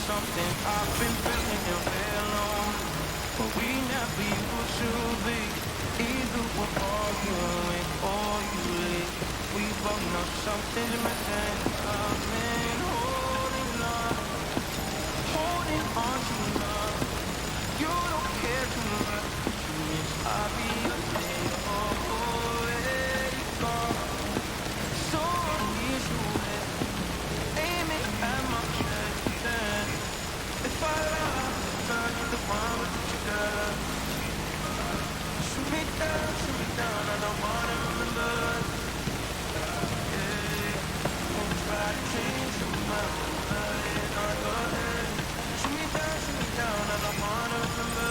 something I've been feeling it way alone, but we never used to be. Either we're arguing or you leave. We both know something's missing. I've been holding on to love. You don't care too much. You miss I'll be a day already gone. So unusual. Aim it at my chest. And if I lie, turn you the one with the trigger. Shoot me down, I don't wanna remember. Yeah, won't try to change your mind. Go ahead. Shoot me down, I don't wanna remember.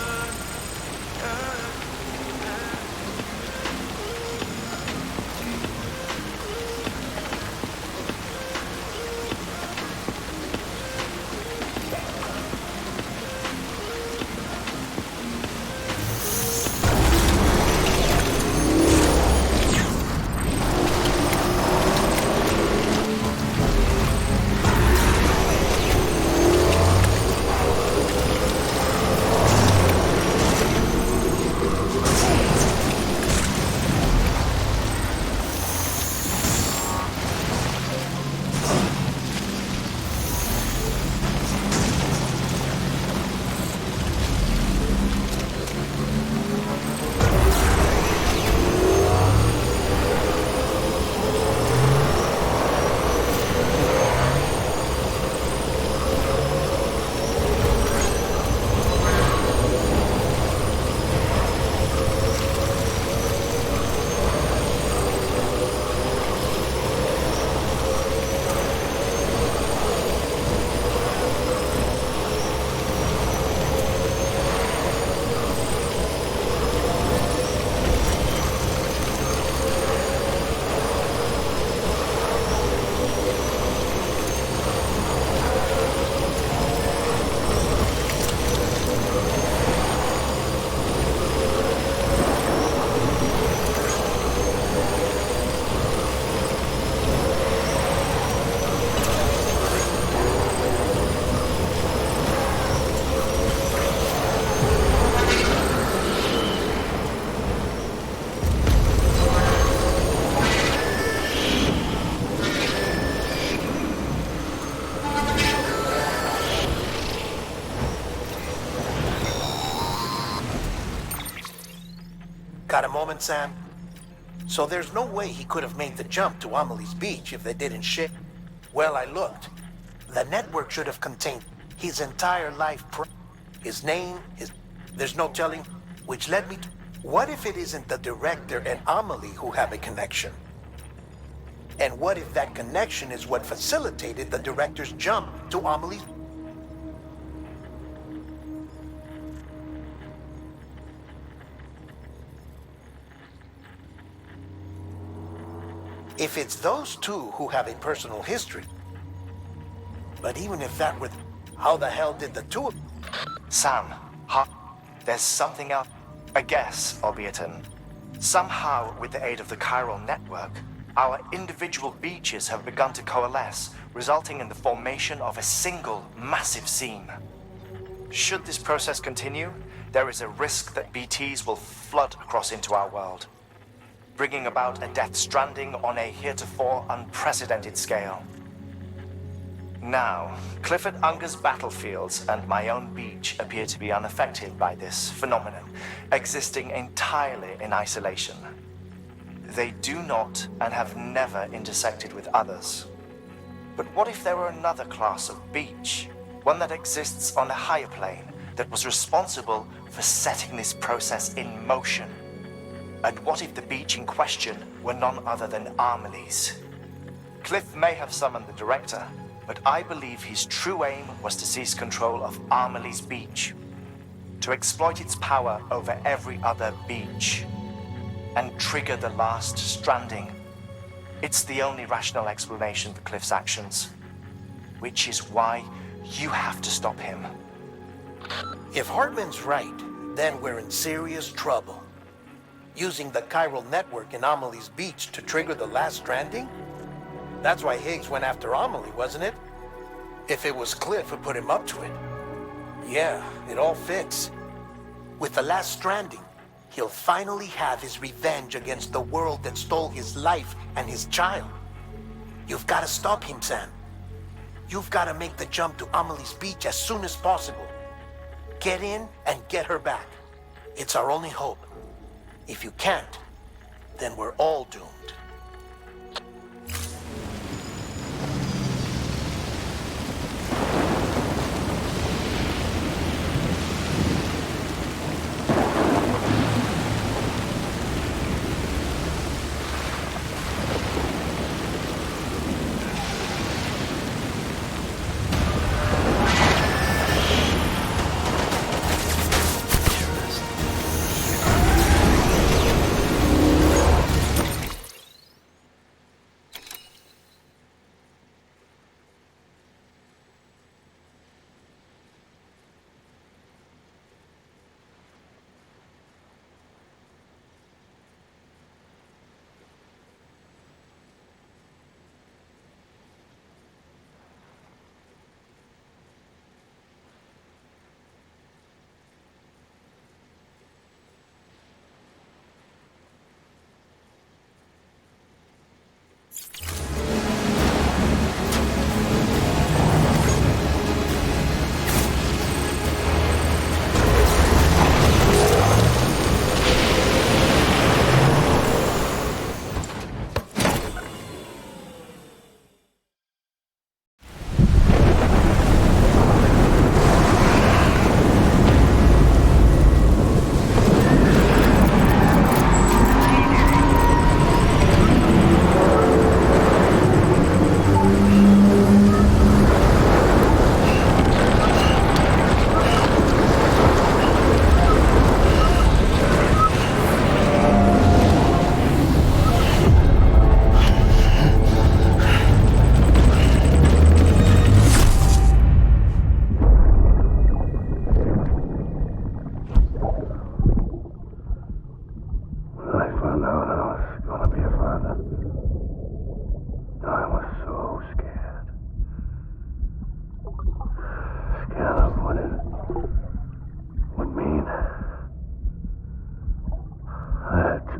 Got a moment, Sam? So there's no way he could have made the jump to Amelie's beach if they didn't ship. Well, I looked. The network should have contained his entire life, his name, there's no telling, which led me to... What if it isn't the director and Amelie who have a connection? And what if that connection is what facilitated the director's jump to Amelie's... If it's those two who have a personal history. But even if that were... How the hell did the two of... Sam, there's something else. A guess, albeit somehow, with the aid of the chiral network, our individual beaches have begun to coalesce, resulting in the formation of a single, massive seam. Should this process continue, there is a risk that BTs will flood across into our world, bringing about a death stranding on a heretofore unprecedented scale. Now, Clifford Unger's battlefields and my own beach appear to be unaffected by this phenomenon, existing entirely in isolation. They do not and have never intersected with others. But what if there were another class of beach, one that exists on a higher plane, that was responsible for setting this process in motion? And what if the beach in question were none other than Amelie's? Cliff may have summoned the director, but I believe his true aim was to seize control of Amelie's beach, to exploit its power over every other beach, and trigger the last stranding. It's the only rational explanation for Cliff's actions, which is why you have to stop him. If Hartman's right, then we're in serious trouble. Using the chiral network in Amelie's beach to trigger the last stranding? That's why Higgs went after Amelie, wasn't it? If it was Cliff who put him up to it. Yeah, it all fits. With the last stranding, he'll finally have his revenge against the world that stole his life and his child. You've got to stop him, Sam. You've got to make the jump to Amelie's beach as soon as possible. Get in and get her back. It's our only hope. If you can't, then we're all doomed.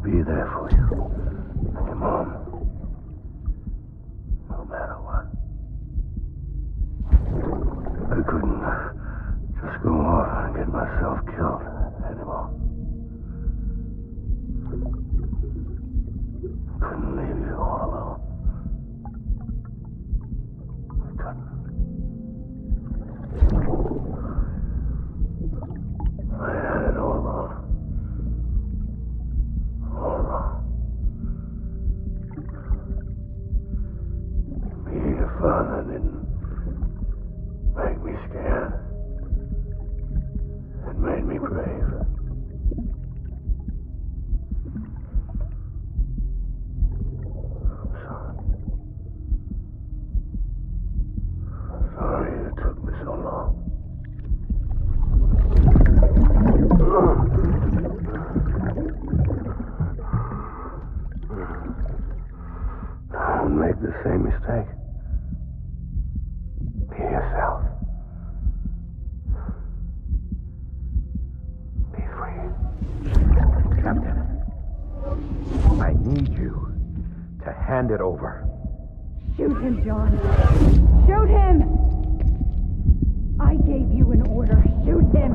Be there for you. Your mom. No matter what. I couldn't just go off and get myself killed anymore. Couldn't leave you all alone. I couldn't. I had it all wrong. All wrong. Being a father didn't make me scared. It made me brave. I'm sorry. Sorry it took me so long. Don't make the same mistake. Be yourself. Be free. Captain, I need you to hand it over. Shoot him, John. Shoot him! I gave you an order. Shoot him!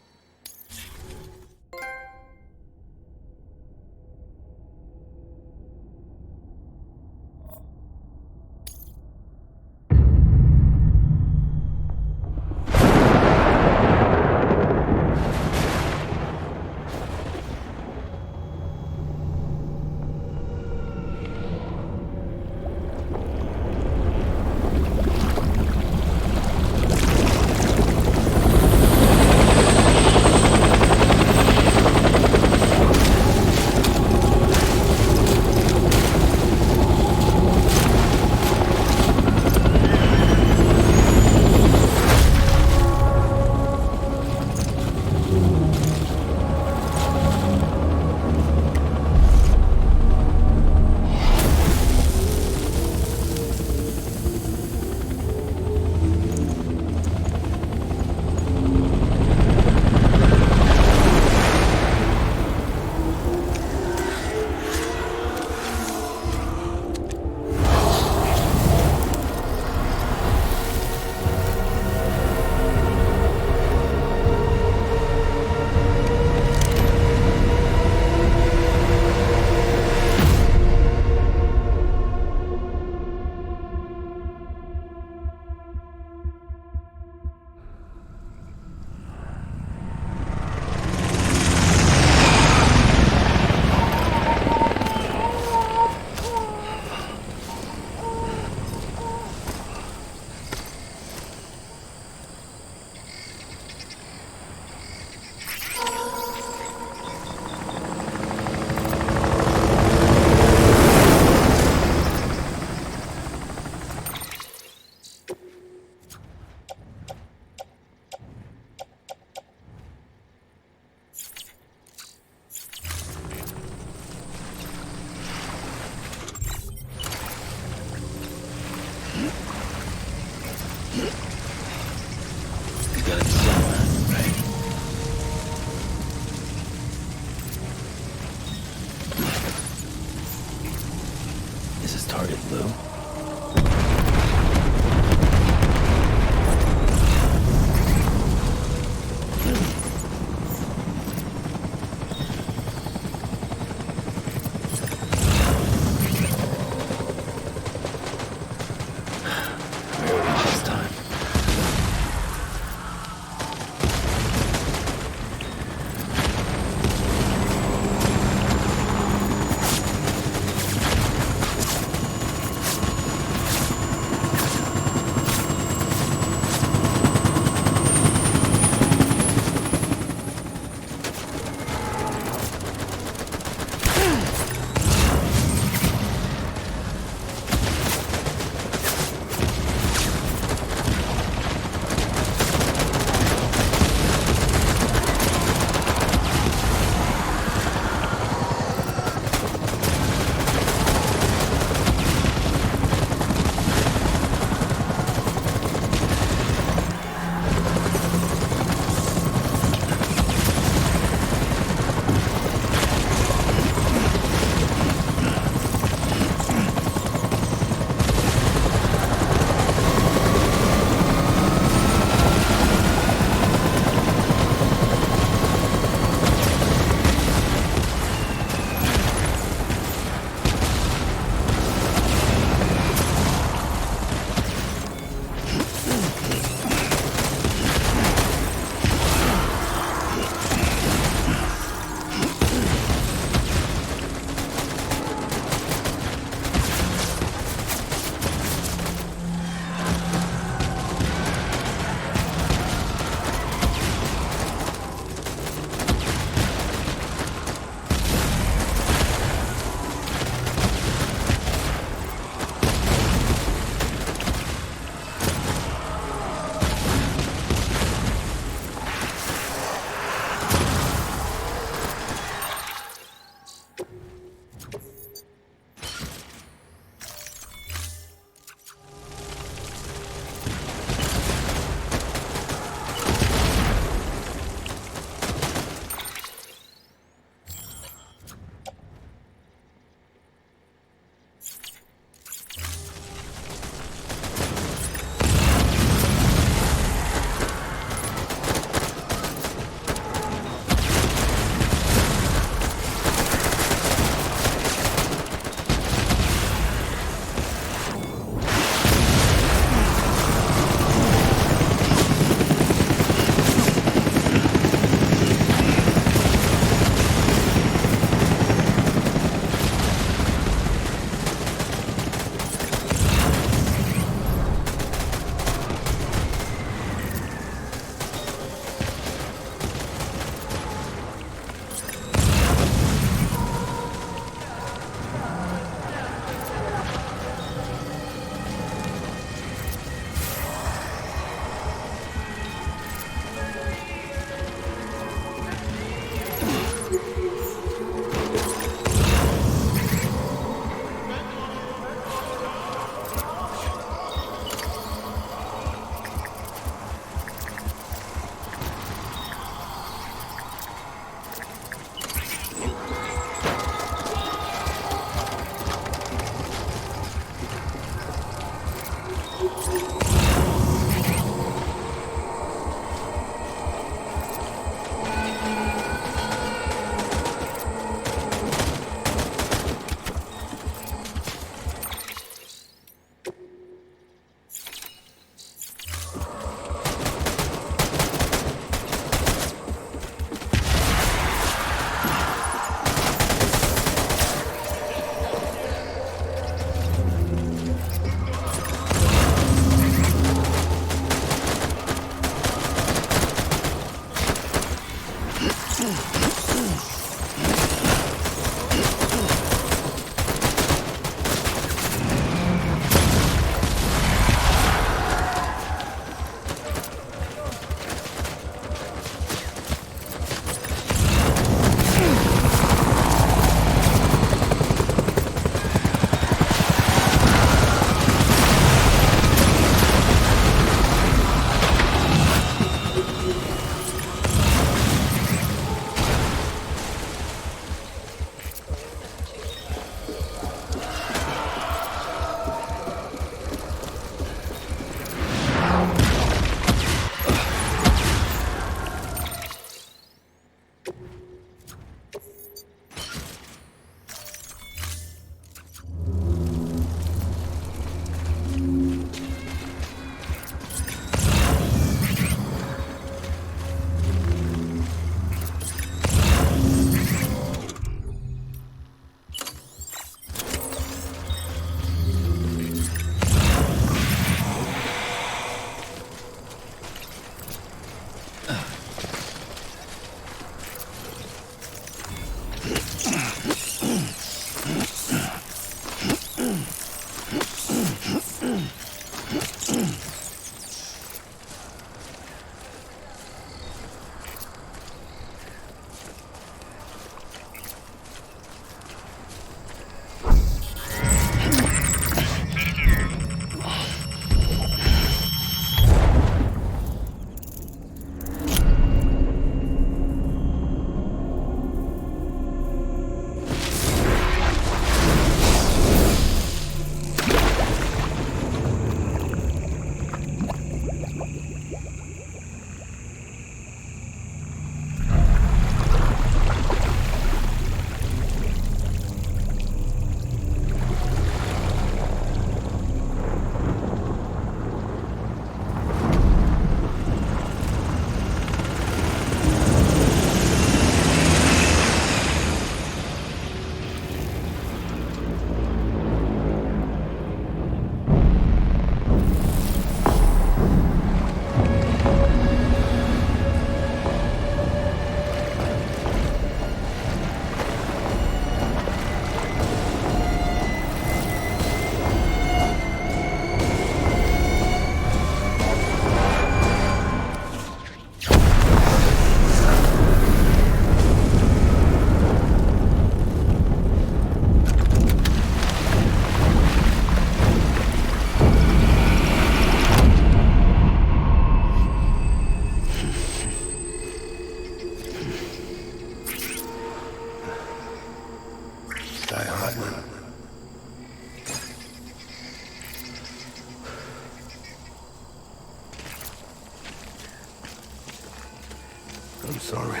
I'm sorry.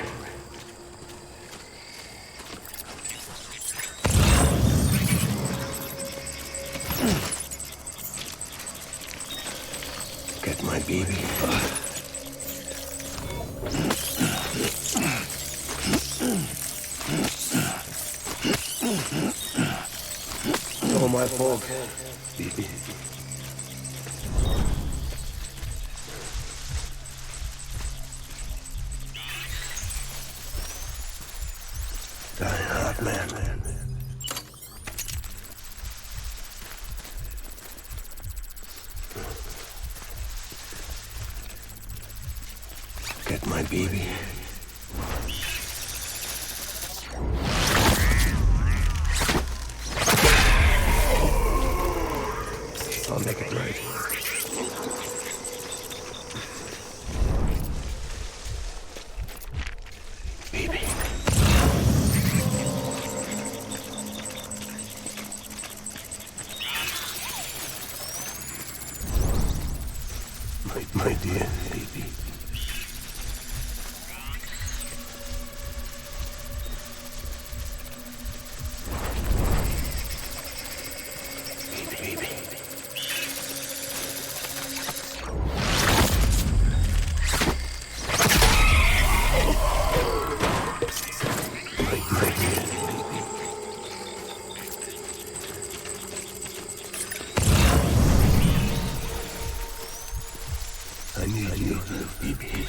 Get my baby. All my fault, baby. Die hard, man. Get my baby. I'll make it right. Baby. My dear baby. Baby. My dear baby. I need you, baby.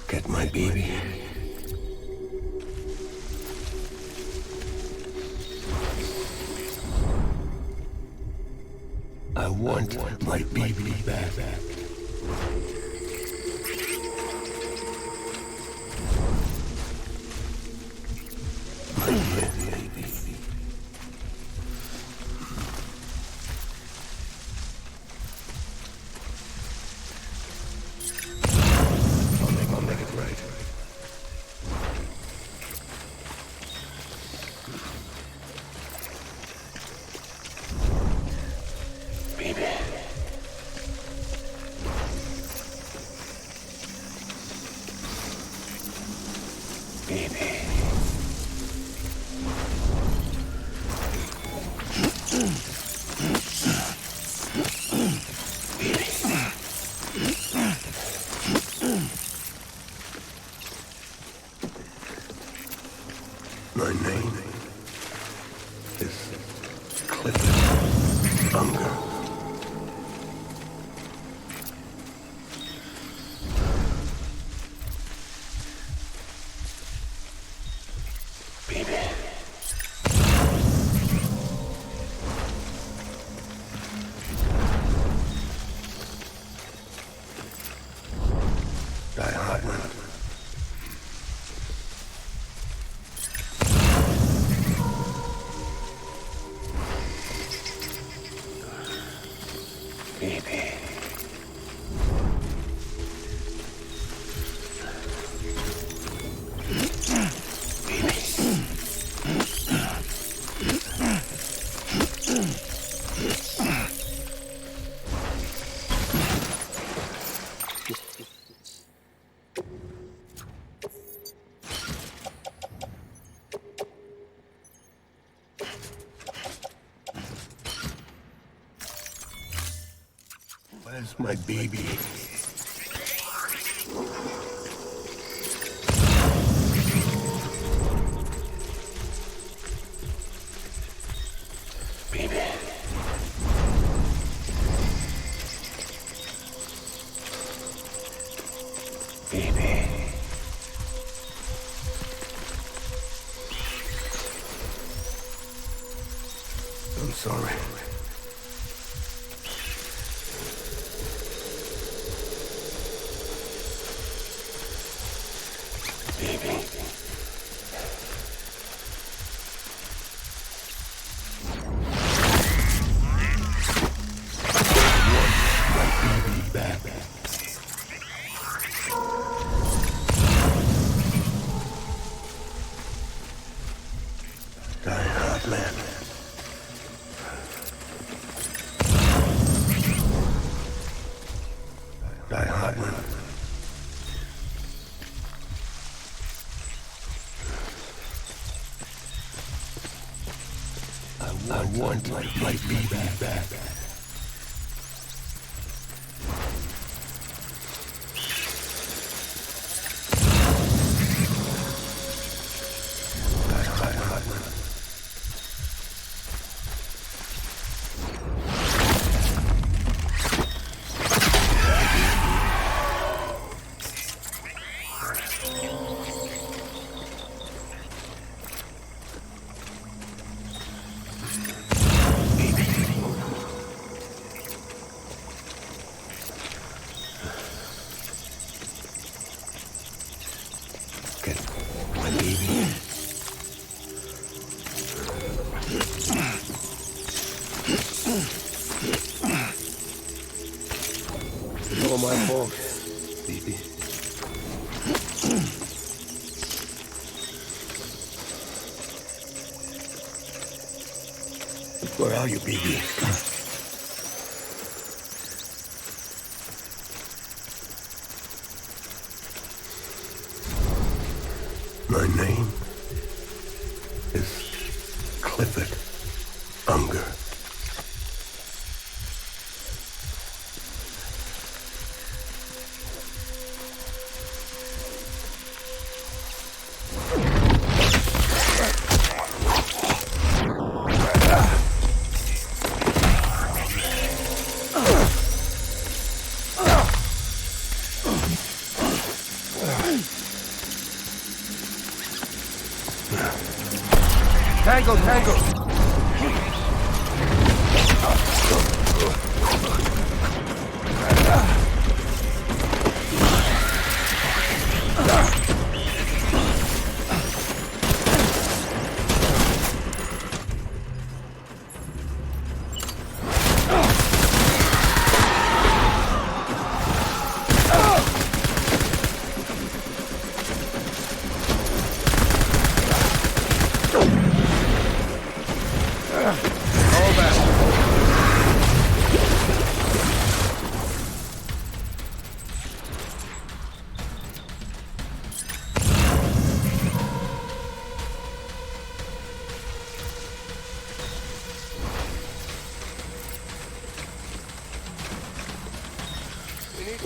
Get my baby. I want my baby back. My dear baby. I'll make it right. Baby. Baby. My name is Clifford Unger. Baby. Die hard, man. Baby. Where's my baby? Baby. Baby. I'm sorry. Baby. I want my baby back. I want my baby back. It's all my fault, baby. Where are you, baby? My name is Clifford Unger. Tango, tango!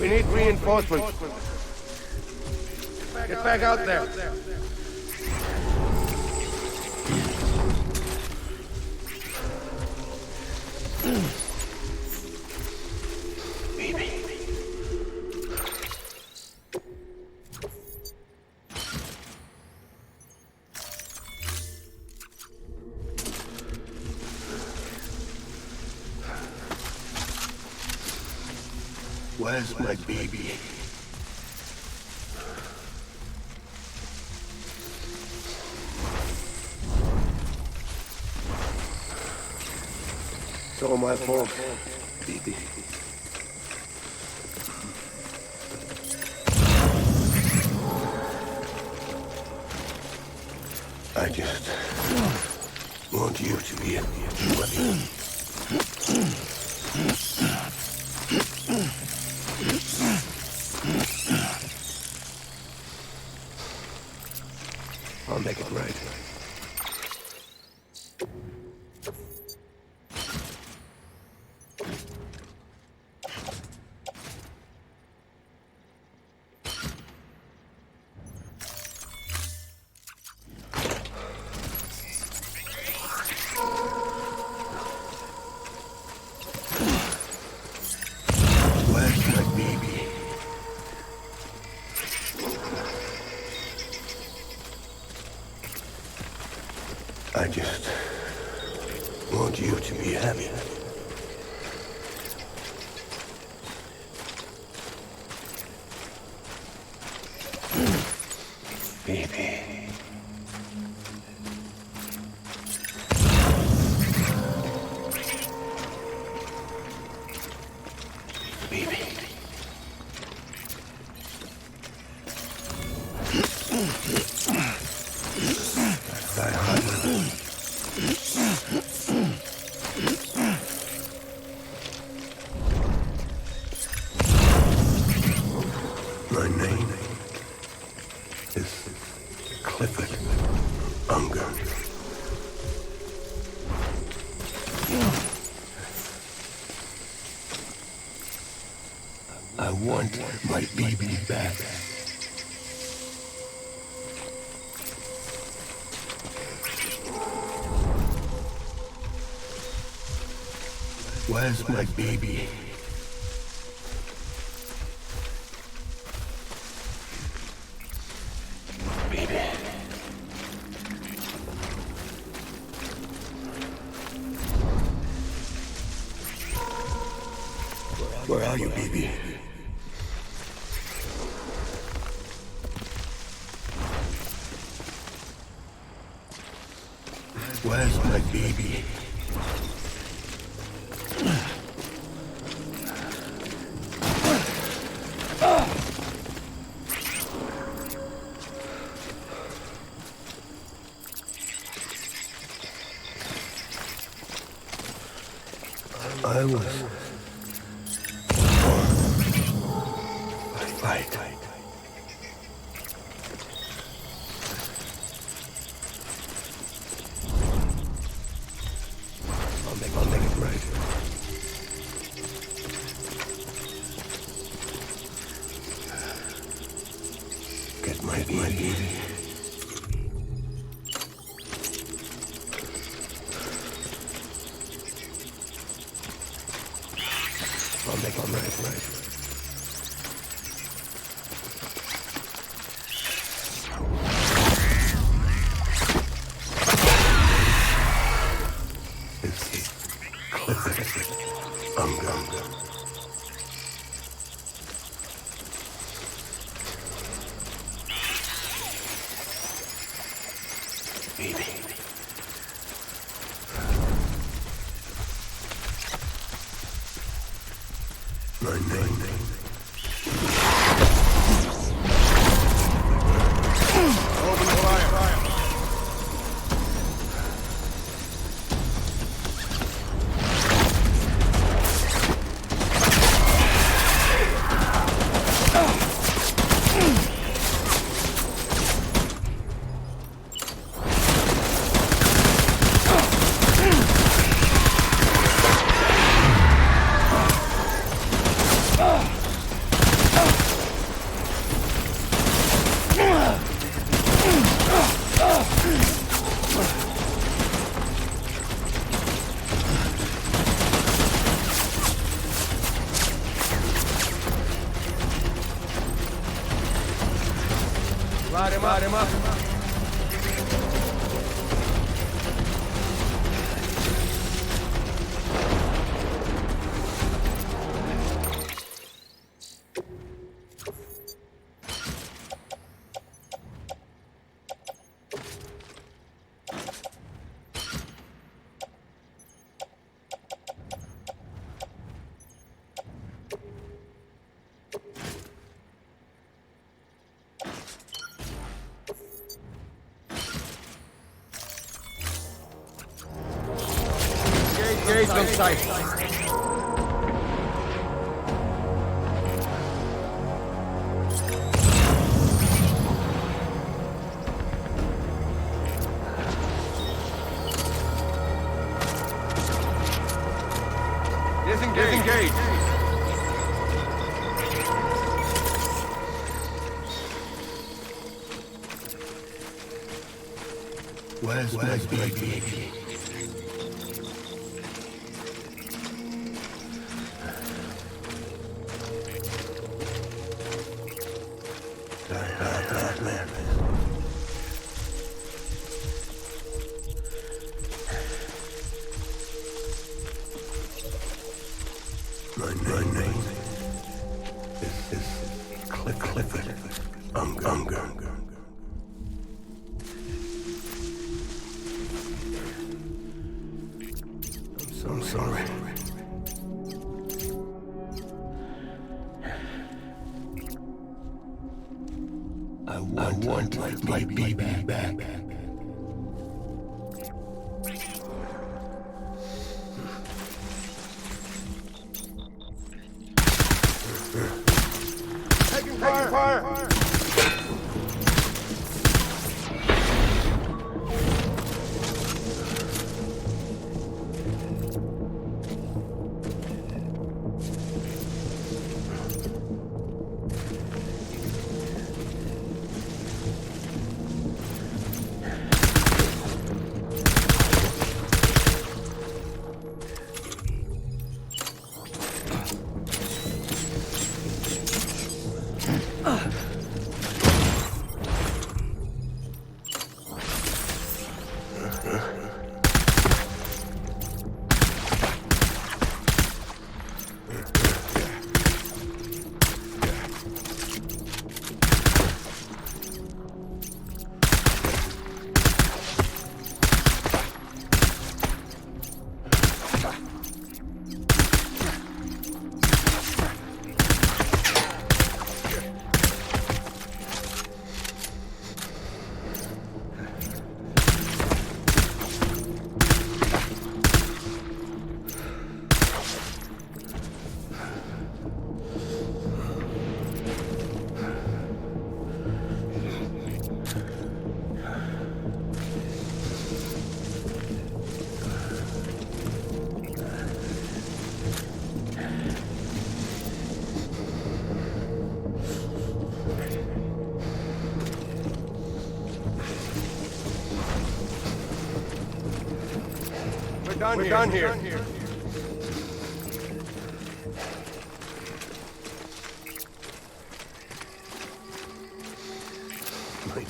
We need reinforcements. Get back out there. Baby. Where's my baby? It's all my fault, baby. I just want you to be happy. I'll make it right. Where's my baby? I just want you to be happy. Baby. Baby. My name is Clifford Unger. baby back. Where's my baby? Baby. Where are you, baby? Where's my baby? I was fight. I'll make it right. Get my baby. I'll make it right. Baby. My name. Open fire. Light him up. Engage on sight. Disengage. Where's my baby? My name is Clifford Unger. I'm sorry. I want my baby back. Taking fire! We're done here.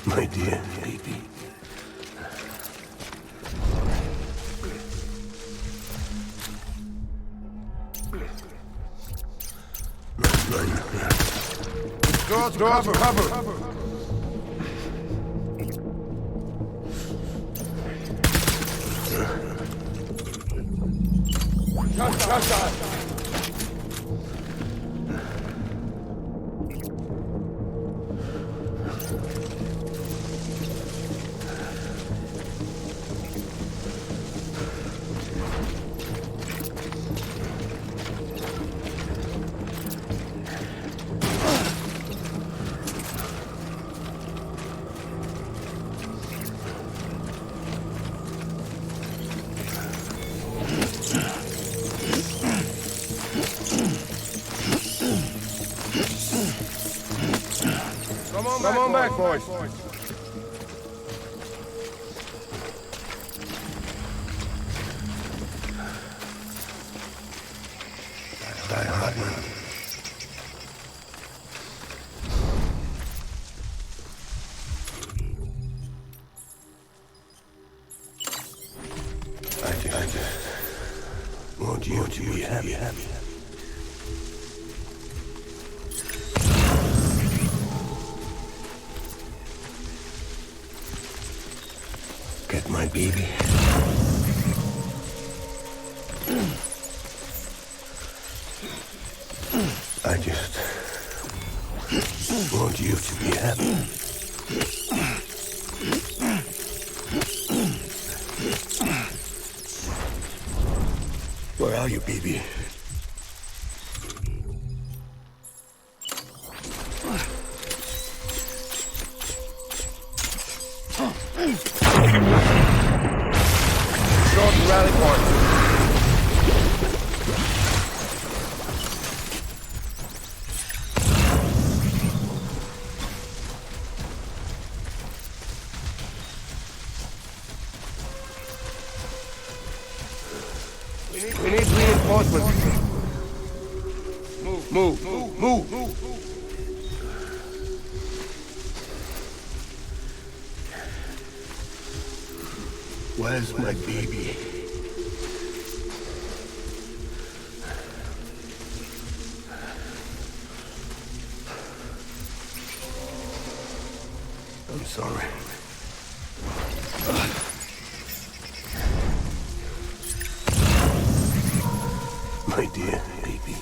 My dear baby. Doors, cover. Shot. Come on back, boys. Die hard, man. I just want you to be happy. Get my baby. I just want you to be happy. Where are you, baby? Short rally point. We need reinforcements. Move. Where's my baby? I'm sorry. My dear baby.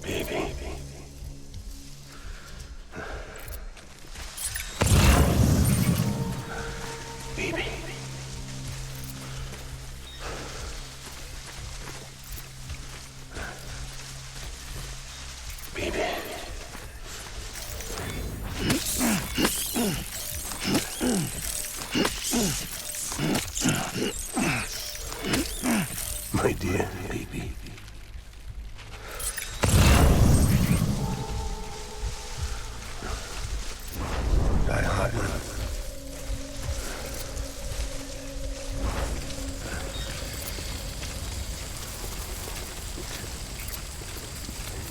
Baby. Baby. Baby. My dear baby. Die hard, man.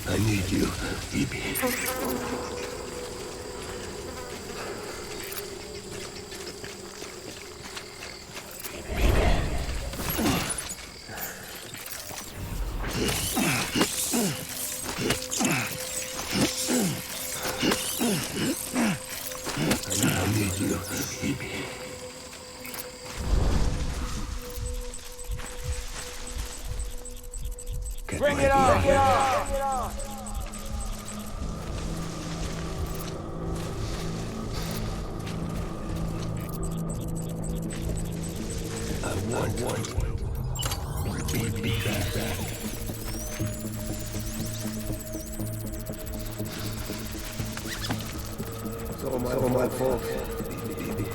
I need you, baby. Baby. Bring it on! I want baby back. It's all my fault. Baby.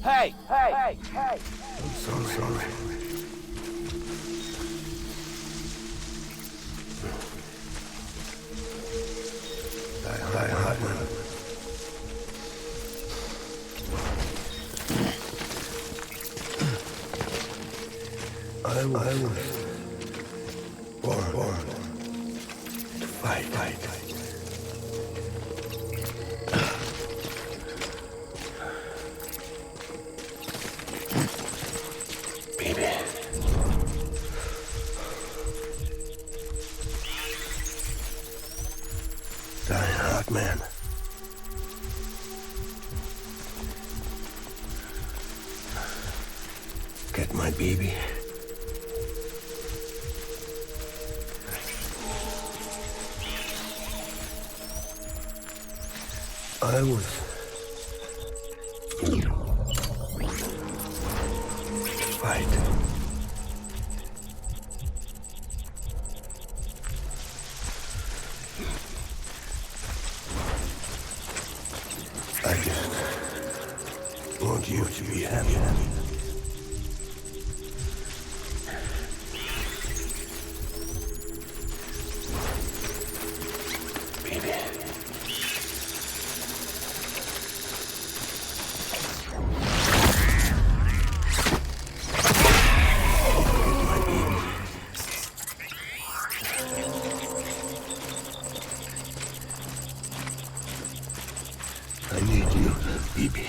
Hey! I'm sorry. Die hard man. I was born to fight. Baby. Die hard man. Get my baby. I was fight. I just want you to be happy. Baby. I need you, baby.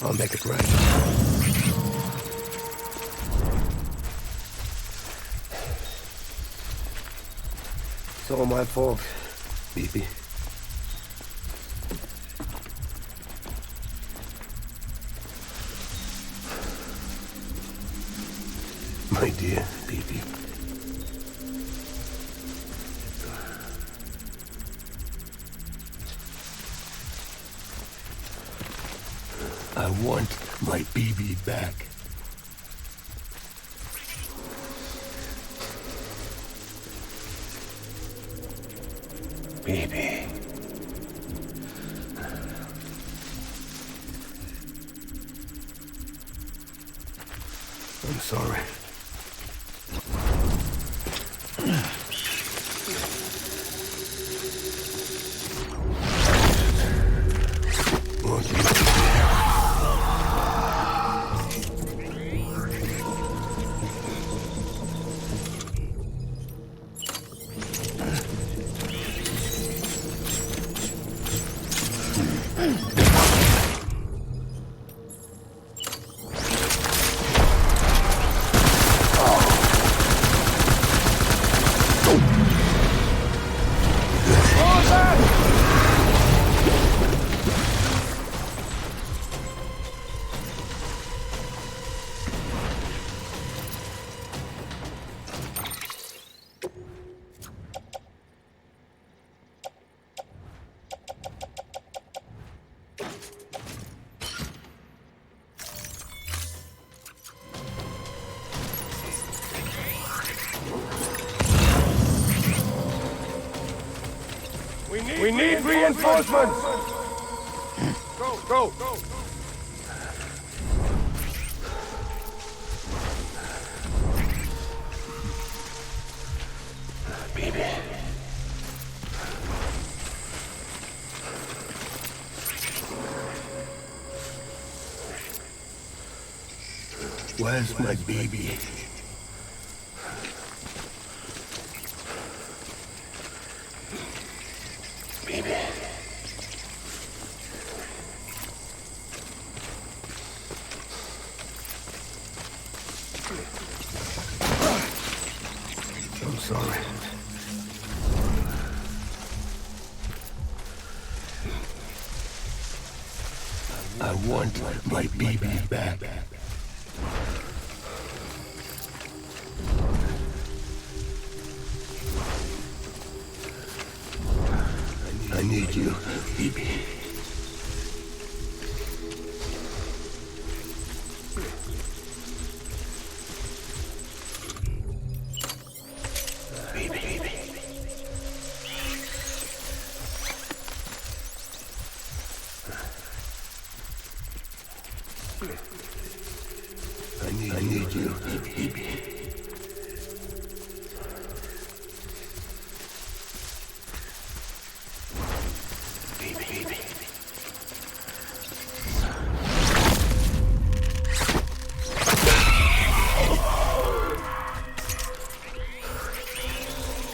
I'll make it right. It's all my fault, baby. My dear baby. I want my baby back. Baby. I'm sorry. Want you. We need reinforcements! Go! Baby. Where's my baby? Baby. I'm sorry. I want my baby back. I need you, baby. I need you, baby. Baby.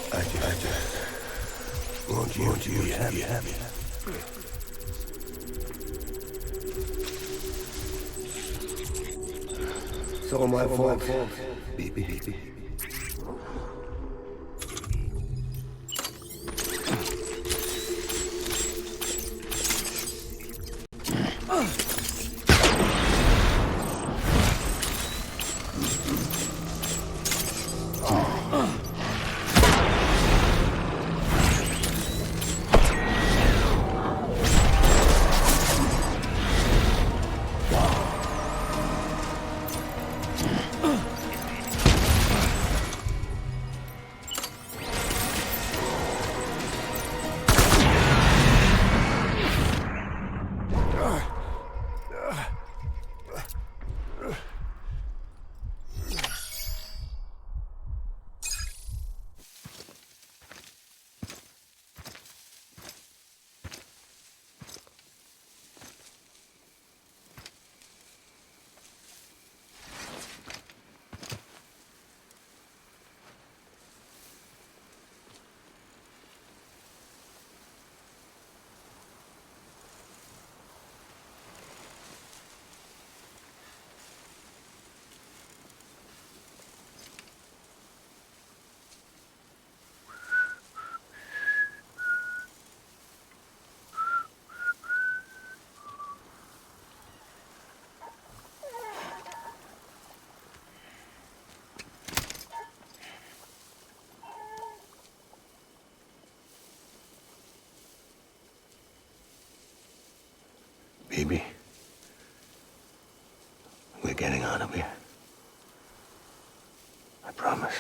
I just want you to be happy. It's all my fault, baby. Baby, we're getting out of here. I promise.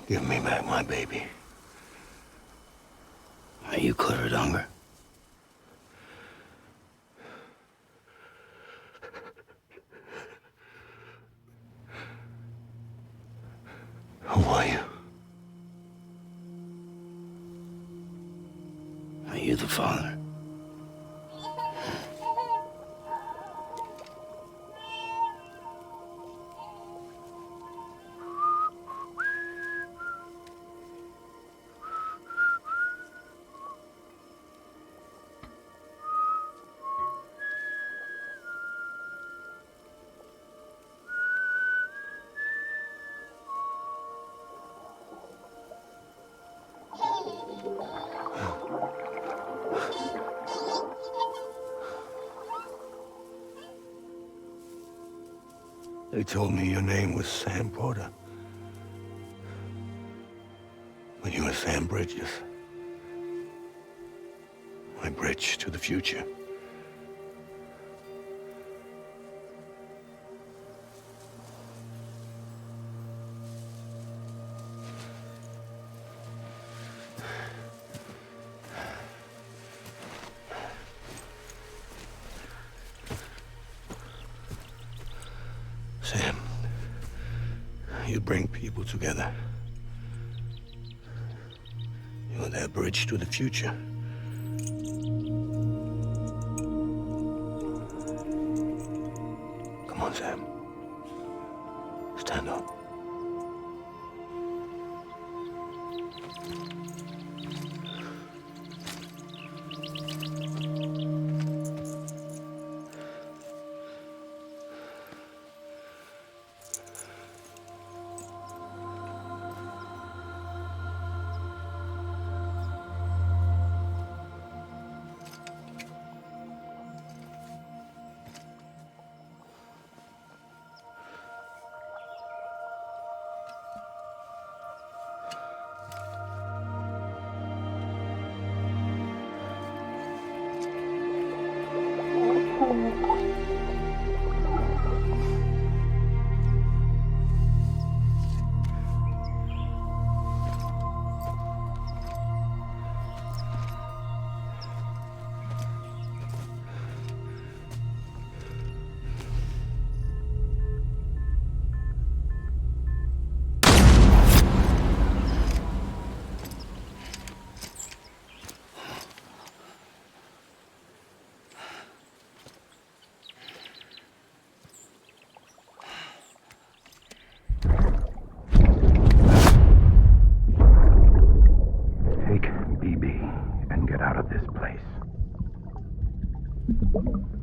Give me back my baby. Are you clear of hunger? Who are you? Are you the father? They told me your name was Sam Porter. But you were Sam Bridges. My bridge to the future. bring people together. You're their bridge to the future. Come on, Sam. Stand up.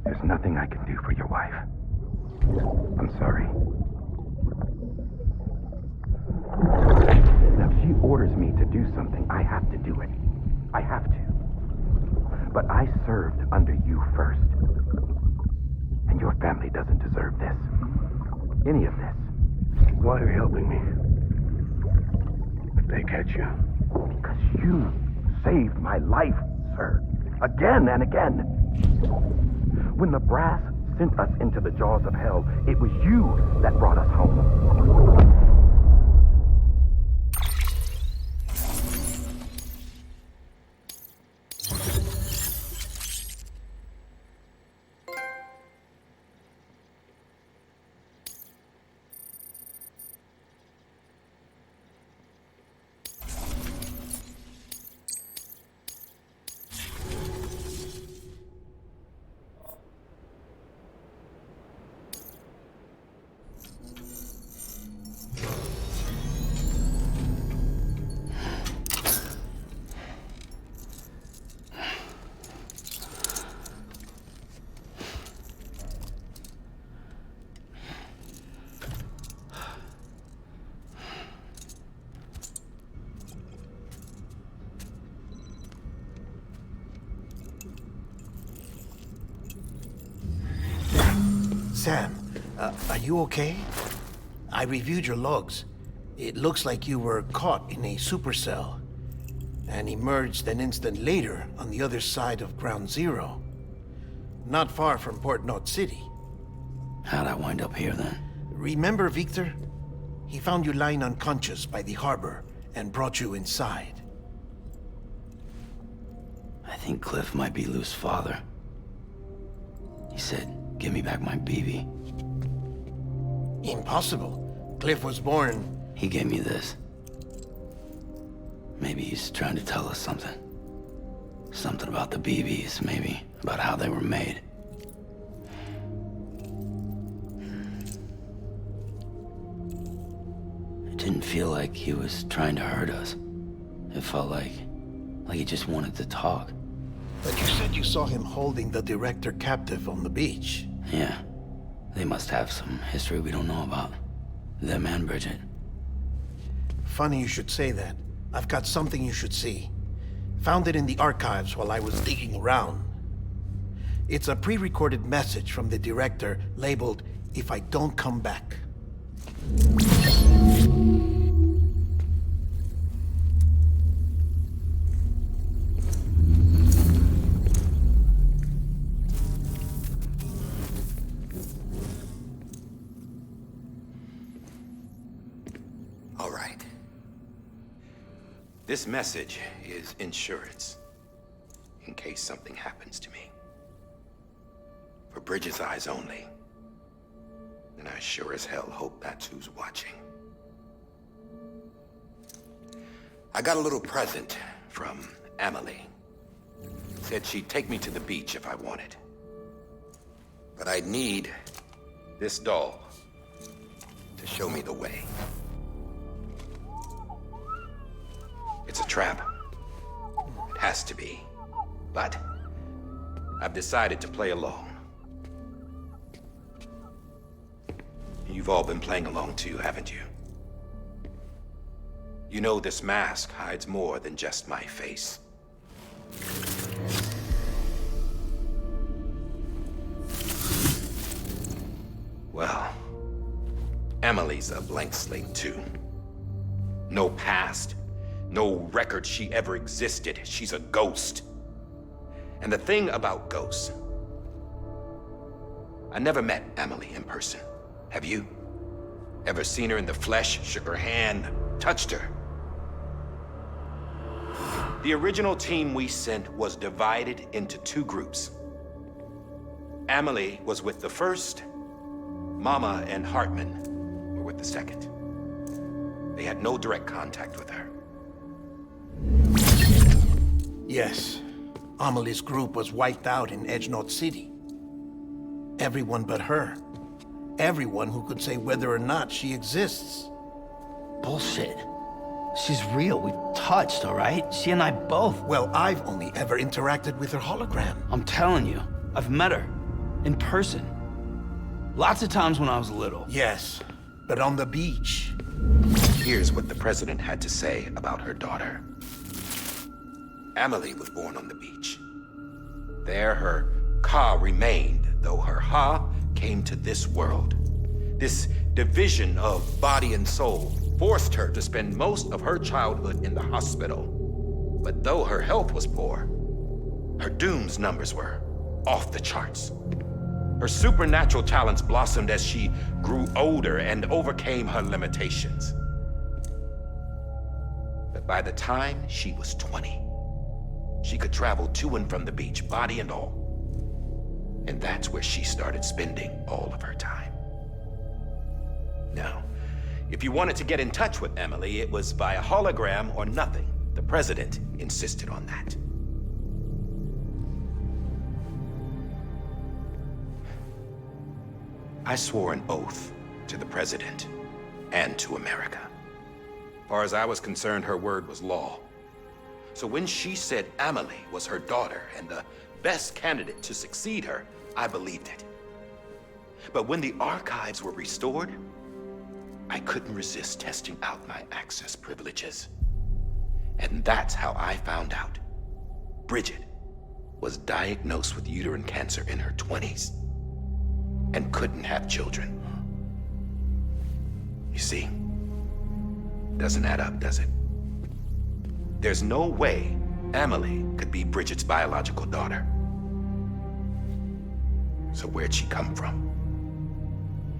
There's nothing I can do for your wife. I'm sorry. Now, if she orders me to do something, I have to do it. I have to. But I served under you first. And your family doesn't deserve this. Any of this. Why are you helping me? If they catch you. Because you saved my life, sir. Again and again. When the brass sent us into the jaws of hell, it was you that brought us home. Sam, are you okay? I reviewed your logs. It looks like you were caught in a supercell and emerged an instant later on the other side of Ground Zero. Not far from Port Knot City. How'd I wind up here then? Remember Victor? He found you lying unconscious by the harbor and brought you inside. I think Cliff might be Lou's father. He said, give me back my BB. Impossible. Cliff was born... He gave me this. Maybe he's trying to tell us something. Something about the BBs, maybe. About how they were made. It didn't feel like he was trying to hurt us. It felt like he just wanted to talk. But you said you saw him holding the director captive on the beach. Yeah. They must have some history we don't know about. Them and Bridget. Funny you should say that. I've got something you should see. Found it in the archives while I was digging around. It's a pre-recorded message from the director labeled, "If I don't come back." All right. This message is insurance, in case something happens to me. For Bridget's eyes only. And I sure as hell hope that's who's watching. I got a little present from Emily. Said she'd take me to the beach if I wanted. But I'd need this doll to show me the way. It's a trap. It has to be. But I've decided to play along. You've all been playing along too, haven't you? You know this mask hides more than just my face. Well, Emily's a blank slate too. No past, no record she ever existed. She's a ghost. And the thing about ghosts, I never met Emily in person. Have you? Ever seen her in the flesh, shook her hand, touched her? The original team we sent was divided into two groups. Emily was with the first, Mama and Hartman were with the second. They had no direct contact with her. Yes. Amelie's group was wiped out in Edgenort City. Everyone but her. Everyone who could say whether or not she exists. Bullshit. She's real. We've touched, all right? She and I both. Well, I've only ever interacted with her hologram. I'm telling you, I've met her. In person. Lots of times when I was little. Yes, but on the beach. Here's what the president had to say about her daughter. Emily was born on the beach. There her ka remained, though her ha came to this world. This division of body and soul forced her to spend most of her childhood in the hospital. But though her health was poor, her dooms numbers were off the charts. Her supernatural talents blossomed as she grew older and overcame her limitations. But by the time she was 20, she could travel to and from the beach, body and all. And that's where she started spending all of her time. Now, if you wanted to get in touch with Emily, it was via hologram or nothing. The president insisted on that. I swore an oath to the president and to America. As far as I was concerned, her word was law. So when she said Emily was her daughter and the best candidate to succeed her, I believed it. But when the archives were restored, I couldn't resist testing out my access privileges. And that's how I found out Bridget was diagnosed with uterine cancer in her 20s and couldn't have children. You see, doesn't add up, does it? There's no way Emily could be Bridget's biological daughter. So where'd she come from?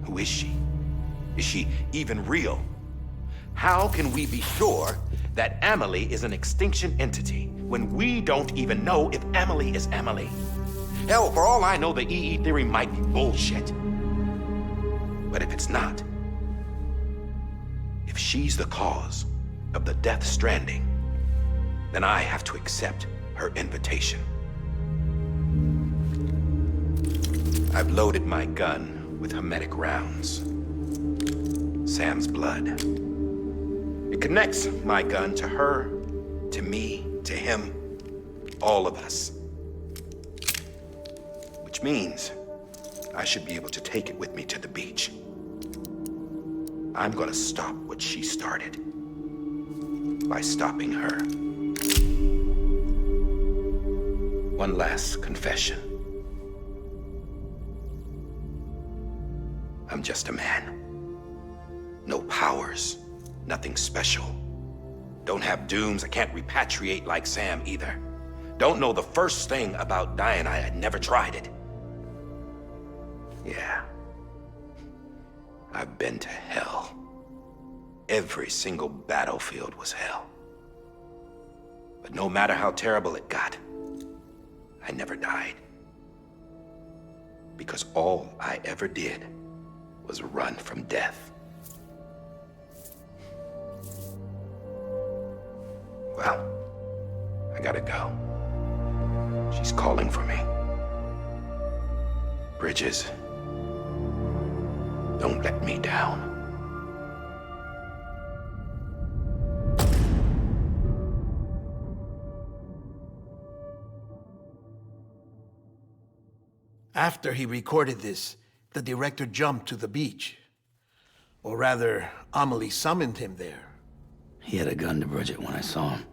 Who is she? Is she even real? How can we be sure that Emily is an extinction entity when we don't even know if Emily is Emily? Hell, for all I know, the EE theory might be bullshit. But if it's not, if she's the cause of the Death Stranding, then I have to accept her invitation. I've loaded my gun with hermetic rounds. Sam's blood. It connects my gun to her, to me, to him, all of us. Which means I should be able to take it with me to the beach. I'm gonna stop what she started by stopping her. One last confession. I'm just a man. No powers, nothing special. Don't have dooms, I can't repatriate like Sam either. Don't know the first thing about dying, I had never tried it. Yeah. I've been to hell. Every single battlefield was hell. But no matter how terrible it got, I never died. Because all I ever did was run from death. Well, I gotta go. She's calling for me. Bridges, don't let me down. After he recorded this, the director jumped to the beach. Or rather, Amelie summoned him there. He had a gun to Bridget when I saw him.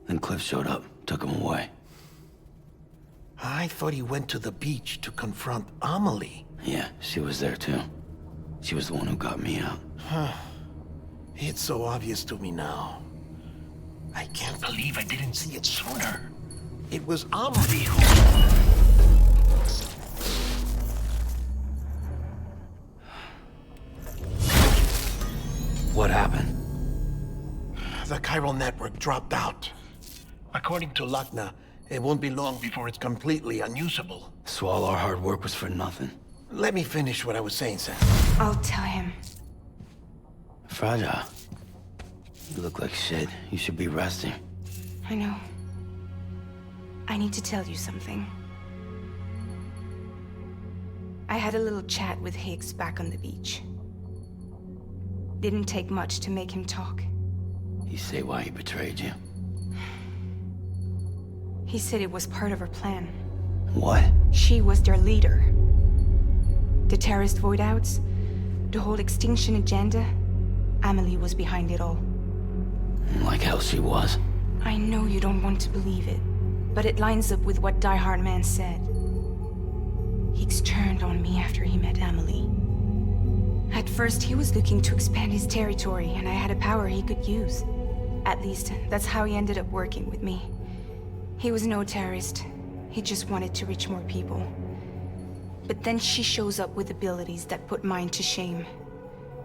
Then Cliff showed up, took him away. I thought he went to the beach to confront Amelie. Yeah, she was there too. She was the one who got me out. It's so obvious to me now. I can't believe I didn't see it sooner. It was Amelie who... What happened? The chiral network dropped out. According to Lakna, it won't be long before it's completely unusable. So all our hard work was for nothing. Let me finish what I was saying, Sam. I'll tell him. Fragile. You look like shit. You should be resting. I know. I need to tell you something. I had a little chat with Higgs back on the beach. Didn't take much to make him talk. You say why he betrayed you? He said it was part of her plan. What? She was their leader. The terrorist voidouts, the whole extinction agenda, Amelie was behind it all. Like hell she was. I know you don't want to believe it, but it lines up with what Die Hard Man said. Higgs turned on me after he met Amelie. At first, he was looking to expand his territory, and I had a power he could use. At least, that's how he ended up working with me. He was no terrorist. He just wanted to reach more people. But then she shows up with abilities that put mine to shame.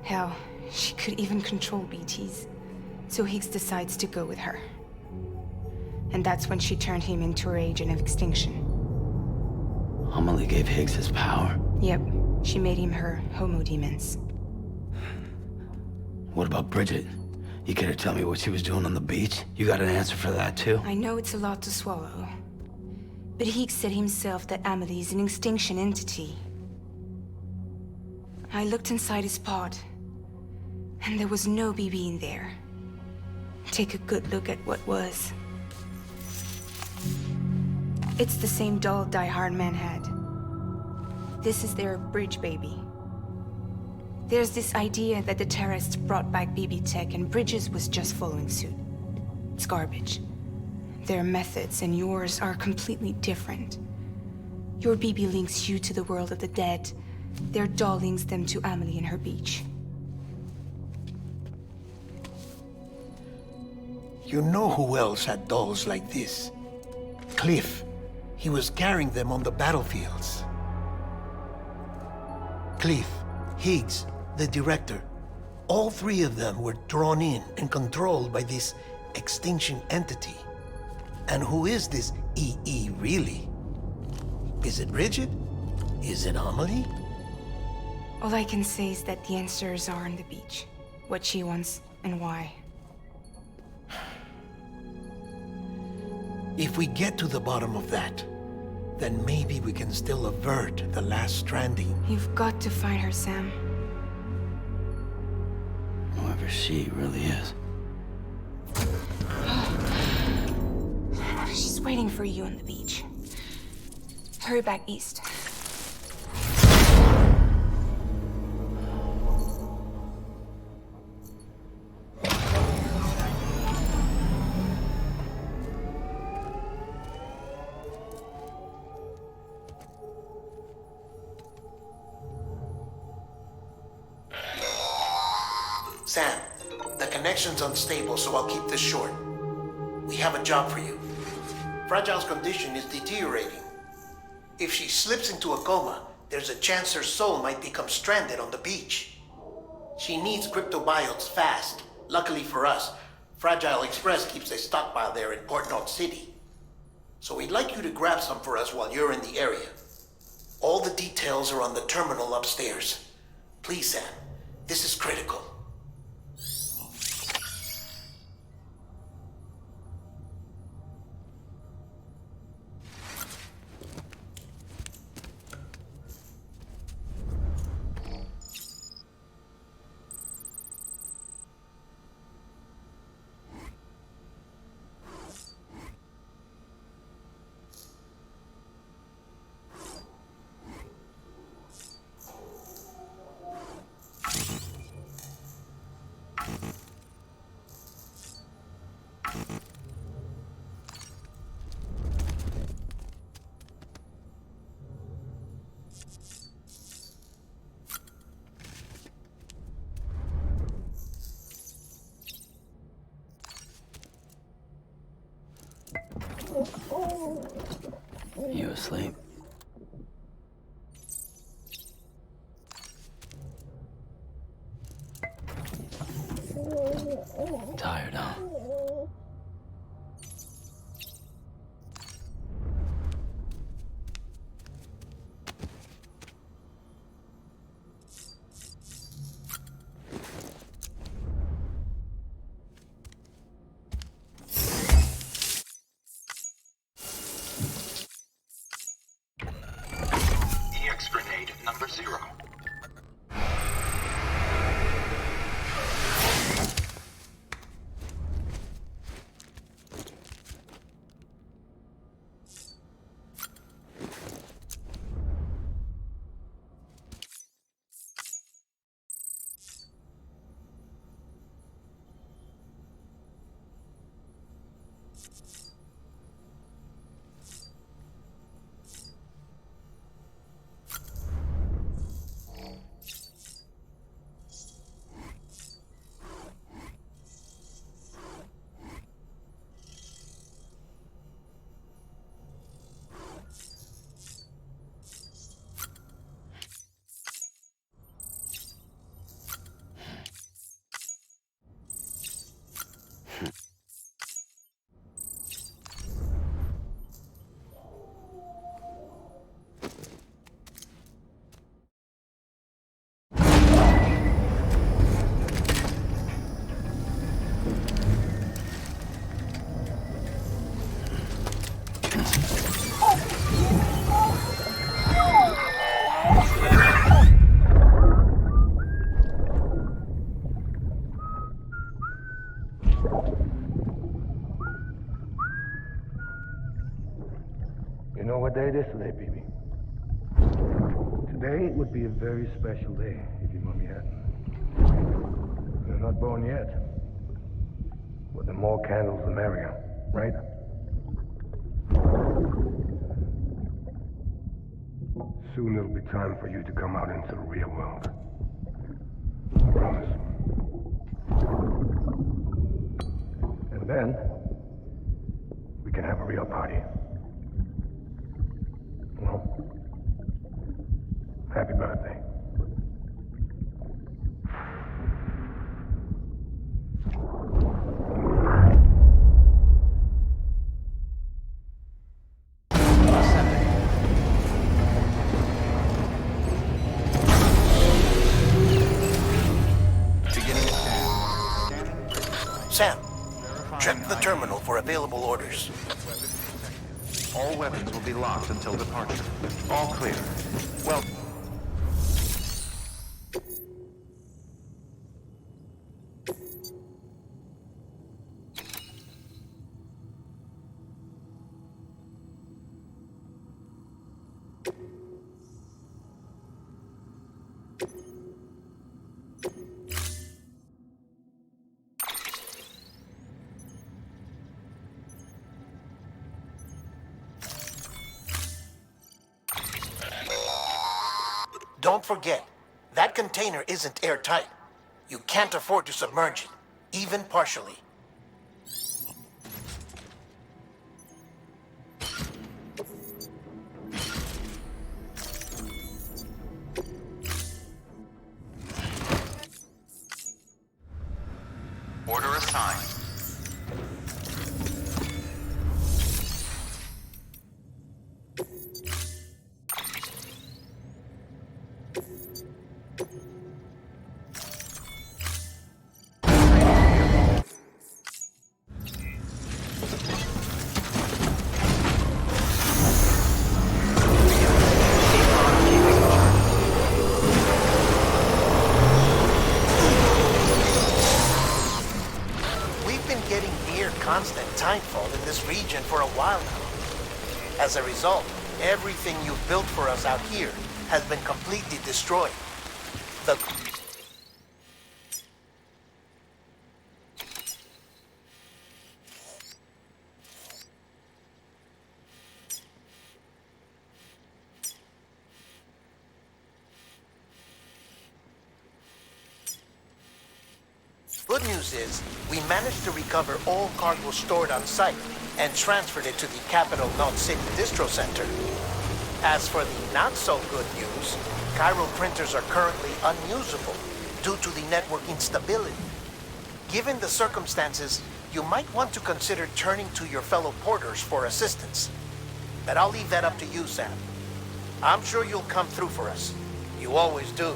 Hell, she could even control BTs. So Higgs decides to go with her. And that's when she turned him into her agent of extinction. Amelie gave Higgs his power. Yep, she made him her Homo Demens. What about Bridget? You care to tell me what she was doing on the beach? You got an answer for that too? I know it's a lot to swallow. But Higgs said himself that Amelie is an extinction entity. I looked inside his pod, and there was no BB in there. Take a good look at what was. It's the same doll Die Hard Man had. This is their bridge baby. There's this idea that the terrorists brought back BB tech and Bridges was just following suit. It's garbage. Their methods and yours are completely different. Your BB links you to the world of the dead. Their doll links them to Amelie and her beach. You know who else had dolls like this? Cliff. He was carrying them on the battlefields. Cliff, Higgs, the director, all three of them were drawn in and controlled by this extinction entity. And who is this EE really? Is it Bridget? Is it Amelie? All I can say is that the answers are on the beach. What she wants and why. If we get to the bottom of that, then maybe we can still avert the last stranding. You've got to find her, Sam. Whoever she really is. She's waiting for you on the beach. Hurry back east. Sam, the connection's unstable, so I'll keep this short. We have a job for you. Fragile's condition is deteriorating. If she slips into a coma, there's a chance her soul might become stranded on the beach. She needs cryptobiotes fast. Luckily for us, Fragile Express keeps a stockpile there in Port North City. So we'd like you to grab some for us while you're in the area. All the details are on the terminal upstairs. Please, Sam, this is critical. You asleep? Tired, huh? EX grenade number 0. You know what day it is today, baby? Today would be a very special day if your mommy hadn't. You're not born yet. But the more candles, the merrier, right? Soon it'll be time for you to come out into the real world. I promise. And then, we can have a real party. Well, happy birthday. Sam, check the terminal for available orders. All weapons will be locked until departure. All clear. Well... Don't forget, that container isn't airtight. You can't afford to submerge it, even partially. Order assigned. Constant timefall in this region for a while now. As a result, everything you've built for us out here has been completely destroyed. The good news is, we managed to recover all cargo stored on site, and transferred it to the Capital Note City Distro Center. As for the not-so-good news, Cairo printers are currently unusable due to the network instability. Given the circumstances, you might want to consider turning to your fellow porters for assistance. But I'll leave that up to you, Sam. I'm sure you'll come through for us. You always do.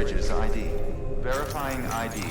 Bridges ID. Verifying ID.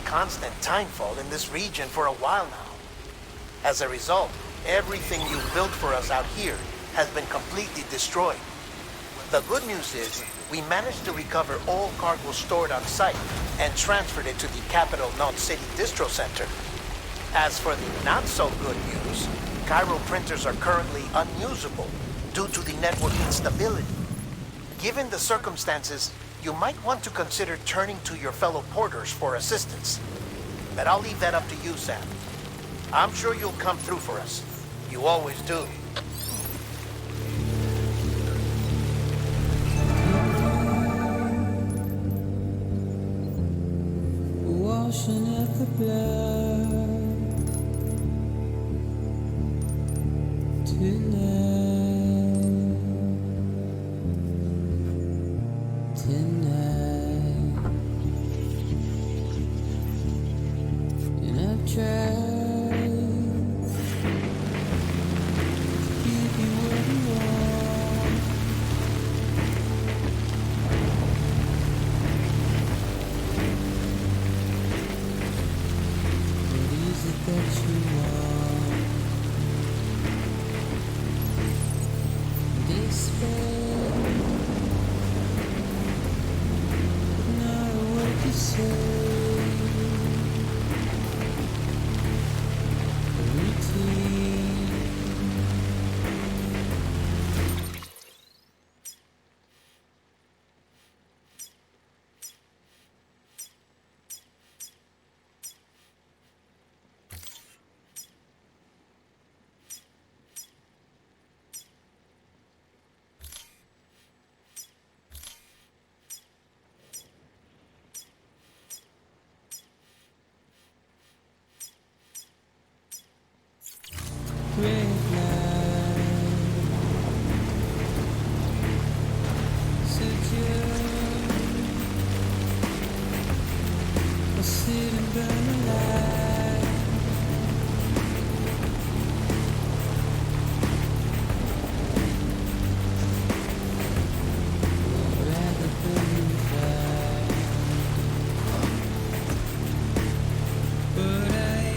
Constant timefall in this region for a while now. As a result, everything you built for us out here has been completely destroyed. The good news is, we managed to recover all cargo stored on site and transferred it to the Capital Knot City Distro Center. As for the not-so-good news, Cairo printers are currently unusable due to the network instability. Given the circumstances, you might want to consider turning to your fellow porters for assistance. But I'll leave that up to you, Sam. I'm sure you'll come through for us. You always do. Washing at the blood tonight. And I've tried to keep you where you are. What is it that you want? Despair. Not a word to say. But I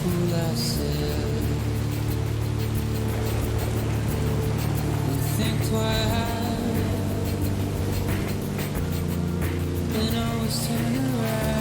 fool I said. And think twice, and always turn around.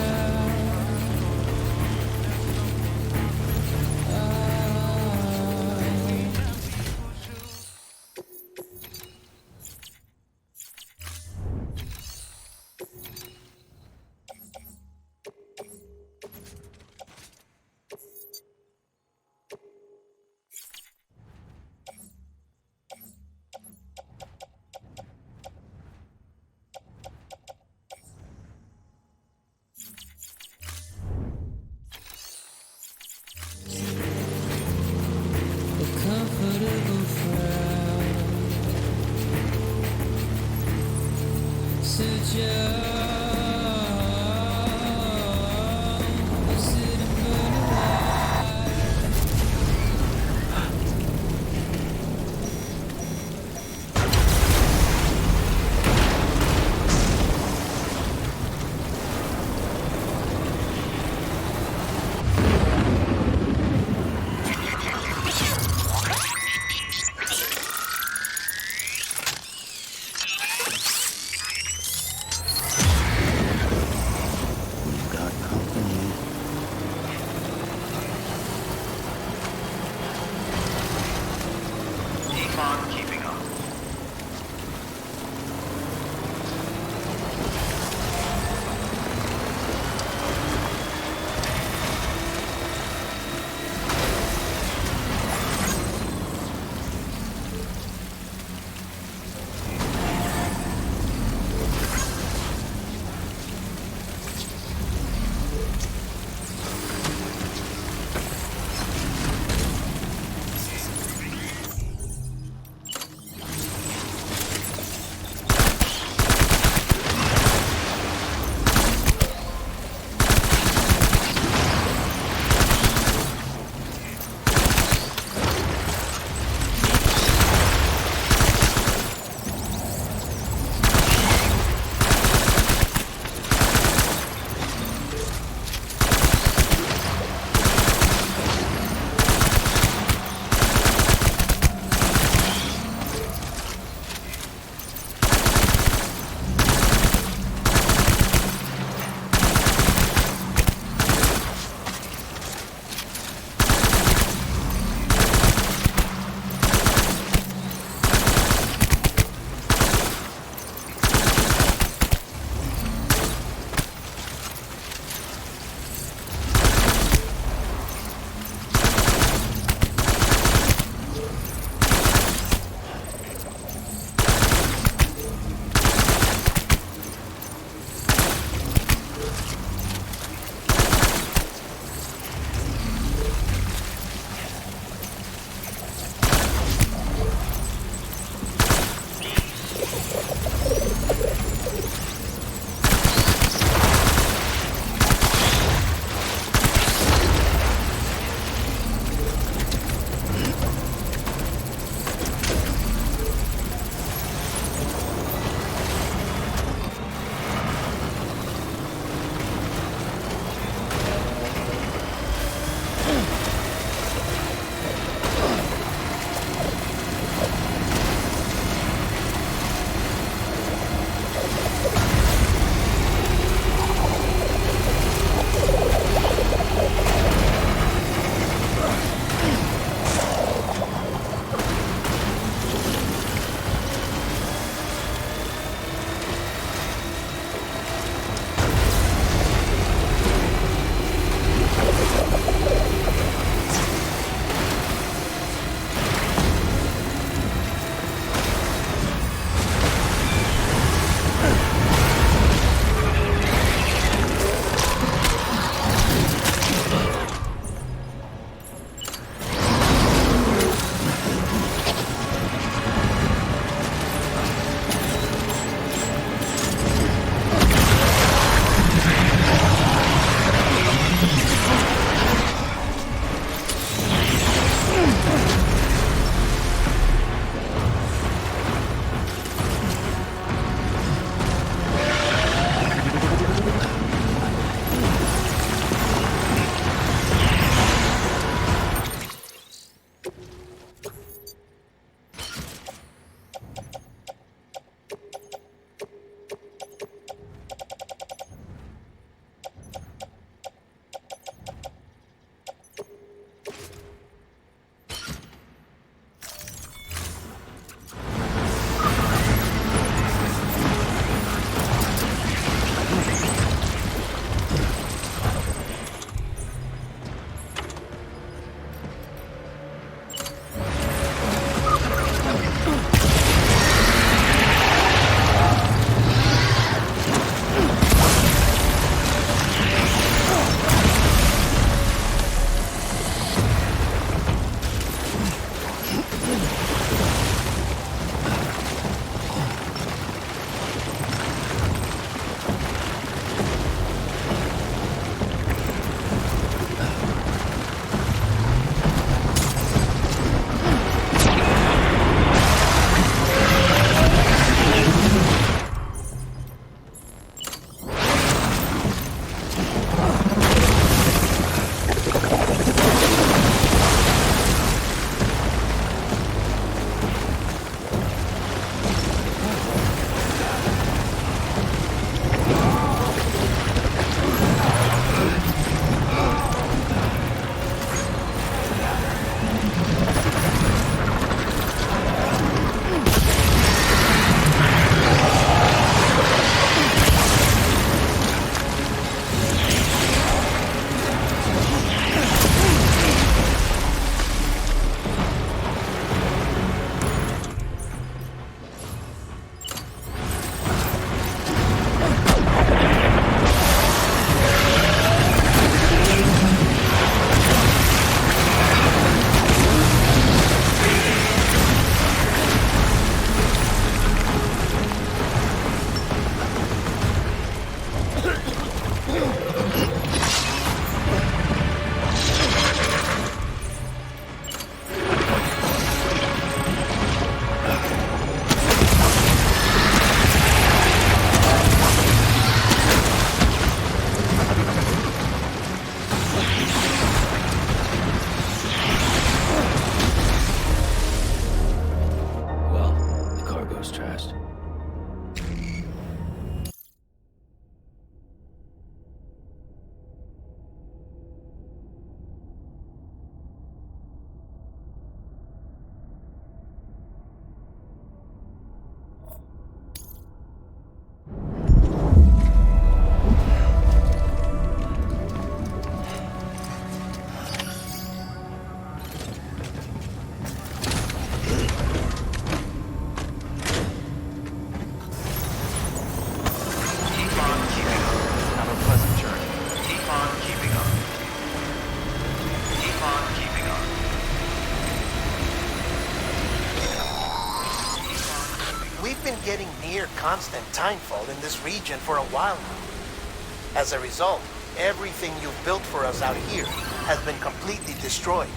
Getting near constant timefall in this region for a while now. As a result, everything you've built for us out here has been completely destroyed.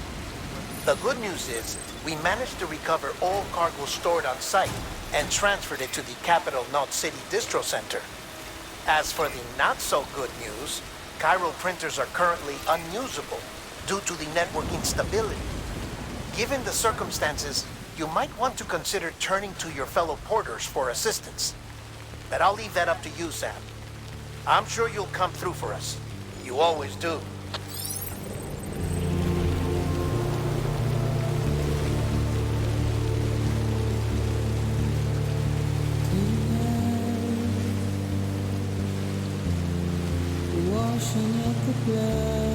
The good news is, we managed to recover all cargo stored on site and transferred it to the Capital Knot City Distro Center. As for the not-so-good news, chiral printers are currently unusable due to the network instability. Given the circumstances, you might want to consider turning to your fellow porters for assistance. But I'll leave that up to you, Sam. I'm sure you'll come through for us. You always do. Washing up the blood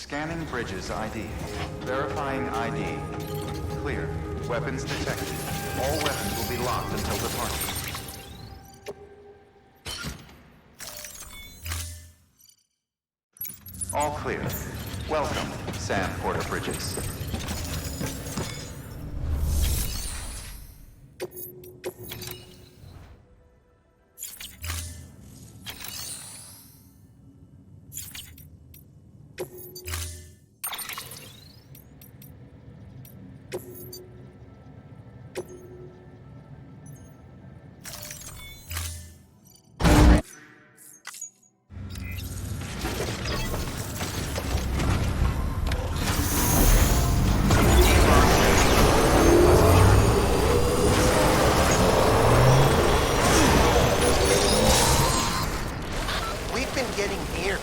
Scanning Bridges ID. Verifying ID. Clear. Weapons detected. All weapons will be locked until departure. All clear. Welcome, Sam Porter Bridges.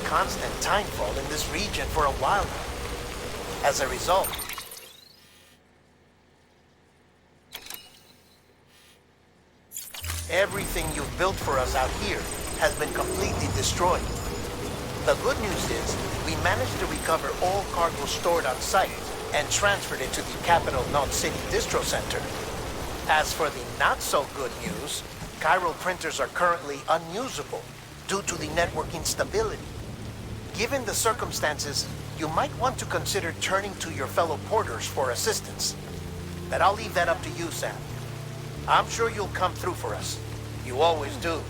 Constant timefall in this region for a while now. As a result, everything you've built for us out here has been completely destroyed. The good news is, we managed to recover all cargo stored on site and transferred it to the Capital Knot City Distro Center. As for the not-so-good news, chiral printers are currently unusable due to the network instability. Given the circumstances, you might want to consider turning to your fellow porters for assistance. But I'll leave that up to you, Sam. I'm sure you'll come through for us. You always do.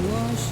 Wash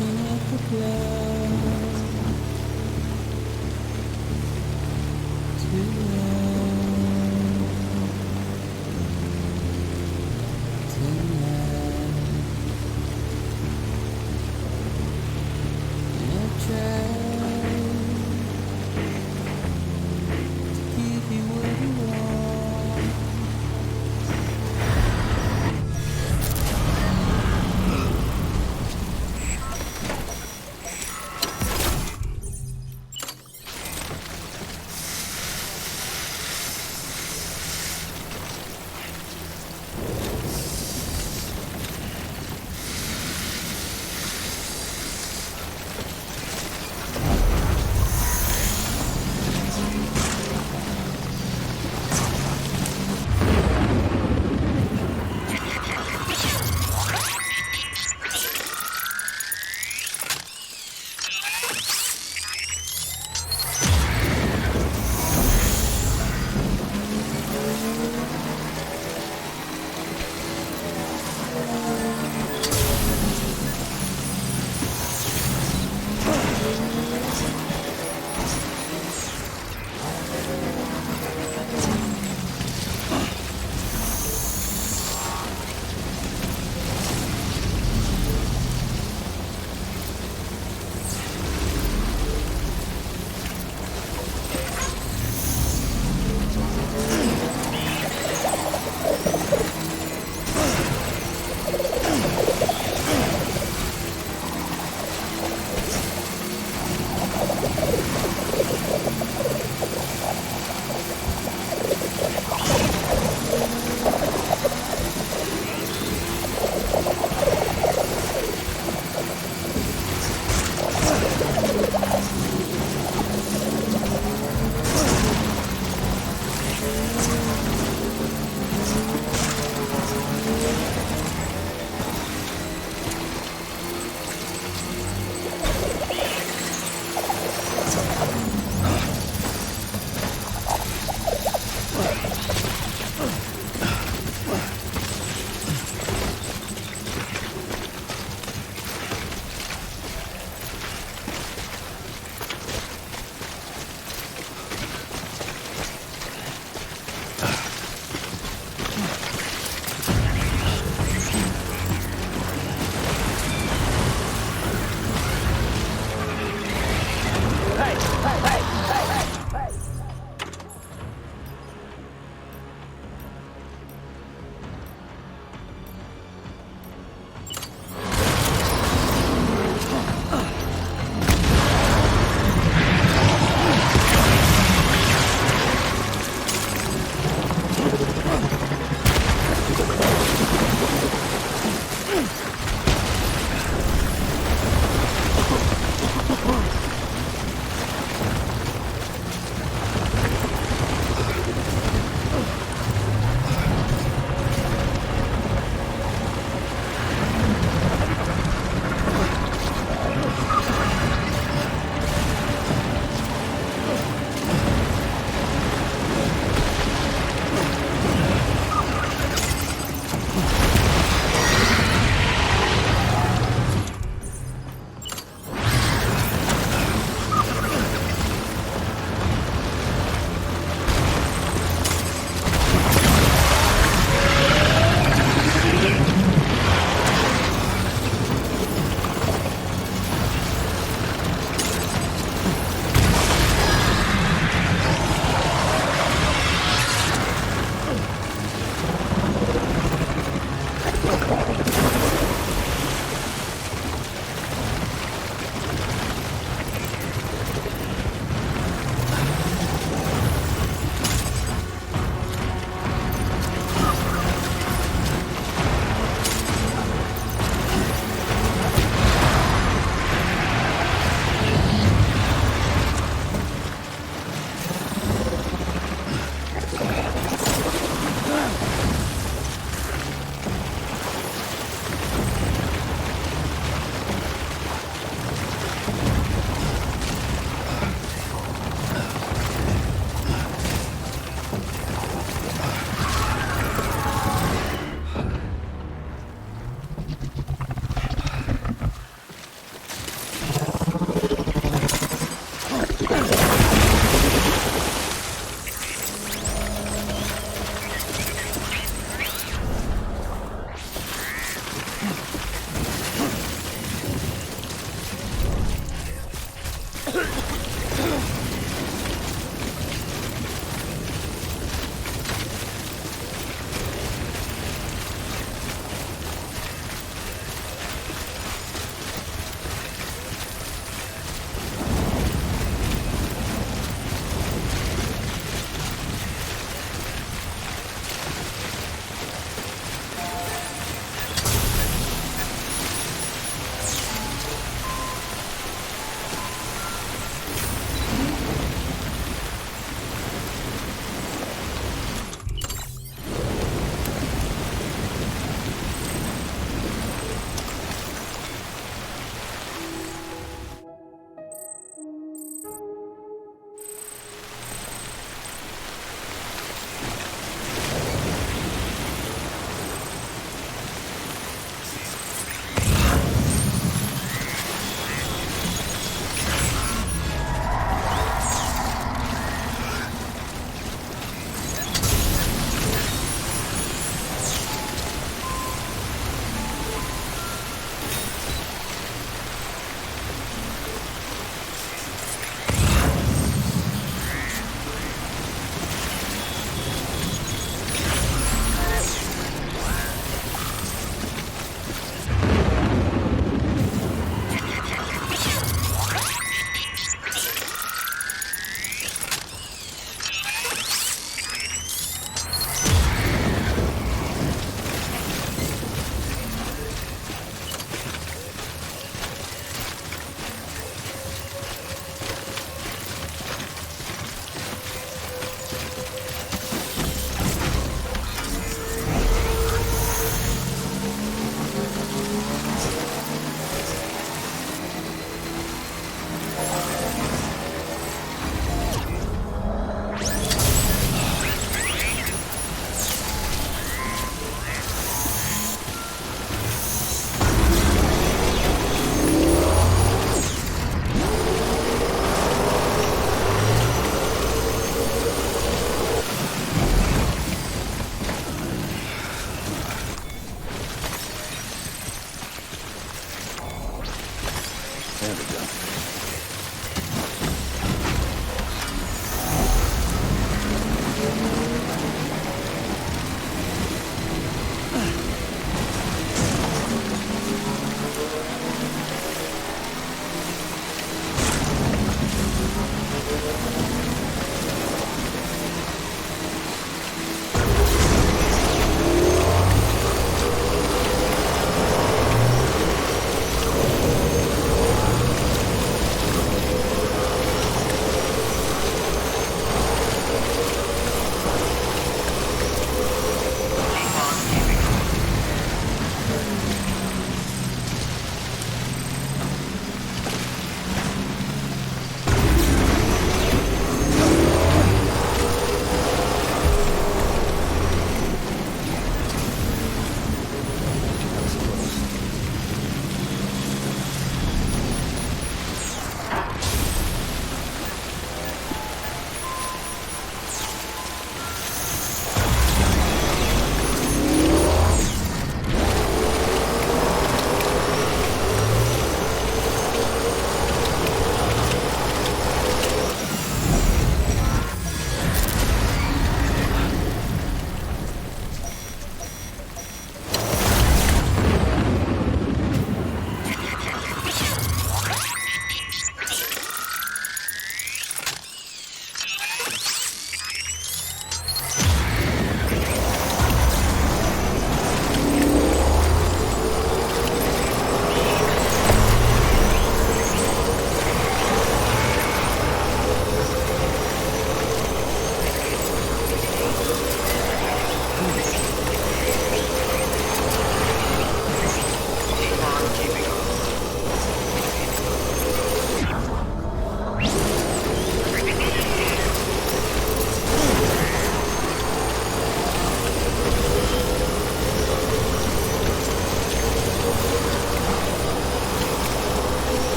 There we go.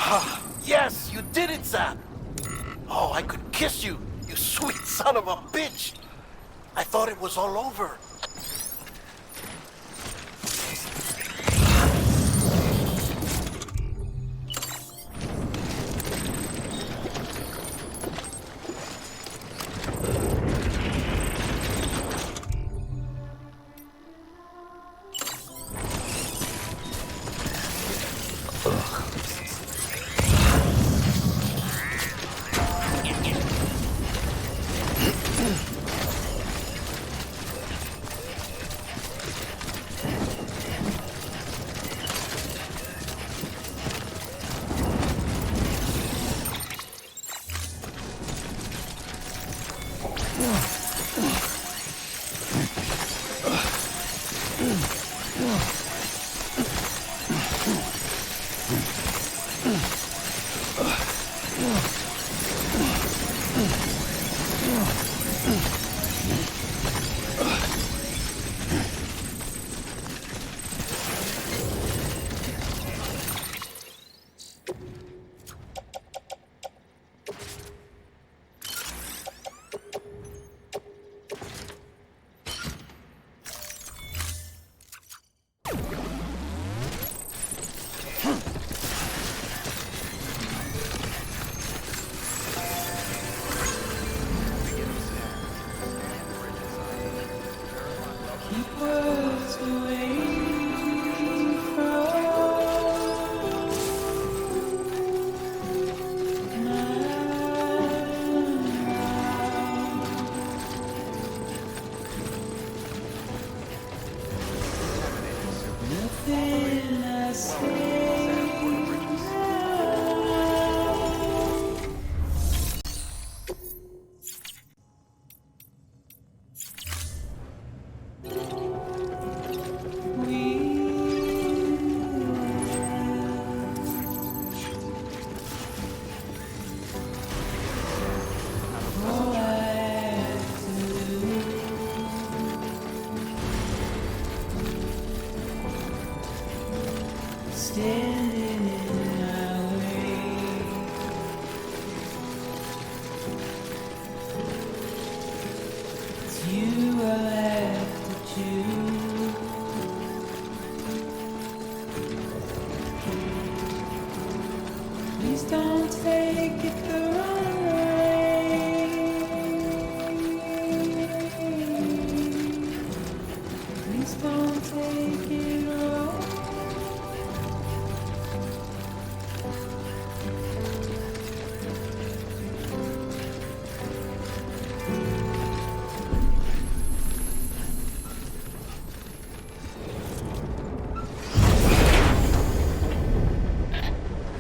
Ah, yes, you did it, Sam. Oh, I could kiss you, you sweet son of a bitch. I thought it was all over.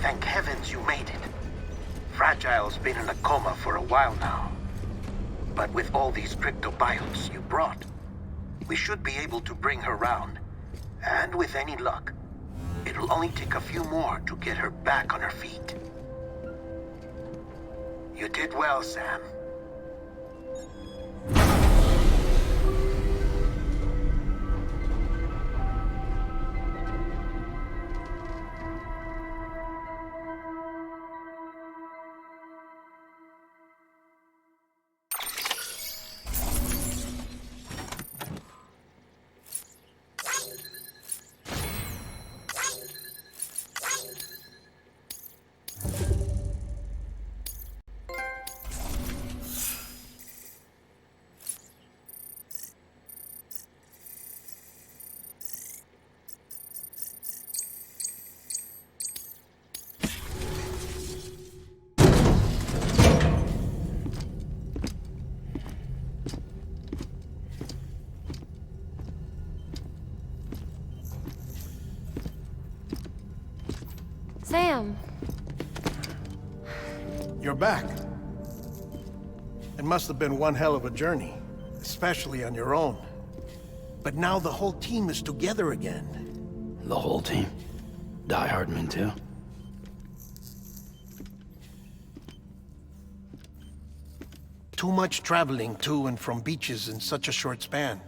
Thank heavens you made it. Fragile's been in a coma for a while now. But with all these cryptobiotes you brought, we should be able to bring her round. And with any luck, it'll only take a few more to get her back on her feet. You did well, Sam. Sam. You're back. It must have been one hell of a journey, especially on your own. But now the whole team is together again. The whole team? Die Hardman too? Too much traveling to and from beaches in such a short span.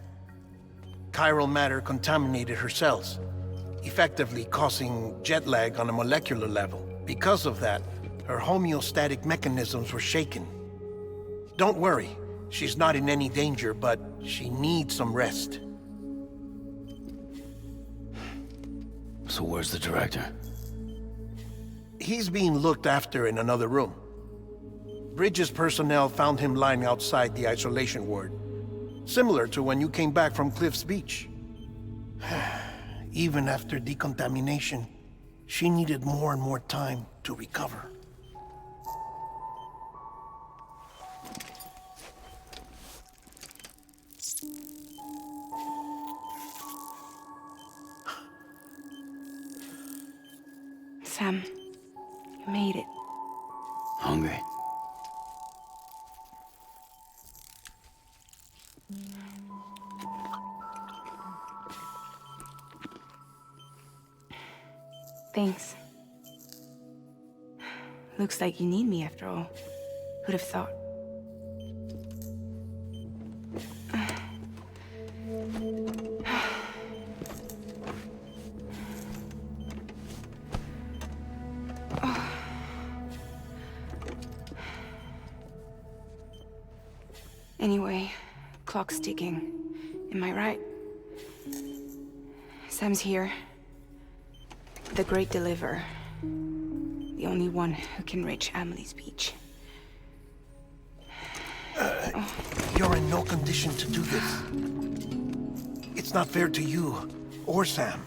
Chiral matter contaminated her cells, effectively causing jet lag on a molecular level. Because of that, her homeostatic mechanisms were shaken. Don't worry, she's not in any danger, but she needs some rest. So where's the director? He's being looked after in another room. Bridges personnel found him lying outside the isolation ward. Similar to when you came back from Cliff's Beach. Even after decontamination, she needed more and more time to recover. Sam, you made it. Hungry? Thanks. Looks like you need me after all. Who'd have thought? Anyway, clock's ticking. Am I right? Sam's here. The great deliverer. The only one who can reach Amelie's beach. You're in no condition to do this. It's not fair to you or Sam.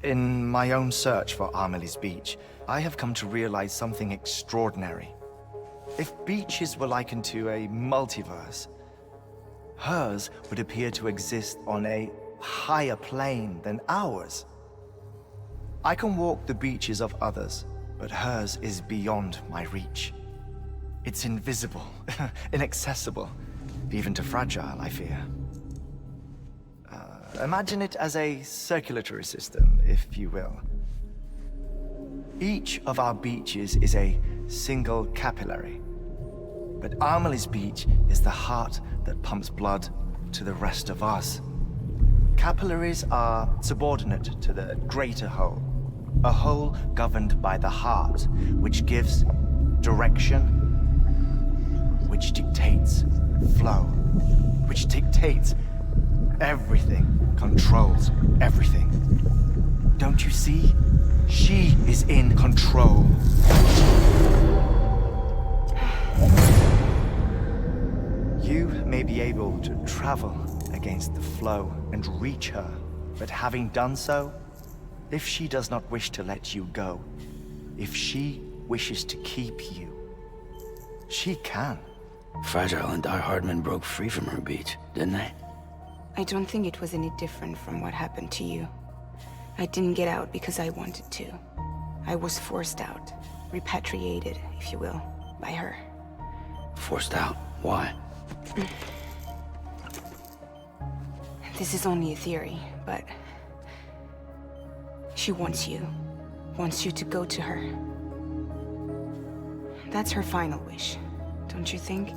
In my own search for Amelie's beach, I have come to realize something extraordinary. If beaches were likened to a multiverse, hers would appear to exist on a higher plane than ours. I can walk the beaches of others, but hers is beyond my reach. It's invisible, inaccessible, even to fragile, I fear. Imagine it as a circulatory system, if you will. Each of our beaches is a single capillary. But Amelie's beach is the heart that pumps blood to the rest of us. Capillaries are subordinate to the greater whole. A whole governed by the heart, which gives direction, which dictates flow, which dictates everything, controls everything. Don't you see? She is in control. You may be able to travel against the flow and reach her, but having done so, if she does not wish to let you go, if she wishes to keep you, she can. Fragile and Die Hardman broke free from her beach, didn't they? I don't think it was any different from what happened to you. I didn't get out because I wanted to. I was forced out. Repatriated, if you will, by her. Forced out? Why? This is only a theory, but... she wants you to go to her. That's her final wish, don't you think?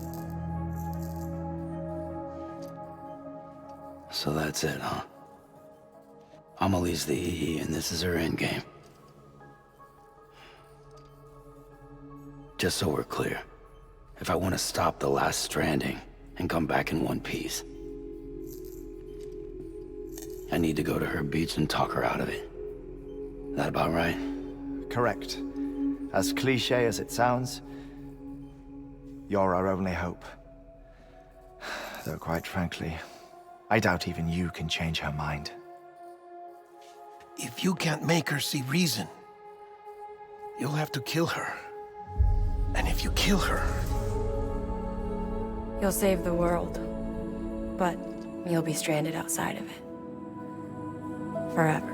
So that's it, huh? Amelie's the EE, and this is her endgame. Just so we're clear, if I want to stop the last stranding and come back in one piece, I need to go to her beach and talk her out of it. That about right? Correct. As cliché as it sounds, you're our only hope. Though quite frankly, I doubt even you can change her mind. If you can't make her see reason, you'll have to kill her. And if you kill her... You'll save the world, but you'll be stranded outside of it. Forever.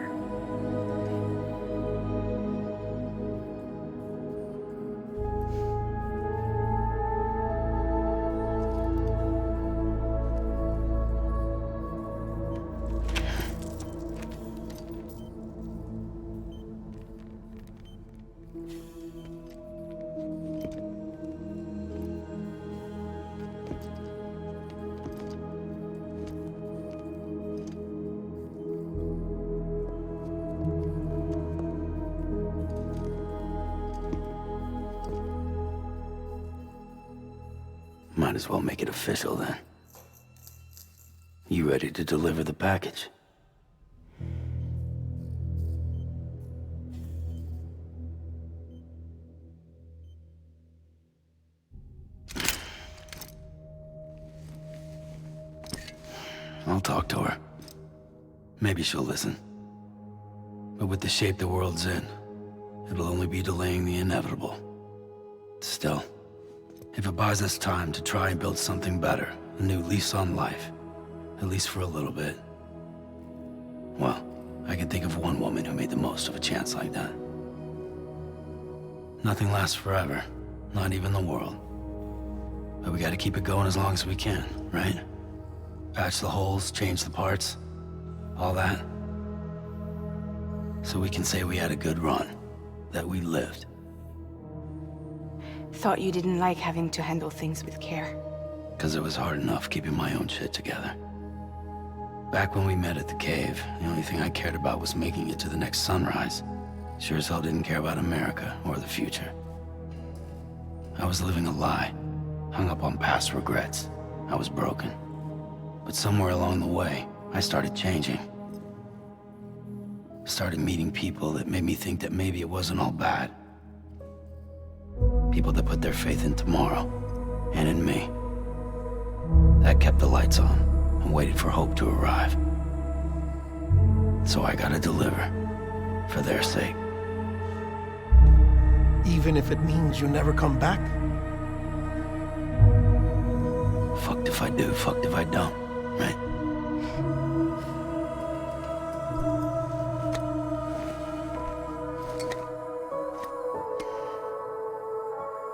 Might as well make it official then. You ready to deliver the package? I'll talk to her. Maybe she'll listen. But with the shape the world's in, it'll only be delaying the inevitable. Still, if it buys us time to try and build something better, a new lease on life, at least for a little bit, well, I can think of one woman who made the most of a chance like that. Nothing lasts forever, not even the world. But we gotta keep it going as long as we can, right? Patch the holes, change the parts, all that. So we can say we had a good run, that we lived. Thought you didn't like having to handle things with care. 'Cause it was hard enough keeping my own shit together. Back when we met at the cave, the only thing I cared about was making it to the next sunrise. Sure as hell didn't care about America or the future. I was living a lie, hung up on past regrets. I was broken. But somewhere along the way, I started changing. Started meeting people that made me think that maybe it wasn't all bad. People that put their faith in tomorrow, and in me. That kept the lights on, and waited for hope to arrive. So I gotta deliver, for their sake. Even if it means you never come back? Fucked if I do, fucked if I don't, right?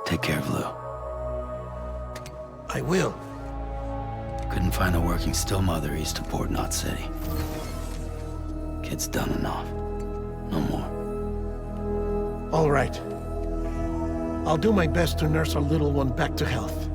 Take care of Lou. I will. Couldn't find a working still mother east of Port Knot City. Kid's done enough. No more. All right. I'll do my best to nurse our little one back to health.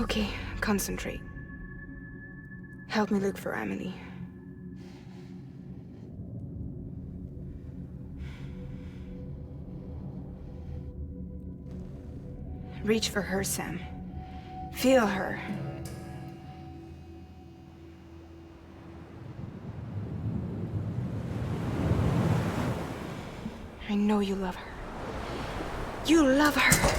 Okay, concentrate. Help me look for Emily. Reach for her, Sam. Feel her. I know you love her. You love her!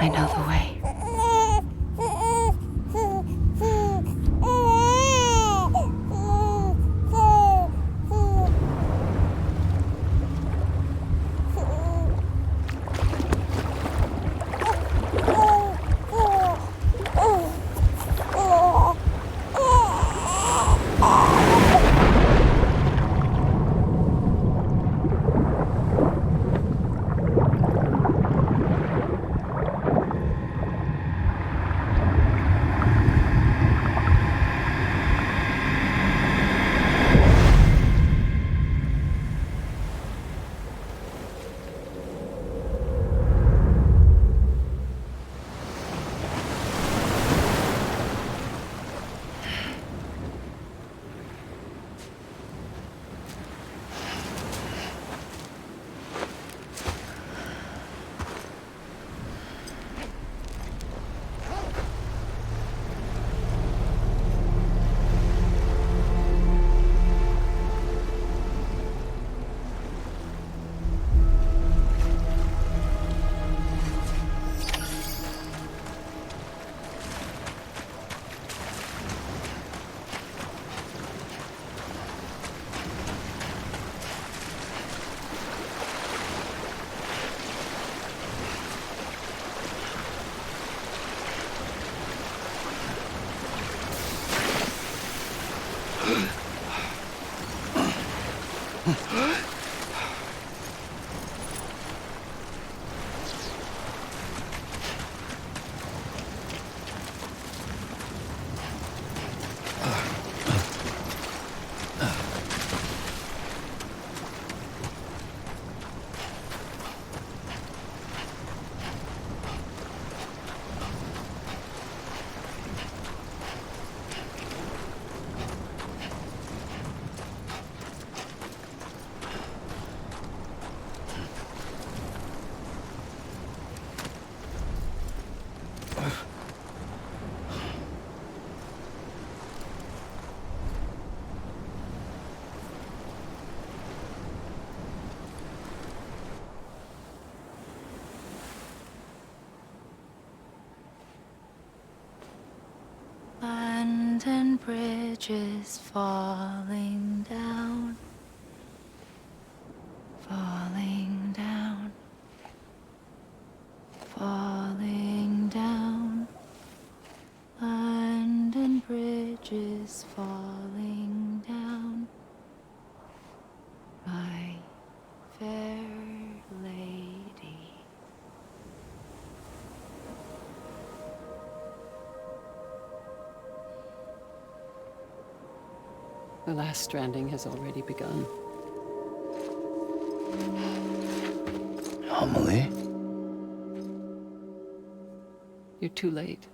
I know the way. bridges falling down, falling down, falling down. London Bridge is falling down, my fair lady. The last stranding has already begun. Amelie? You're too late.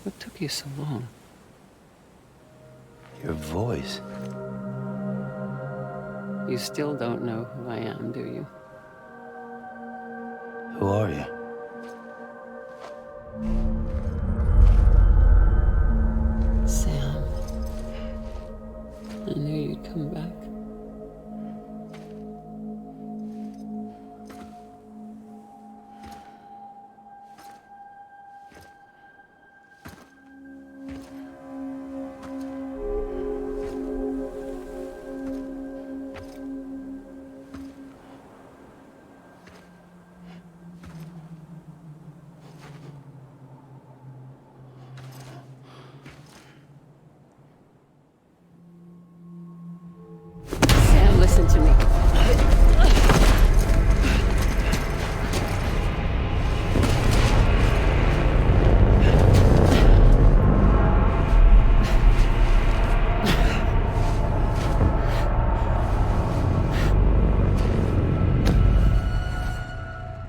What took you so long? Your voice. You still don't know who I am, do you? Who are you? Sam. I knew you'd come back. Sam, listen to me.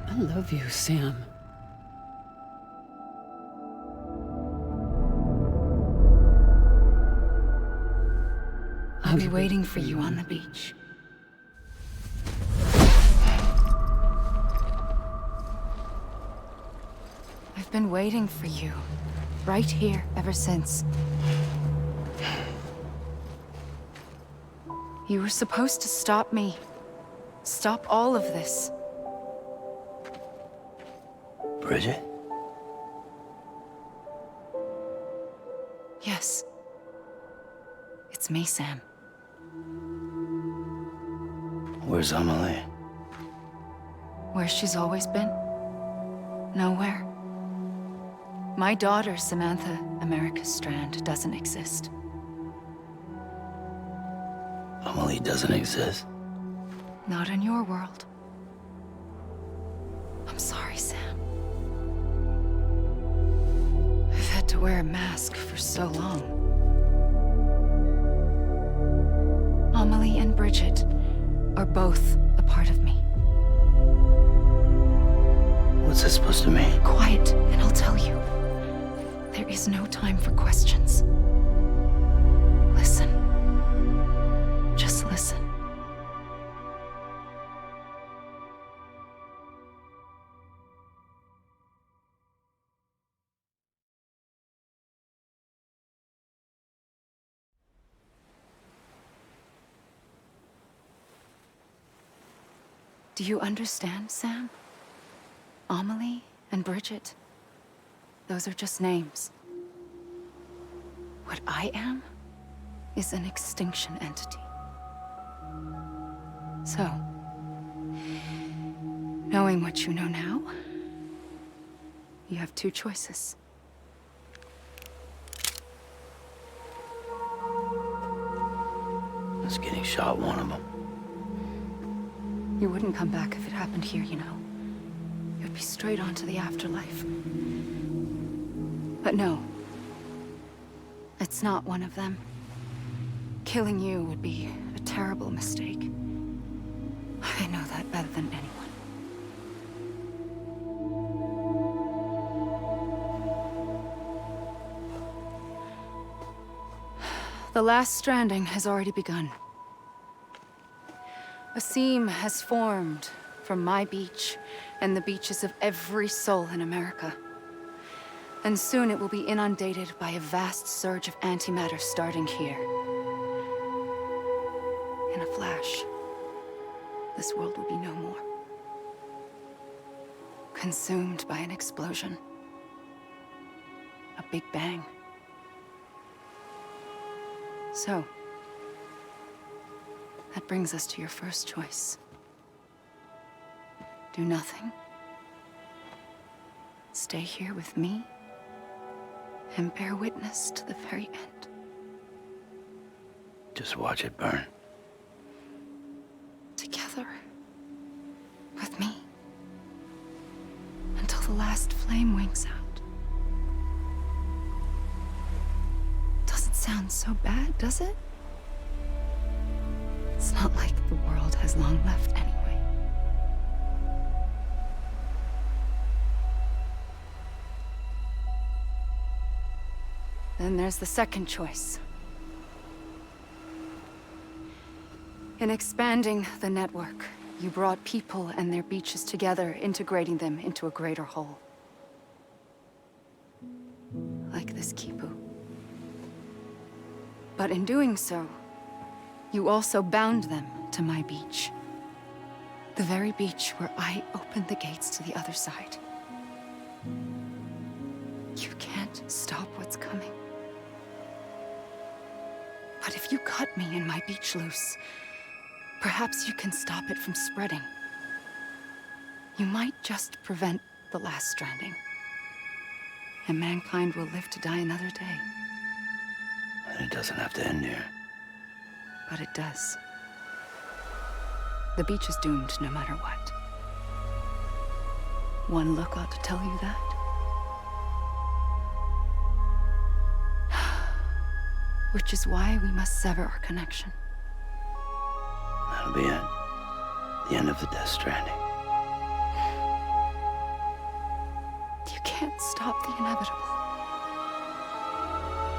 I love you, Sam. I'll be waiting for you on the beach. I've been waiting for you, right here, ever since. You were supposed to stop me. Stop all of this. Bridget? Yes. It's me, Sam. Where's Amelie? Where she's always been. Nowhere. My daughter, Samantha America Strand, doesn't exist. Amelie doesn't exist? Not in your world. I'm sorry, Sam. I've had to wear a mask for so long. Amelie and Bridget are both a part of me. What's this supposed to mean? Quiet, and I'll tell you. There is no time for questions. Listen. Just listen. Do you understand, Sam? Amelie and Bridget, those are just names. What I am is an extinction entity. So, knowing what you know now, you have two choices. Is getting shot one of them? You wouldn't come back if it happened here, you know. You'd be straight on to the afterlife. But no. It's not one of them. Killing you would be a terrible mistake. I know that better than anyone. The last stranding has already begun. A seam has formed from my beach and the beaches of every soul in America. And soon it will be inundated by a vast surge of antimatter starting here. In a flash, this world will be no more. Consumed by an explosion. A big bang. So, that brings us to your first choice. Do nothing. Stay here with me and bear witness to the very end. Just watch it burn. Together. With me. Until the last flame winks out. Doesn't sound so bad, does it? It's not like the world has long left anyway. Then there's the second choice. In expanding the network, you brought people and their beaches together, integrating them into a greater whole. Like this Kipu. But in doing so, you also bound them to my beach. The very beach where I opened the gates to the other side. You can't stop what's coming. But if you cut me and my beach loose, perhaps you can stop it from spreading. You might just prevent the last stranding. And mankind will live to die another day. And it doesn't have to end here. But it does. The beach is doomed no matter what. One look ought to tell you that. Which is why we must sever our connection. That'll be it. The end of the Death Stranding. You can't stop the inevitable.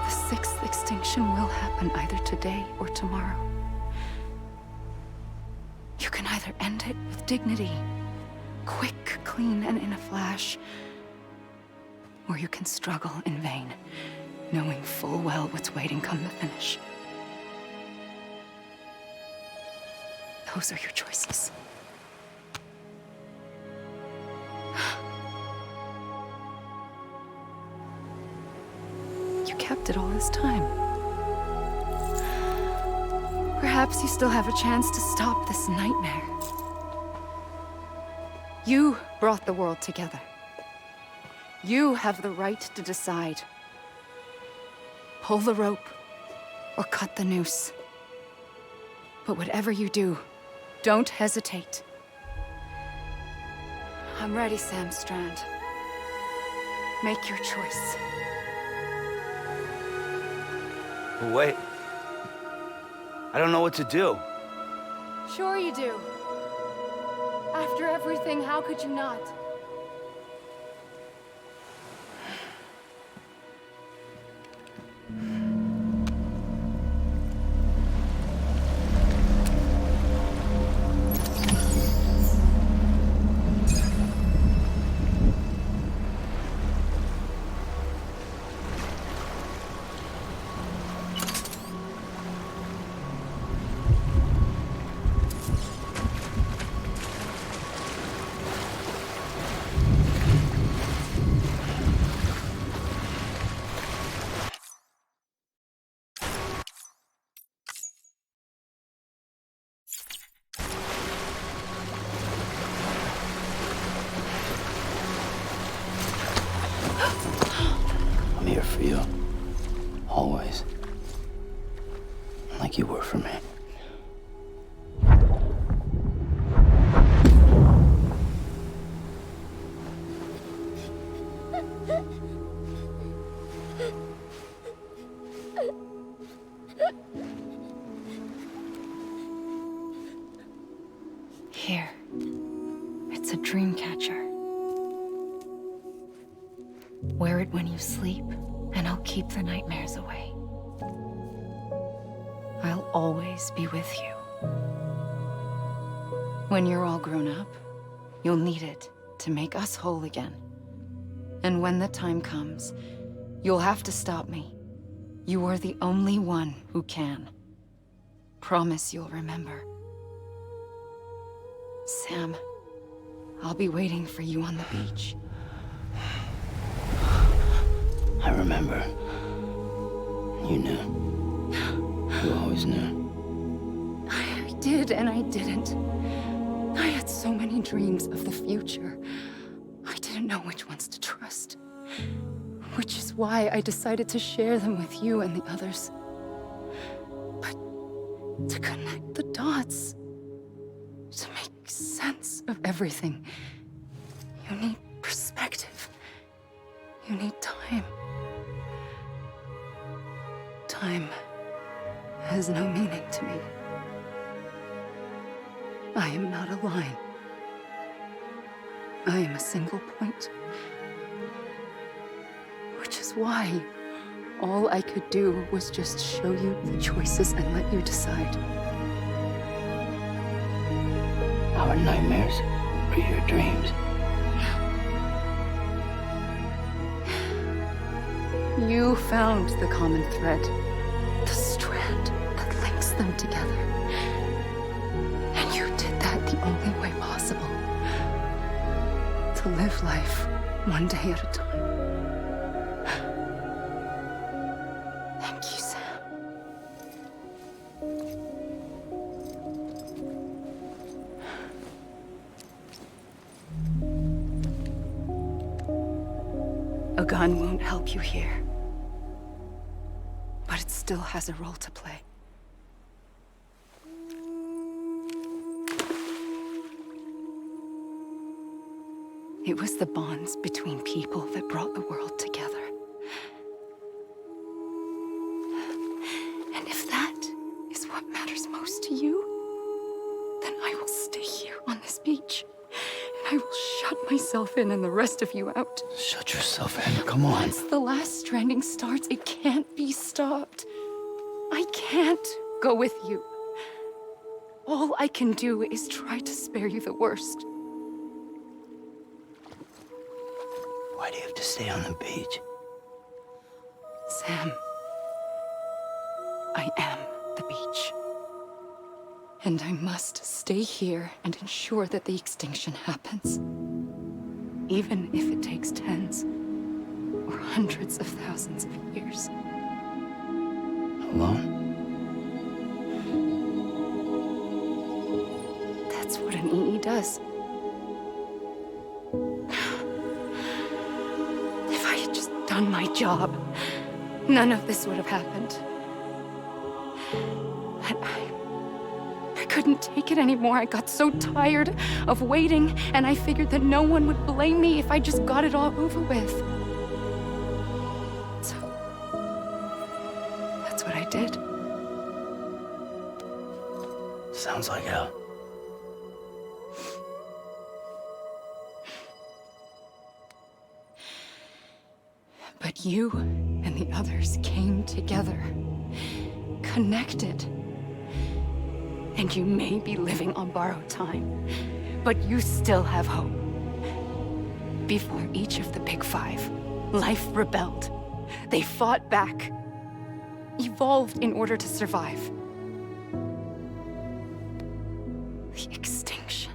The sixth extinction will happen either today or tomorrow. You can either end it with dignity, quick, clean, and in a flash, or you can struggle in vain, knowing full well what's waiting come the finish. Those are your choices. You kept it all this time. Perhaps you still have a chance to stop this nightmare. You brought the world together. You have the right to decide. Pull the rope or cut the noose. But whatever you do, don't hesitate. I'm ready, Sam Strand. Make your choice. Wait. I don't know what to do. Sure you do. After everything, how could you not? I'm here for you. Always. Like you were for me. Here. It's a dream catcher. Wear it when you sleep, and I'll keep the nightmares away. I'll always be with you. When you're all grown up, you'll need it to make us whole again. And when the time comes, you'll have to stop me. You are the only one who can. Promise you'll remember. Sam, I'll be waiting for you on the beach. I remember. You knew. You always knew. I did and I didn't. I had so many dreams of the future. I didn't know which ones to trust. Which is why I decided to share them with you and the others. But to connect the dots, to make sense of everything, you need perspective. You need time. Time has no meaning to me. I am not a line. I am a single point. Which is why all I could do was just show you the choices and let you decide. Our nightmares are your dreams. You found the common thread, the strand that links them together. And you did that the only way possible. To live life one day at a time. Thank you, Sam. A gun won't help you here. But it still has a role to play. It was the bonds between people that brought the world together. And if that is what matters most to you, then I will stay here on this beach. And I will shut myself in and the rest of you out. Shut yourself in, come on. Once the last stranding starts, it can't be stopped. I can't go with you. All I can do is try to spare you the worst. Why do you have to stay on the beach? Sam, I am the beach. And I must stay here and ensure that the extinction happens. Even if it takes tens or hundreds of thousands of years. Alone? That's what an EE does. If I had just done my job, none of this would have happened. But I couldn't take it anymore. I got so tired of waiting, and I figured that no one would blame me if I just got it all over with. So, that's what I did. Sounds like hell. But you and the others came together, connected. And you may be living on borrowed time, but you still have hope. Before each of the Big Five, life rebelled. They fought back, evolved in order to survive. The extinction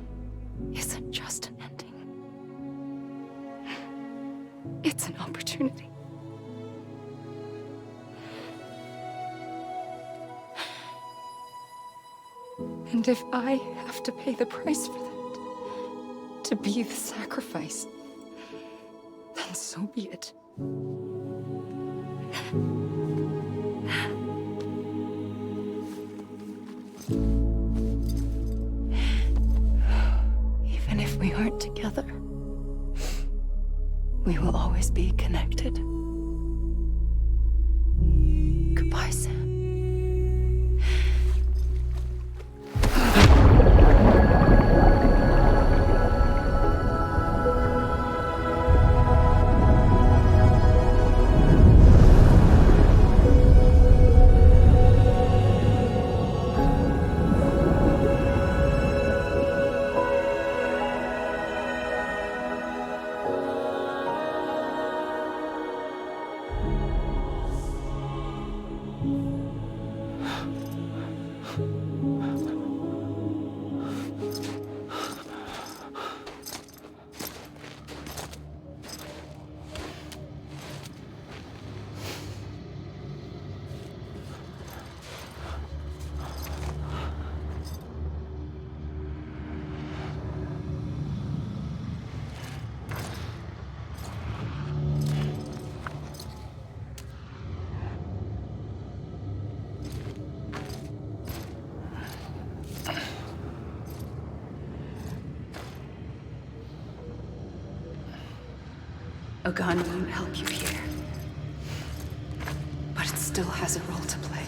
isn't just an ending. It's an opportunity. And if I have to pay the price for that, to be the sacrifice, then so be it. Even if we aren't together, we will always be connected. Goodbye, Sam. A gun won't help you here. But it still has a role to play.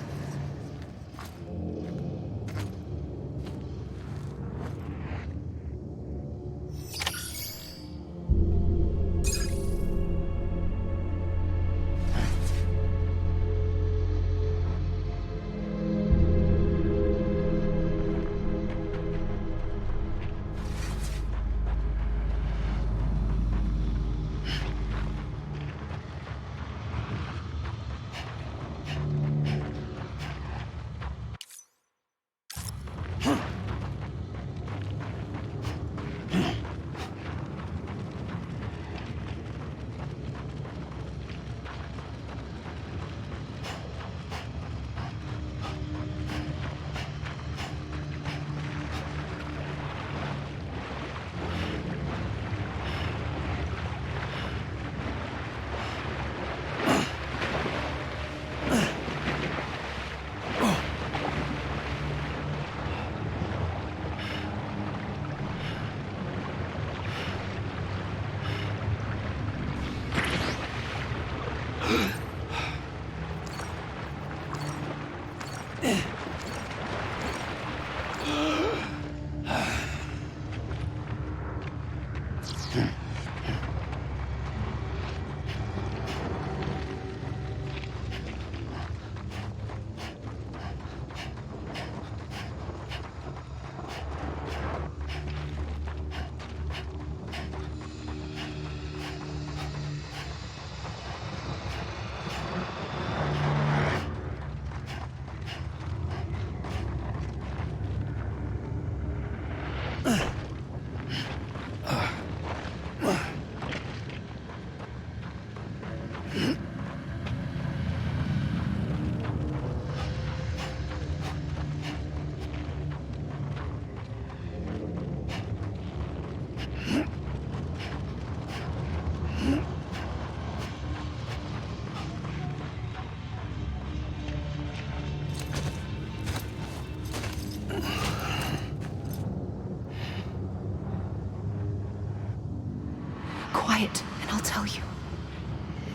Quiet, and I'll tell you.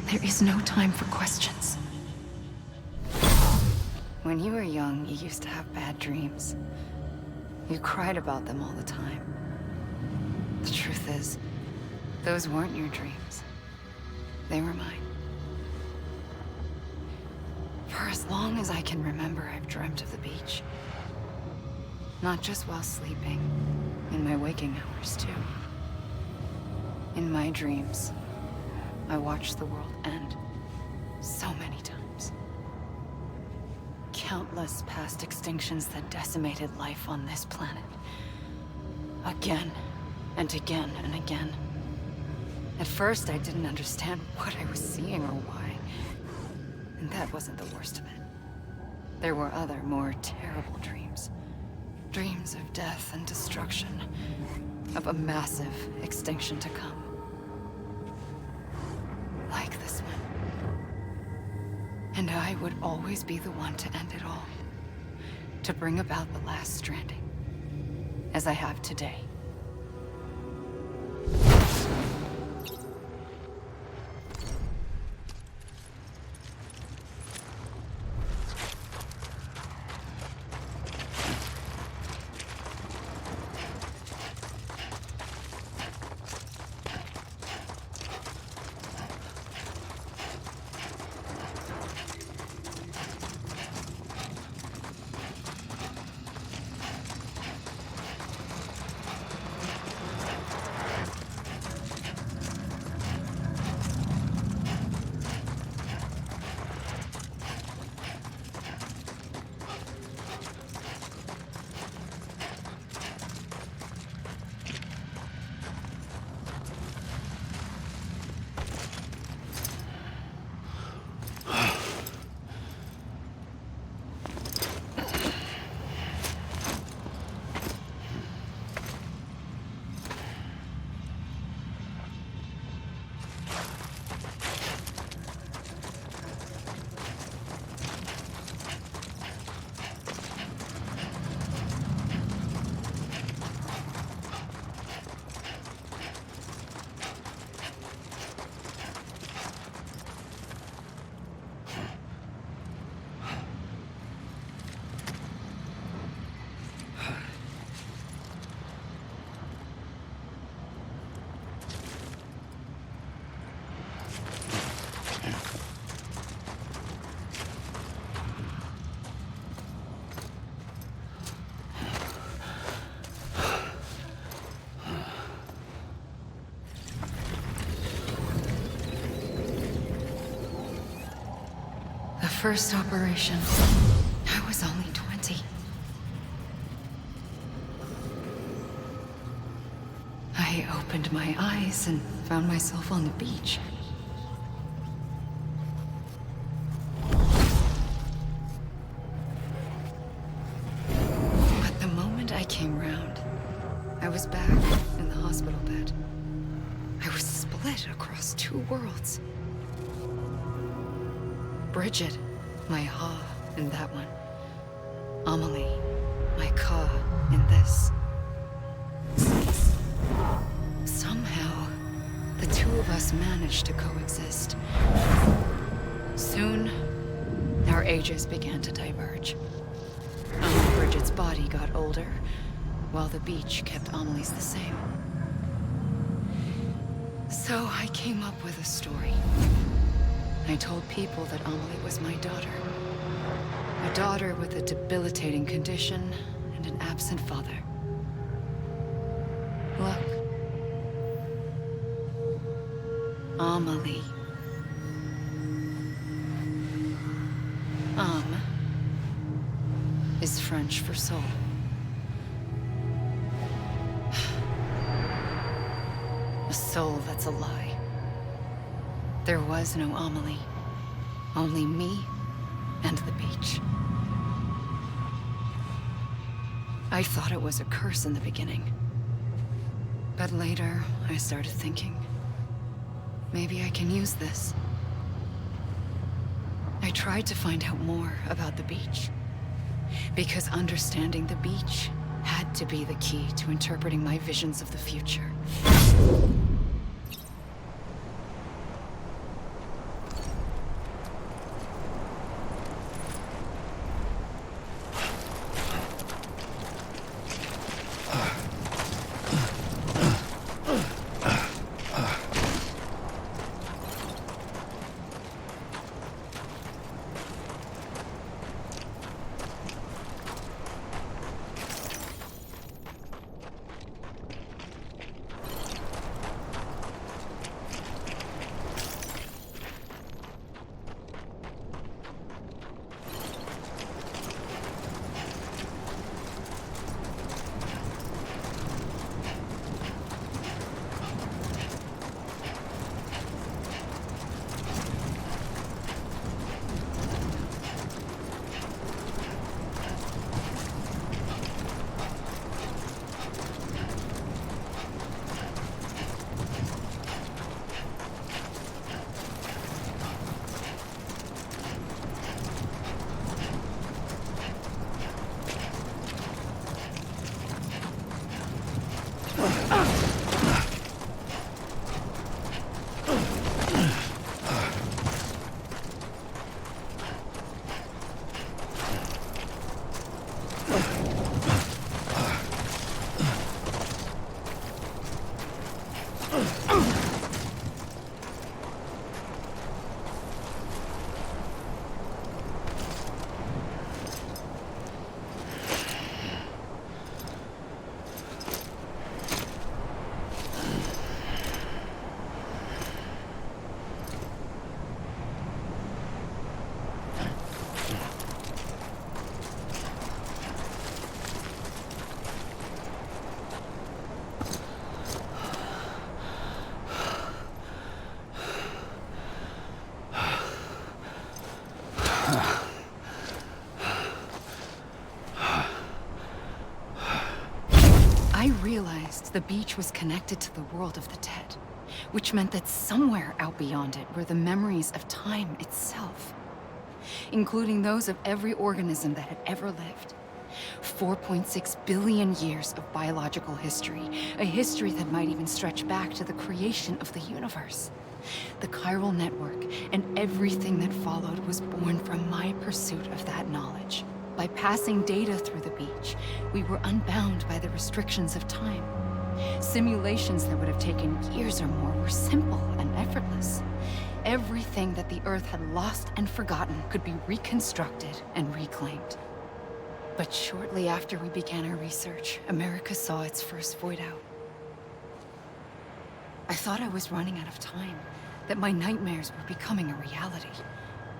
There is no time for questions. When you were young, you used to have bad dreams. You cried about them all the time. The truth is, those weren't your dreams. They were mine. For as long as I can remember, I've dreamt of the beach. Not just while sleeping, in my waking hours, too. In my dreams, I watched the world end so many times. Countless past extinctions that decimated life on this planet. Again, and again, and again. At first, I didn't understand what I was seeing or why. And that wasn't the worst of it. There were other, more terrible dreams. Dreams of death and destruction. Of a massive extinction to come. Like this one. And I would always be the one to end it all. To bring about the last stranding. As I have today. first operation, I was only 20. I opened my eyes and found myself on the beach. But the moment I came round, I was back in the hospital bed. I was split across two worlds. Bridget, my ha in that one. Amelie, my ka in this. Somehow, the two of us managed to coexist. Soon, our ages began to diverge. Bridget's body got older, while the beach kept Amelie's the same. So I came up with a story. I told people that Amelie was my daughter. A daughter with a debilitating condition and an absent father. Look. Amelie. Is French for soul. A soul that's a lie. There was no Amelie. Only me and the beach. I thought it was a curse in the beginning. But later, I started thinking, maybe I can use this. I tried to find out more about the beach. Because understanding the beach had to be the key to interpreting my visions of the future. I realized the beach was connected to the world of the dead, which meant that somewhere out beyond it were the memories of time itself, including those of every organism that had ever lived. 4.6 billion years of biological history, a history that might even stretch back to the creation of the universe. The chiral network and everything that followed was born from my pursuit of that knowledge. By passing data through the beach, we were unbound by the restrictions of time. Simulations that would have taken years or more were simple and effortless. Everything that the Earth had lost and forgotten could be reconstructed and reclaimed. But shortly after we began our research, America saw its first void out. I thought I was running out of time, that my nightmares were becoming a reality.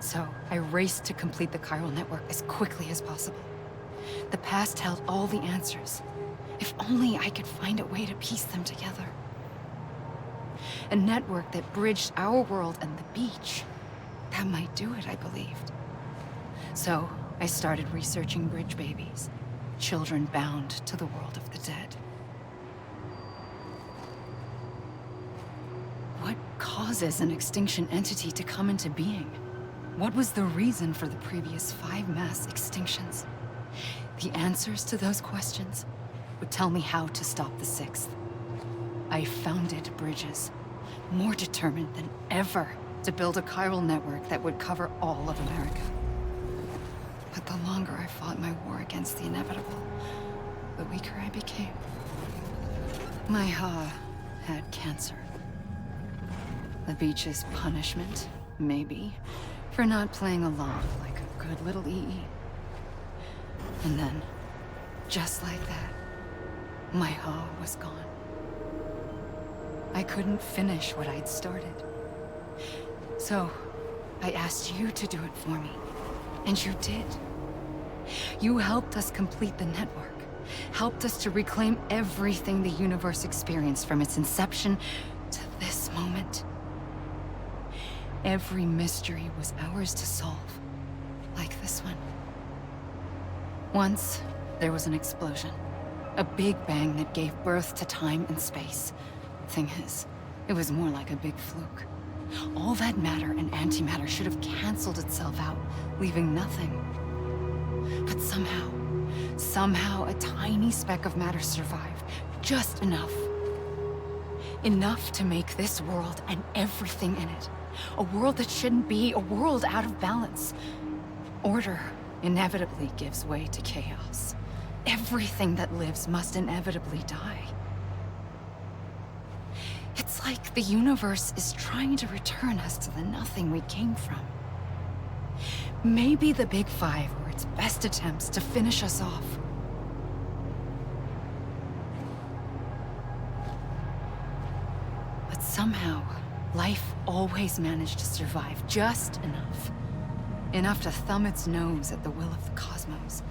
So I raced to complete the chiral network as quickly as possible. The past held all the answers. If only I could find a way to piece them together. A network that bridged our world and the beach. That might do it, I believed. So I started researching bridge babies, children bound to the world of the dead. What causes an extinction entity to come into being? What was the reason for the previous 5 mass extinctions? The answers to those questions would tell me how to stop the 6th. I founded bridges, more determined than ever to build a chiral network that would cover all of America. But the longer I fought my war against the inevitable, the weaker I became. My Ha had cancer. The beach's punishment, maybe, for not playing along like a good little EE. And then, just like that, my Ha was gone. I couldn't finish what I'd started. So, I asked you to do it for me. And you did. You helped us complete the network. Helped us to reclaim everything the universe experienced from its inception to this moment. Every mystery was ours to solve. Like this one. Once, there was an explosion. A big bang that gave birth to time and space. Thing is, it was more like a big fluke. All that matter and antimatter should have canceled itself out, leaving nothing. But somehow a tiny speck of matter survived. Just enough. Enough to make this world and everything in it. A world that shouldn't be, a world out of balance. Order inevitably gives way to chaos. Everything that lives must inevitably die. It's like the universe is trying to return us to the nothing we came from. Maybe the Big Five were its best attempts to finish us off. But somehow, life always managed to survive just enough. Enough to thumb its nose at the will of the cosmos.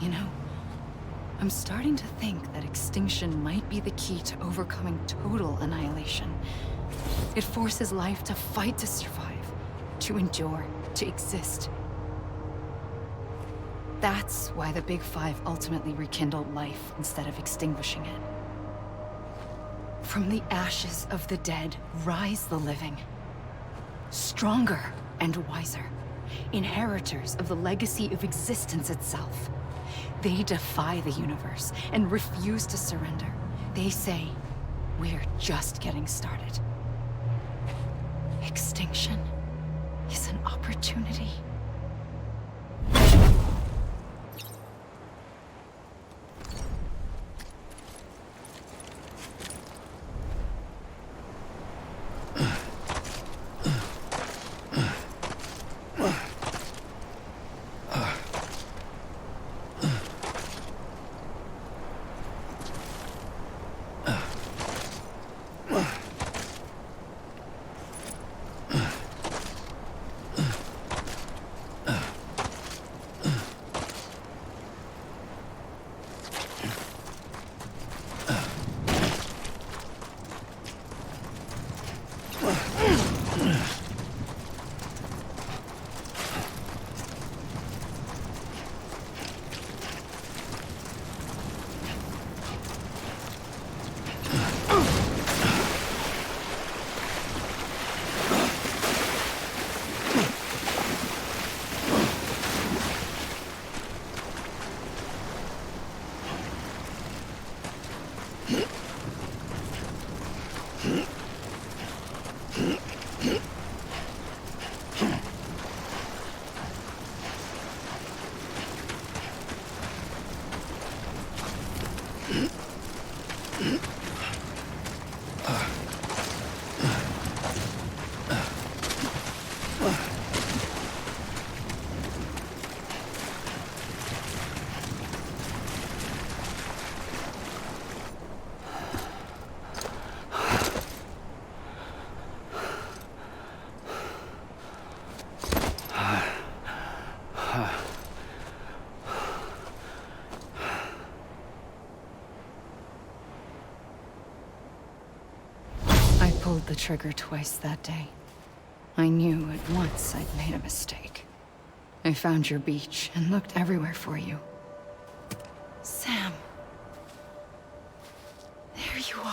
You know, I'm starting to think that extinction might be the key to overcoming total annihilation. It forces life to fight to survive, to endure, to exist. That's why the Big Five ultimately rekindled life instead of extinguishing it. From the ashes of the dead rise the living. Stronger and wiser. Inheritors of the legacy of existence itself. They defy the universe and refuse to surrender. They say, we're just getting started. Extinction is an opportunity. the trigger twice that day. I knew at once I'd made a mistake. I found your beach and looked everywhere for you. Sam. There you are.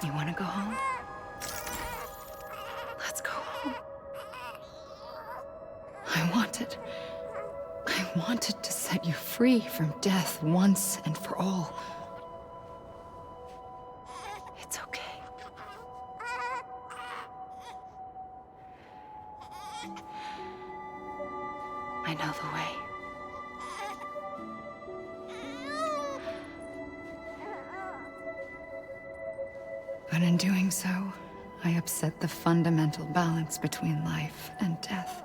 You want to go home? Let's go home. I wanted to set you free from death once and for all. It's okay. I know the way. But in doing so, I upset the fundamental balance between life and death.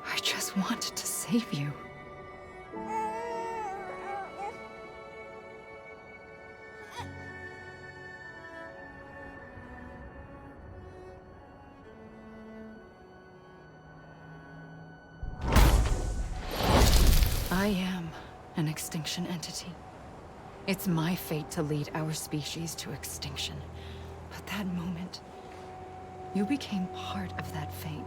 I just wanted to save you. I am an extinction entity. It's my fate to lead our species to extinction. But that moment, you became part of that fate.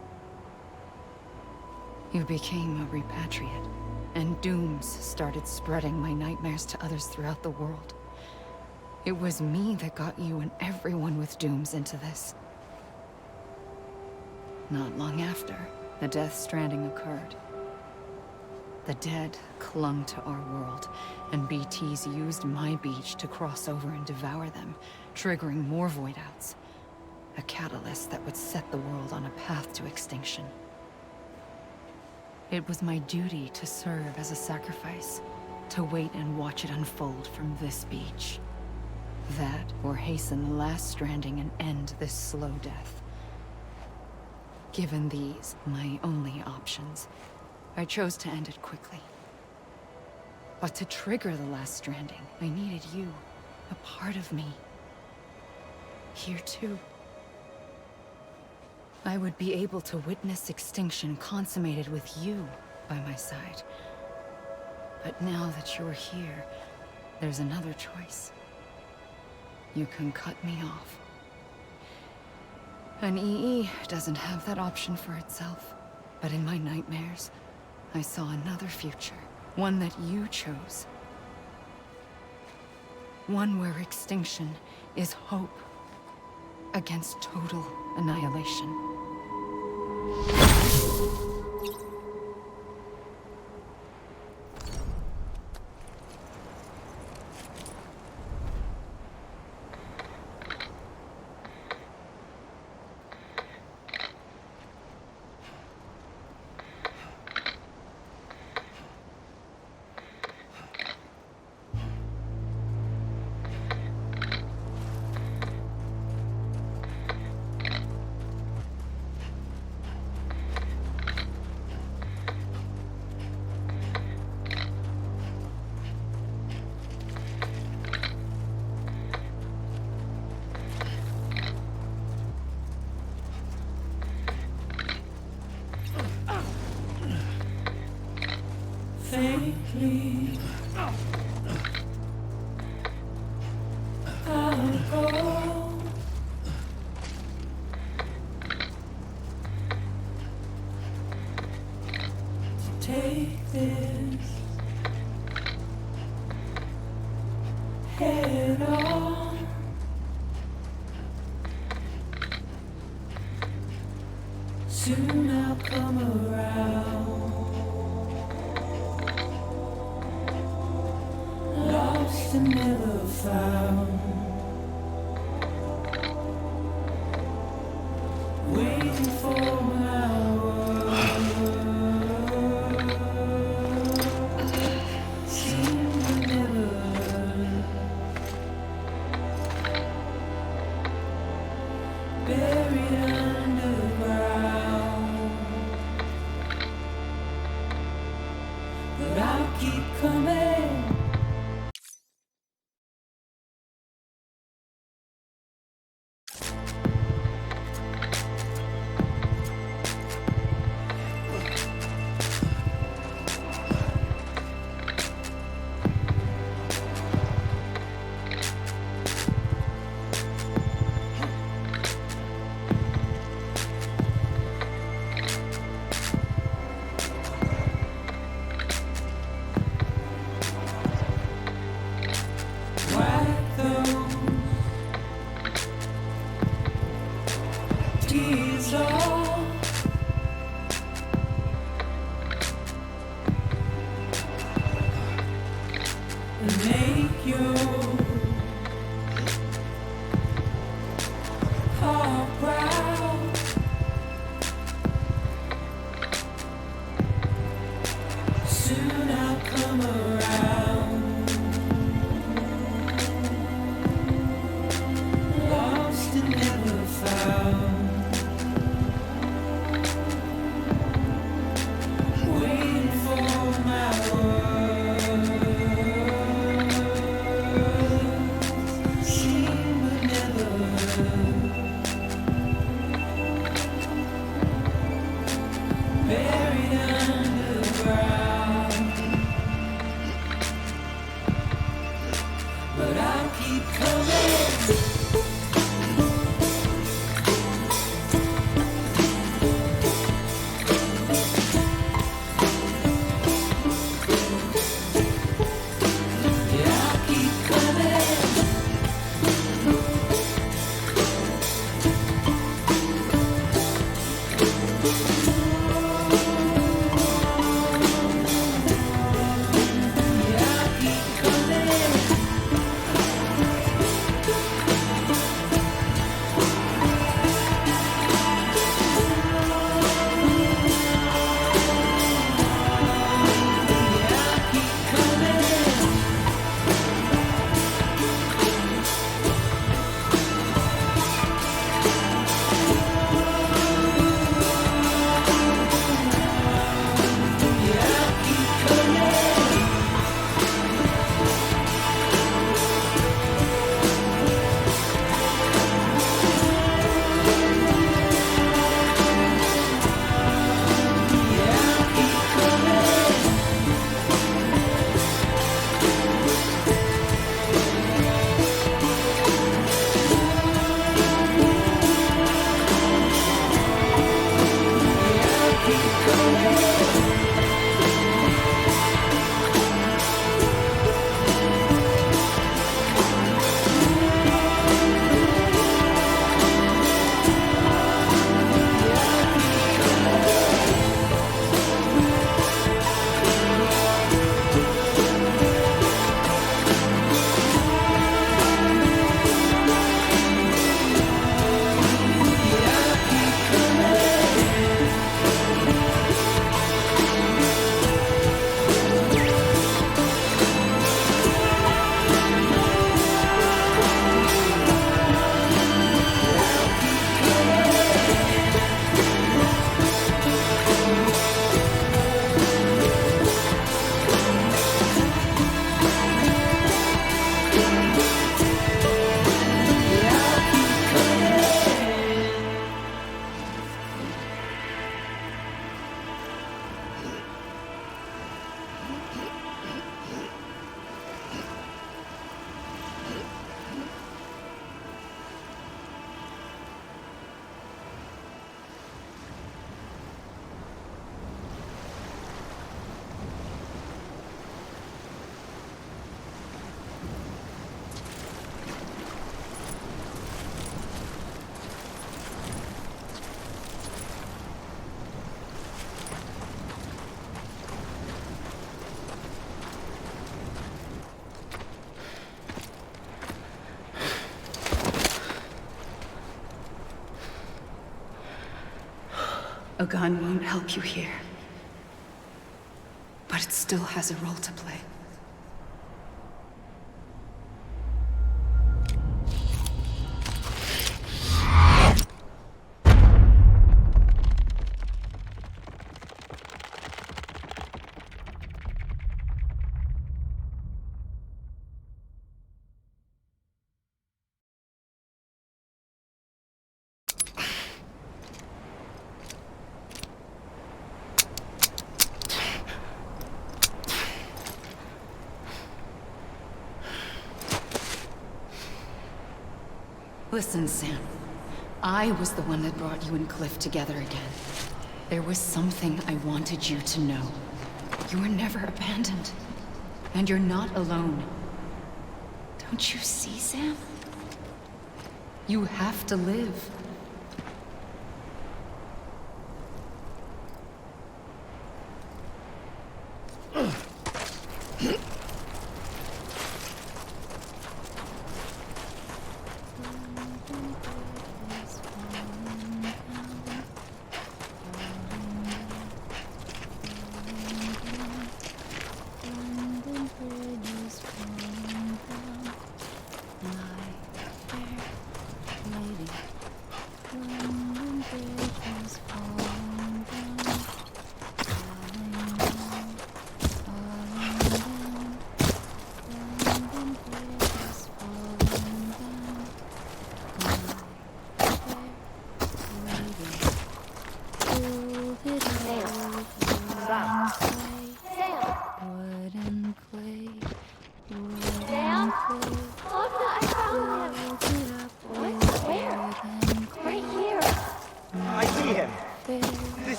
You became a repatriate, and dooms started spreading my nightmares to others throughout the world. It was me that got you and everyone with dooms into this. Not long after, the Death Stranding occurred. The dead clung to our world, and BTs used my beach to cross over and devour them, triggering more void outs. A catalyst that would set the world on a path to extinction. It was my duty to serve as a sacrifice, to wait and watch it unfold from this beach. That, or hasten the last stranding and end this slow death. Given these, my only options, I chose to end it quickly. But to trigger the last stranding, I needed you, a part of me. Here too. I would be able to witness extinction consummated with you by my side. But now that you're here, there's another choice. You can cut me off. An EE doesn't have that option for itself. But in my nightmares, I saw another future. One that you chose. One where extinction is hope against total annihilation. Faintly, I'll go. To take this head on. Soon I'll come around. Lost and never found. A gun won't help you here. But it still has a role to play. Listen, Sam. I was the one that brought you and Cliff together again. There was something I wanted you to know. You were never abandoned. And you're not alone. Don't you see, Sam? You have to live.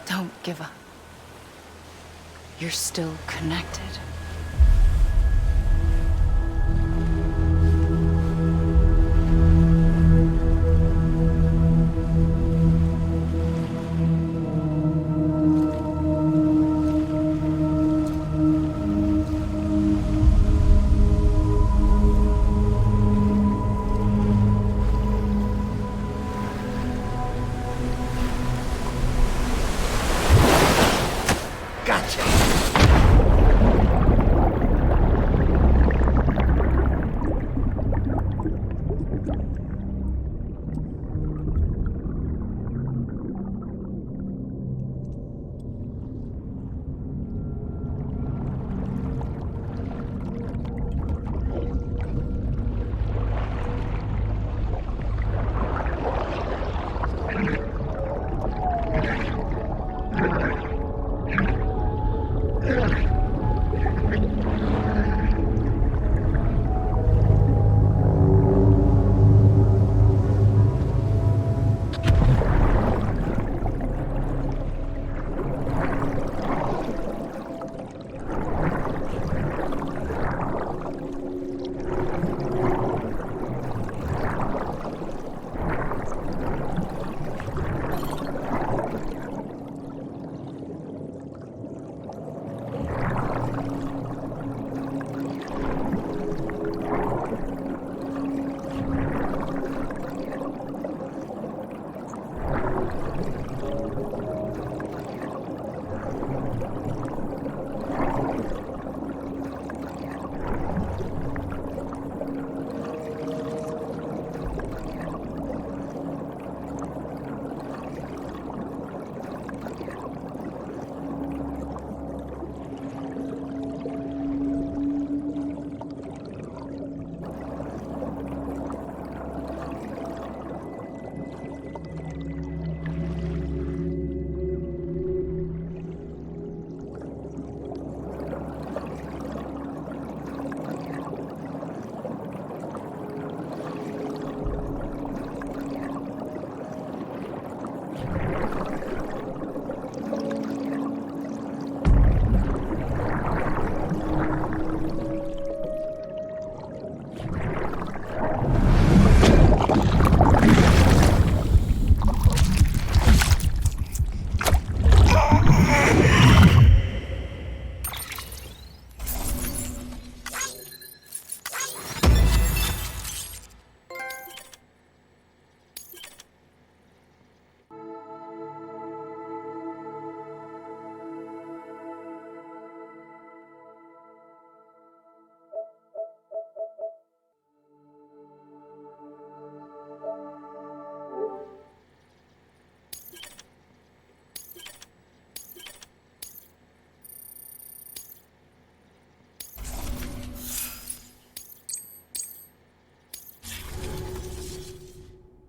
Don't give up. You're still connected.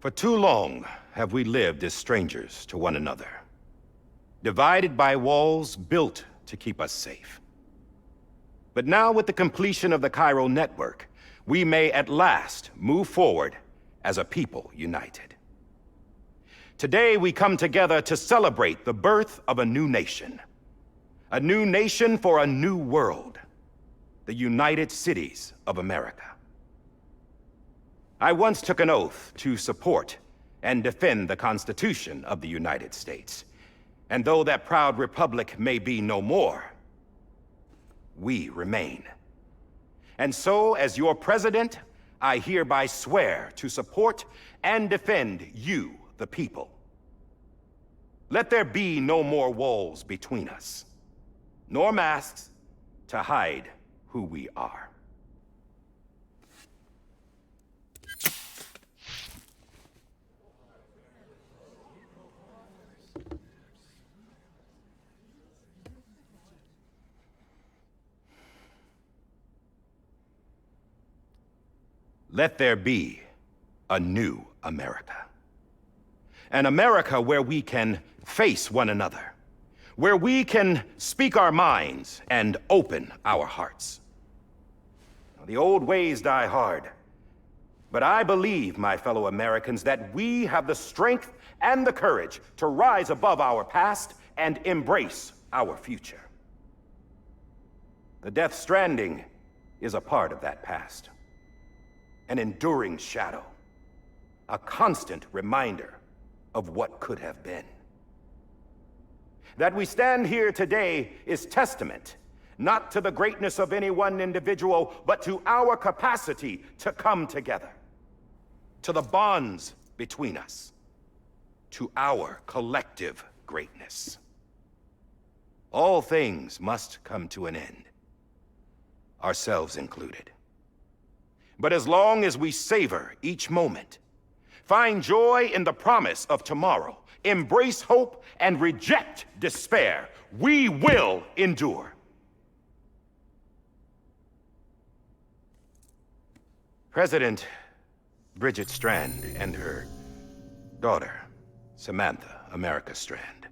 For too long have we lived as strangers to one another, divided by walls built to keep us safe. But now, with the completion of the Cairo network, we may at last move forward as a people united. Today, we come together to celebrate the birth of a new nation for a new world, the United Cities of America. I once took an oath to support and defend the Constitution of the United States. And though that proud republic may be no more, we remain. And so, as your president, I hereby swear to support and defend you, the people. Let there be no more walls between us, nor masks to hide who we are. Let there be a new America. An America where we can face one another, where we can speak our minds and open our hearts. Now, the old ways die hard, but I believe, my fellow Americans, that we have the strength and the courage to rise above our past and embrace our future. The Death Stranding is a part of that past. An enduring shadow, a constant reminder of what could have been. That we stand here today is testament, not to the greatness of any one individual, but to our capacity to come together, to the bonds between us, to our collective greatness. All things must come to an end, ourselves included. But as long as we savor each moment, find joy in the promise of tomorrow, embrace hope, and reject despair, we will endure. President Bridget Strand and her daughter, Samantha America Strand,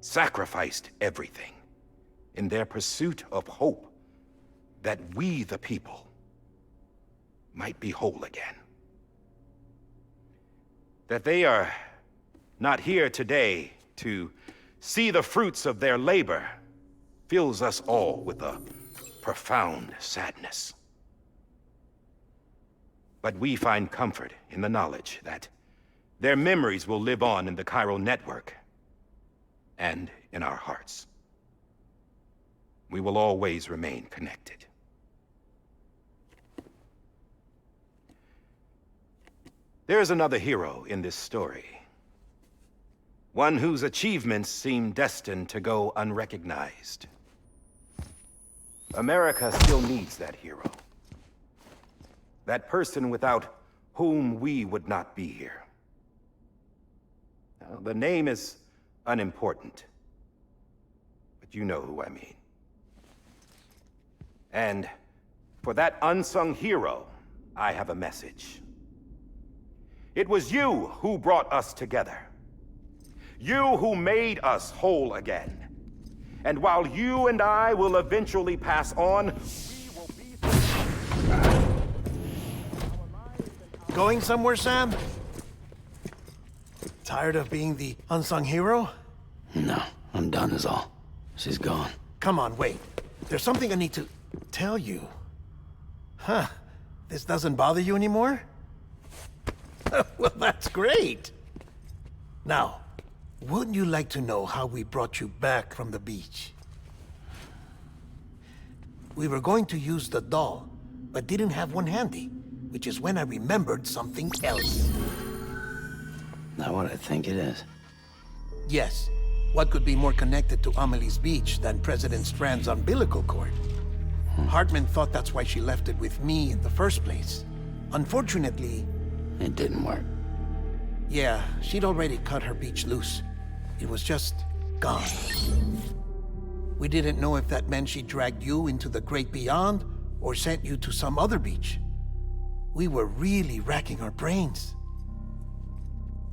sacrificed everything in their pursuit of hope that we, the people, might be whole again. That they are not here today to see the fruits of their labor fills us all with a profound sadness. But we find comfort in the knowledge that their memories will live on in the Cairo network and in our hearts. We will always remain connected. There's another hero in this story. One whose achievements seem destined to go unrecognized. America still needs that hero. That person without whom we would not be here. Now, the name is unimportant, but you know who I mean. And for that unsung hero, I have a message. It was you who brought us together. You who made us whole again. And while you and I will eventually pass on, we will be... Going somewhere, Sam? Tired of being the unsung hero? No, I'm done is all. She's gone. Come on, wait. There's something I need to tell you. Huh. This doesn't bother you anymore? Well, that's great. Now, wouldn't you like to know how we brought you back from the beach? We were going to use the doll, but didn't have one handy, which is when I remembered something else. Not what I think it is. Yes. What could be more connected to Amelie's beach than President Strand's umbilical cord? Hartman thought that's why she left it with me in the first place. Unfortunately... It didn't work. Yeah, she'd already cut her beach loose. It was just gone. We didn't know if that meant she dragged you into the great beyond or sent you to some other beach. We were really racking our brains.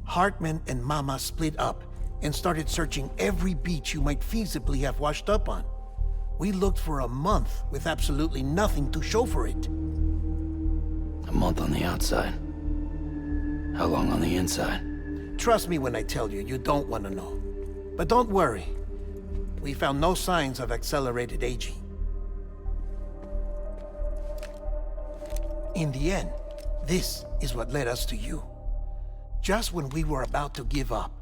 Hartman and Mama split up and started searching every beach you might feasibly have washed up on. We looked for a month with absolutely nothing to show for it. A month on the outside. How long on the inside? Trust me when I tell you, you don't want to know. But don't worry. We found no signs of accelerated aging. In the end, this is what led us to you. Just when we were about to give up,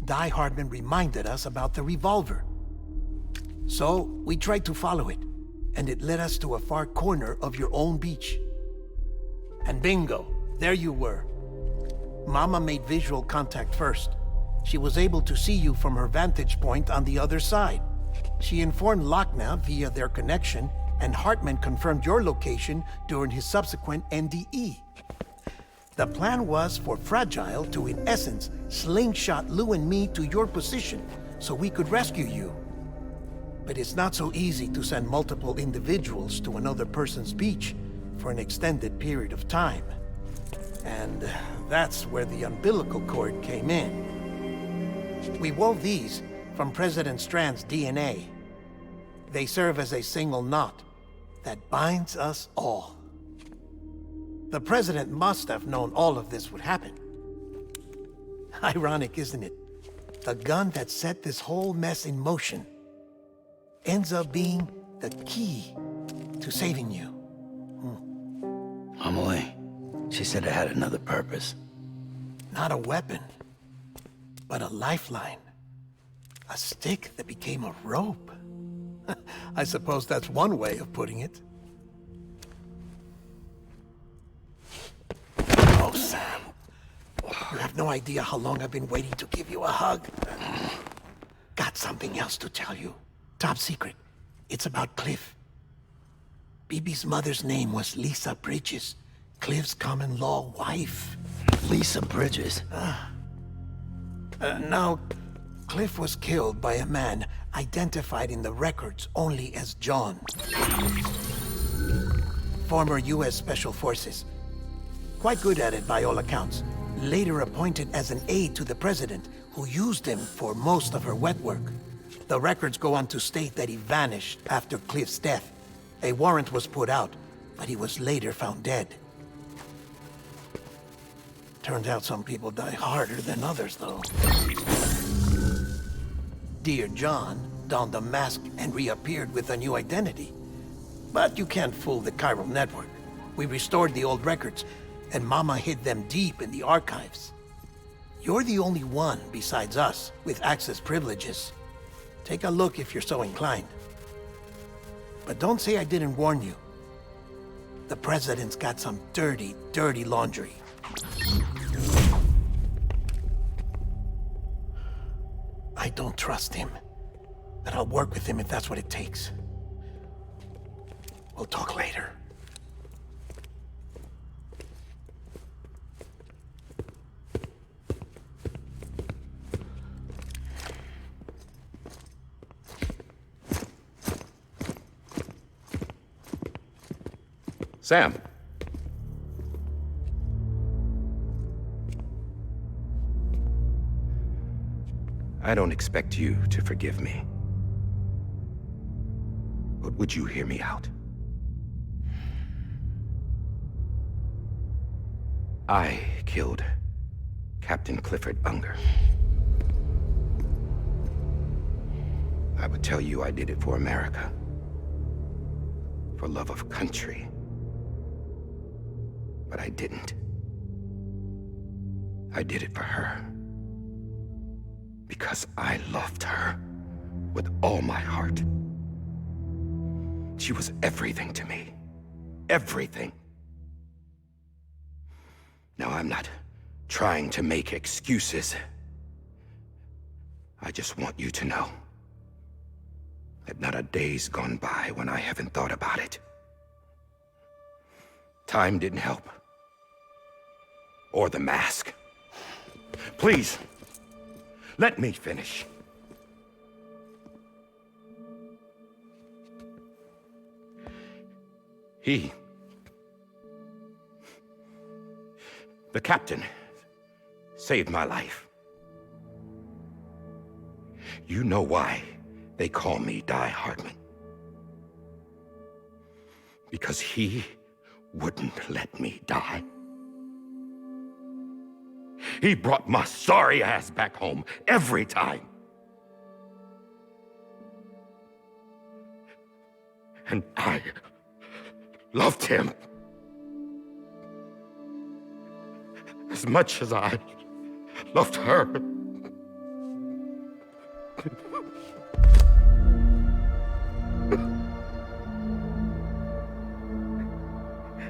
Die Hardman reminded us about the revolver. So, we tried to follow it, and it led us to a far corner of your own beach. And bingo, there you were. Mama made visual contact first. She was able to see you from her vantage point on the other side. She informed Lochna via their connection, and Hartman confirmed your location during his subsequent NDE. The plan was for Fragile to, in essence, slingshot Lou and me to your position so we could rescue you. But it's not so easy to send multiple individuals to another person's beach for an extended period of time. And that's where the umbilical cord came in. We wove these from President Strand's DNA. They serve as a single knot that binds us all. The President must have known all of this would happen. Ironic, isn't it? The gun that set this whole mess in motion ends up being the key to saving you. Amelie, she said it had another purpose. Not a weapon, but a lifeline. A stick that became a rope. I suppose that's one way of putting it. Oh, Sam. You have no idea how long I've been waiting to give you a hug. Got something else to tell you. Top secret. It's about Cliff. BB's mother's name was Lisa Bridges, Cliff's common-law wife. Lisa Bridges? Now, Cliff was killed by a man identified in the records only as John. Former U.S. Special Forces. Quite good at it by all accounts. Later appointed as an aide to the president, who used him for most of her wet work. The records go on to state that he vanished after Cliff's death. A warrant was put out, but he was later found dead. Turns out some people die harder than others, though. Dear John donned a mask and reappeared with a new identity. But you can't fool the chiral network. We restored the old records, and Mama hid them deep in the archives. You're the only one, besides us, with access privileges. Take a look if you're so inclined. But don't say I didn't warn you. The president's got some dirty, dirty laundry. I don't trust him, but I'll work with him if that's what it takes. We'll talk later. Sam. I don't expect you to forgive me. But would you hear me out? I killed Captain Clifford Unger. I would tell you I did it for America. For love of country. But I didn't. I did it for her. Because I loved her with all my heart. She was everything to me. Everything. Now, I'm not trying to make excuses. I just want you to know that not a day's gone by when I haven't thought about it. Time didn't help. Or the mask. Please, let me finish. The captain saved my life. You know why they call me Die Hardman? Because he wouldn't let me die. He brought my sorry ass back home every time. And I loved him as much as I loved her.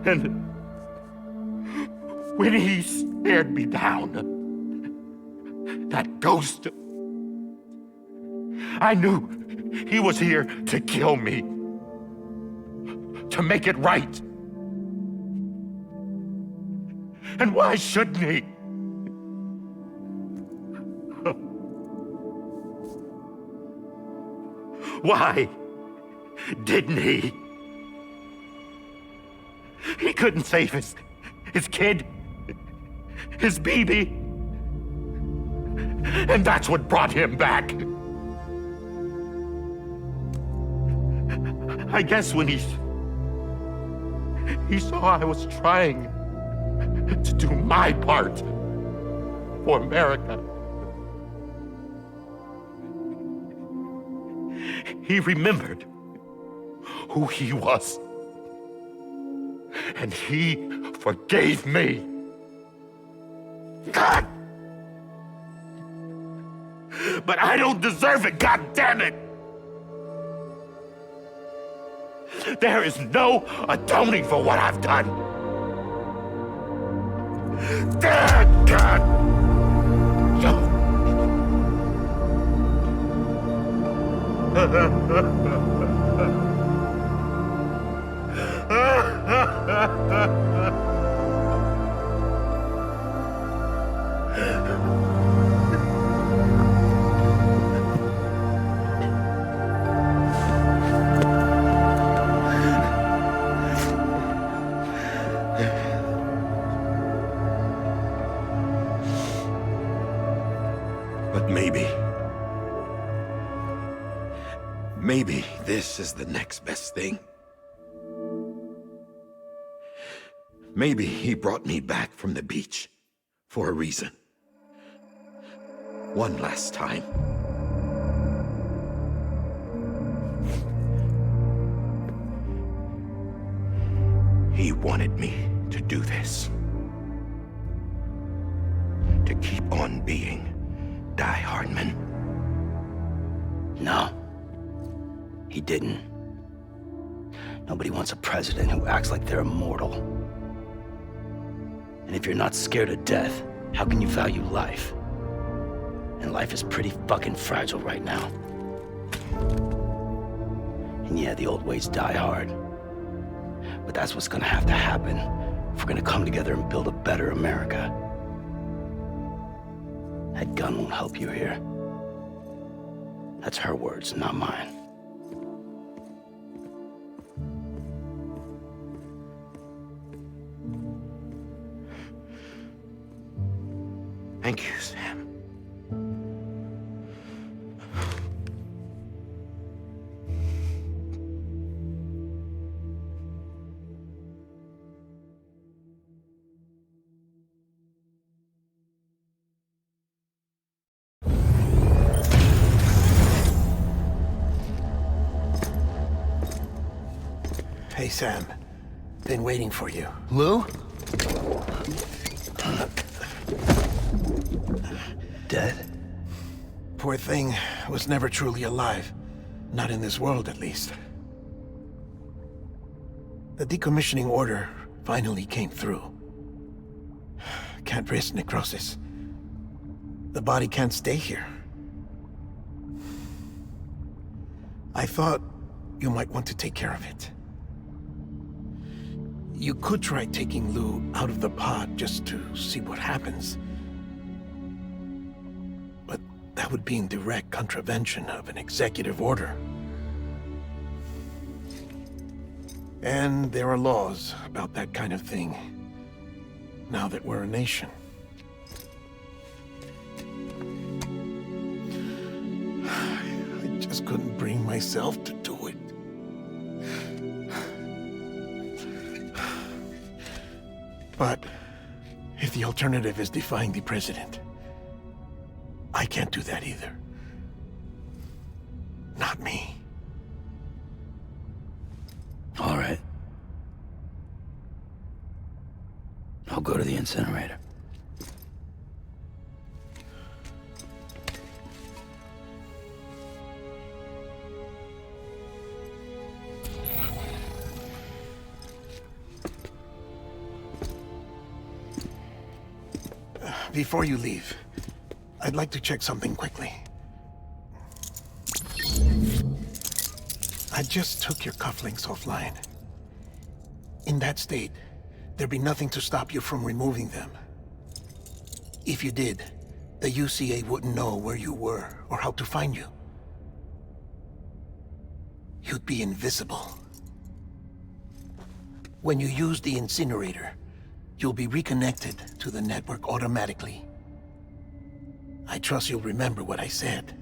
And when he stared me down, that ghost, I knew he was here to kill me, to make it right. And why shouldn't he? Why didn't he? He couldn't save his kid, his baby. And that's what brought him back. I guess when he saw I was trying to do my part for America, he remembered who he was. And he forgave me. God! But I don't deserve it, God damn it! There is no atoning for what I've done. God! But maybe this is the next best thing. Maybe he brought me back from the beach for a reason. One last time. He wanted me to do this. To keep on being Die Hardman. No. He didn't. Nobody wants a president who acts like they're immortal. And if you're not scared of death, how can you value life? And life is pretty fucking fragile right now. And yeah, the old ways die hard. But that's what's gonna have to happen if we're gonna come together and build a better America. That gun won't help you here. That's her words, not mine. Thank you, Sam. Hey, Sam. Been waiting for you. Lou? Dead? Poor thing was never truly alive. Not in this world, at least. The decommissioning order finally came through. Can't risk necrosis. The body can't stay here. I thought you might want to take care of it. You could try taking Lou out of the pod just to see what happens. But that would be in direct contravention of an executive order. And there are laws about that kind of thing, now that we're a nation. just couldn't bring myself to do it. But if the alternative is defying the president, I can't do that either. Not me. All right. I'll go to the incinerator. Before you leave, I'd like to check something quickly. I just took your cufflinks offline. In that state, there'd be nothing to stop you from removing them. If you did, the UCA wouldn't know where you were or how to find you. You'd be invisible. When you use the incinerator, you'll be reconnected to the network automatically. I trust you'll remember what I said.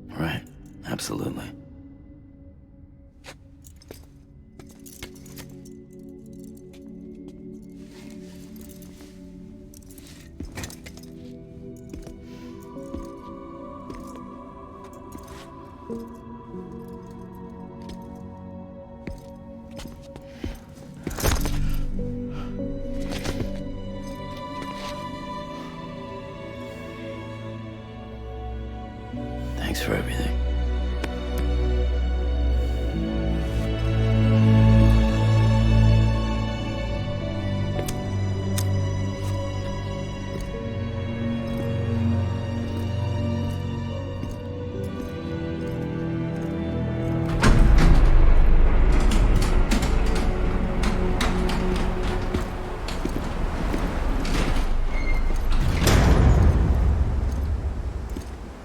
Right. Absolutely. Thanks for everything.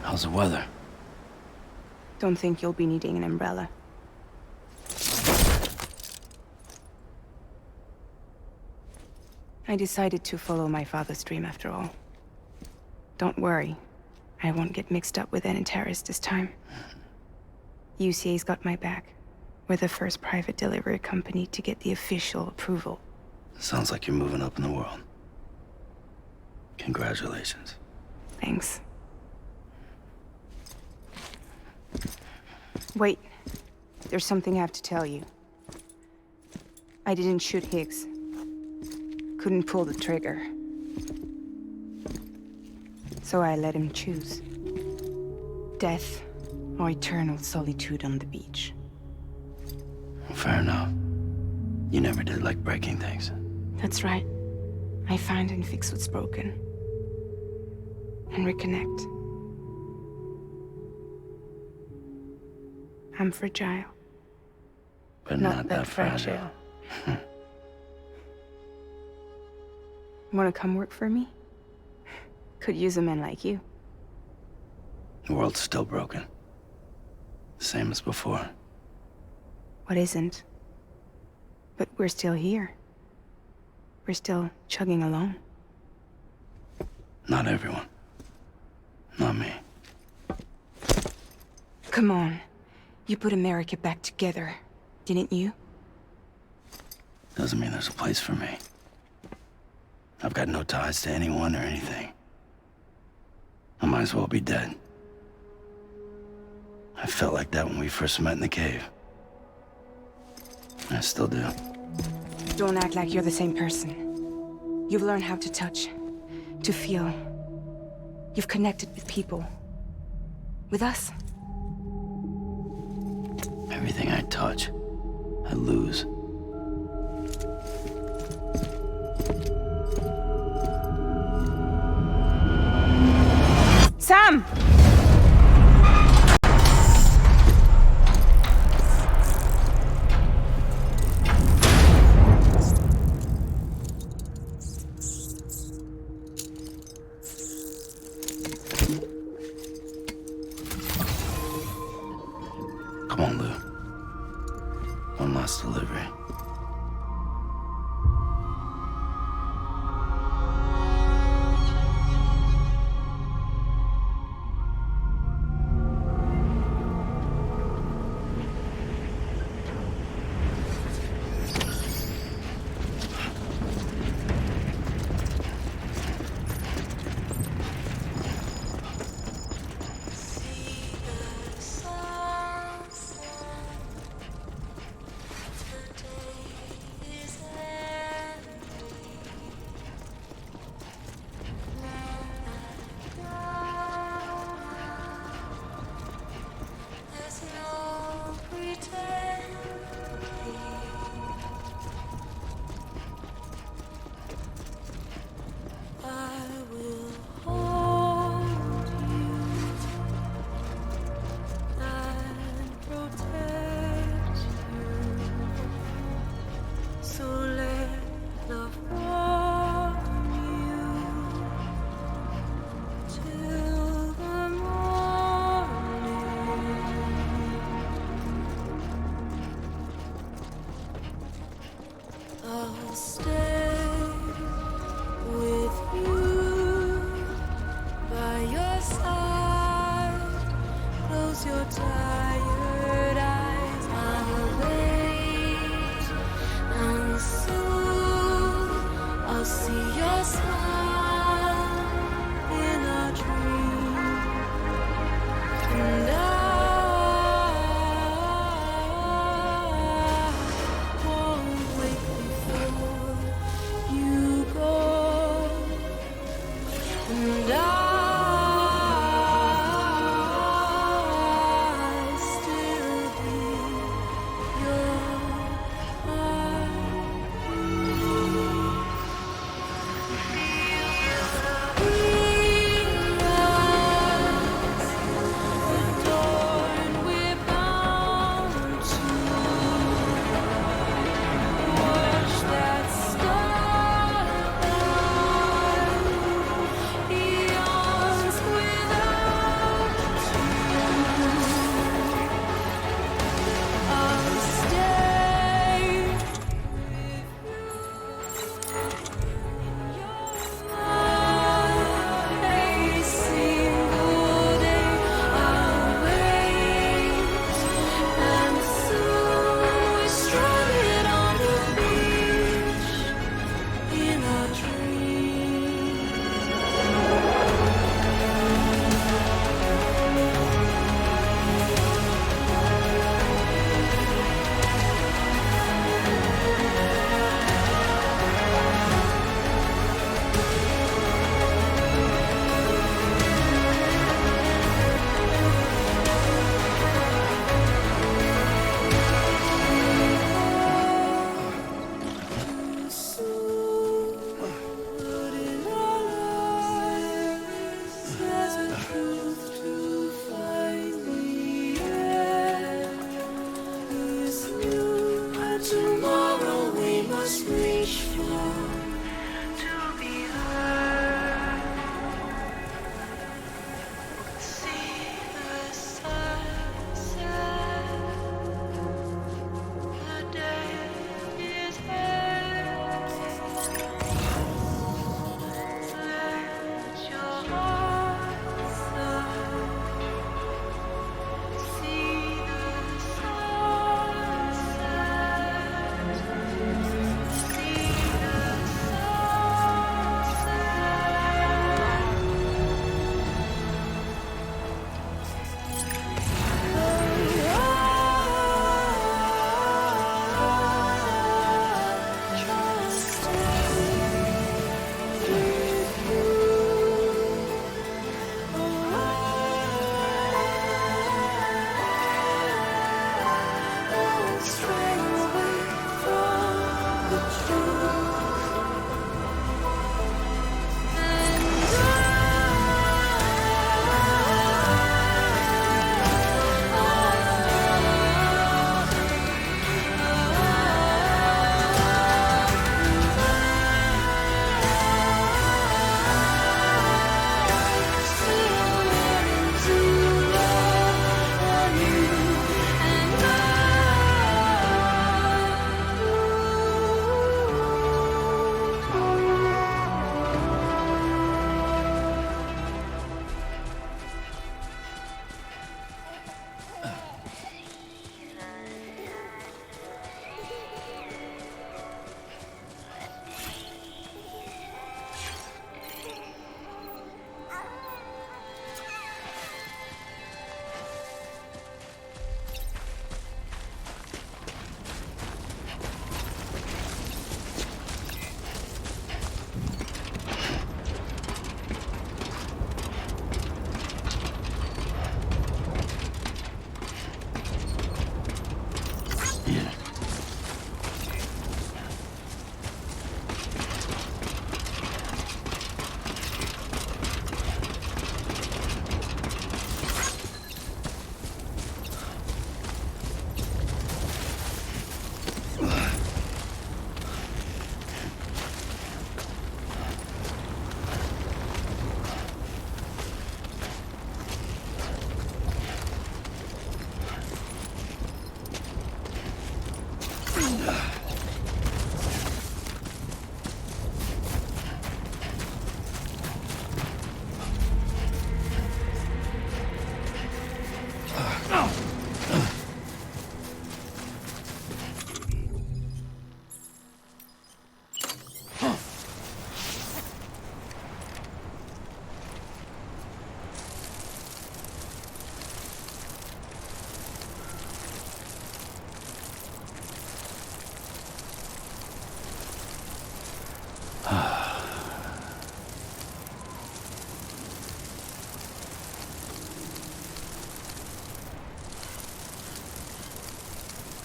How's the weather? Don't think you'll be needing an umbrella. I decided to follow my father's dream after all. Don't worry, I won't get mixed up with any terrorists this time. UCA's got my back. We're the first private delivery company to get the official approval. Sounds like you're moving up in the world. Congratulations. Thanks. Wait, there's something I have to tell you. I didn't shoot Higgs. Couldn't pull the trigger. So I let him choose. Death or eternal solitude on the beach. Fair enough. You never did like breaking things. That's right. I find and fix what's broken. And reconnect. I'm fragile. But not that fragile. Wanna come work for me? Could use a man like you. The world's still broken. Same as before. What isn't? But we're still here. We're still chugging along. Not everyone. Not me. Come on. You put America back together, didn't you? Doesn't mean there's a place for me. I've got no ties to anyone or anything. I might as well be dead. I felt like that when we first met in the cave. I still do. Don't act like you're the same person. You've learned how to touch, to feel. You've connected with people. With us. Everything I touch, I lose. Sam! Come on, Lou. One last delivery.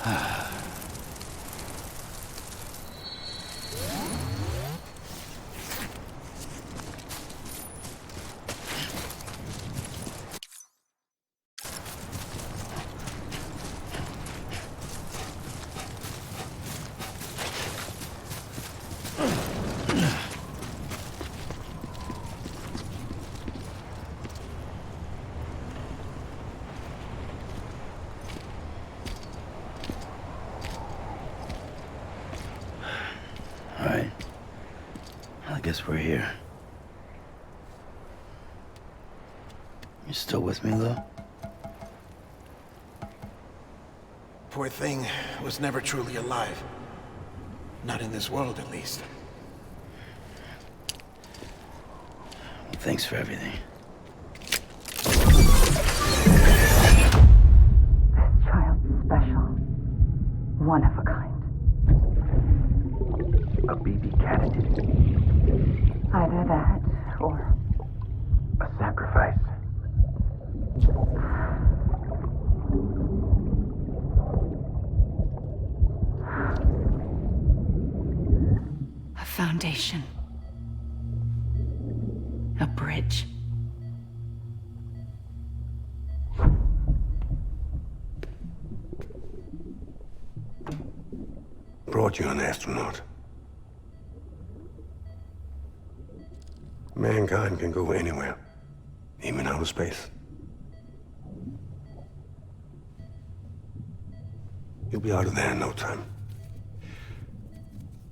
Alright. I guess we're here. You still with me, though? Poor thing was never truly alive. Not in this world, at least. Well, thanks for everything. This child's special. One of a kind. A BB candidate. Either that, or a sacrifice. A foundation. A bridge. Brought you an astronaut. Mankind can go anywhere, even outer space. You'll be out of there in no time.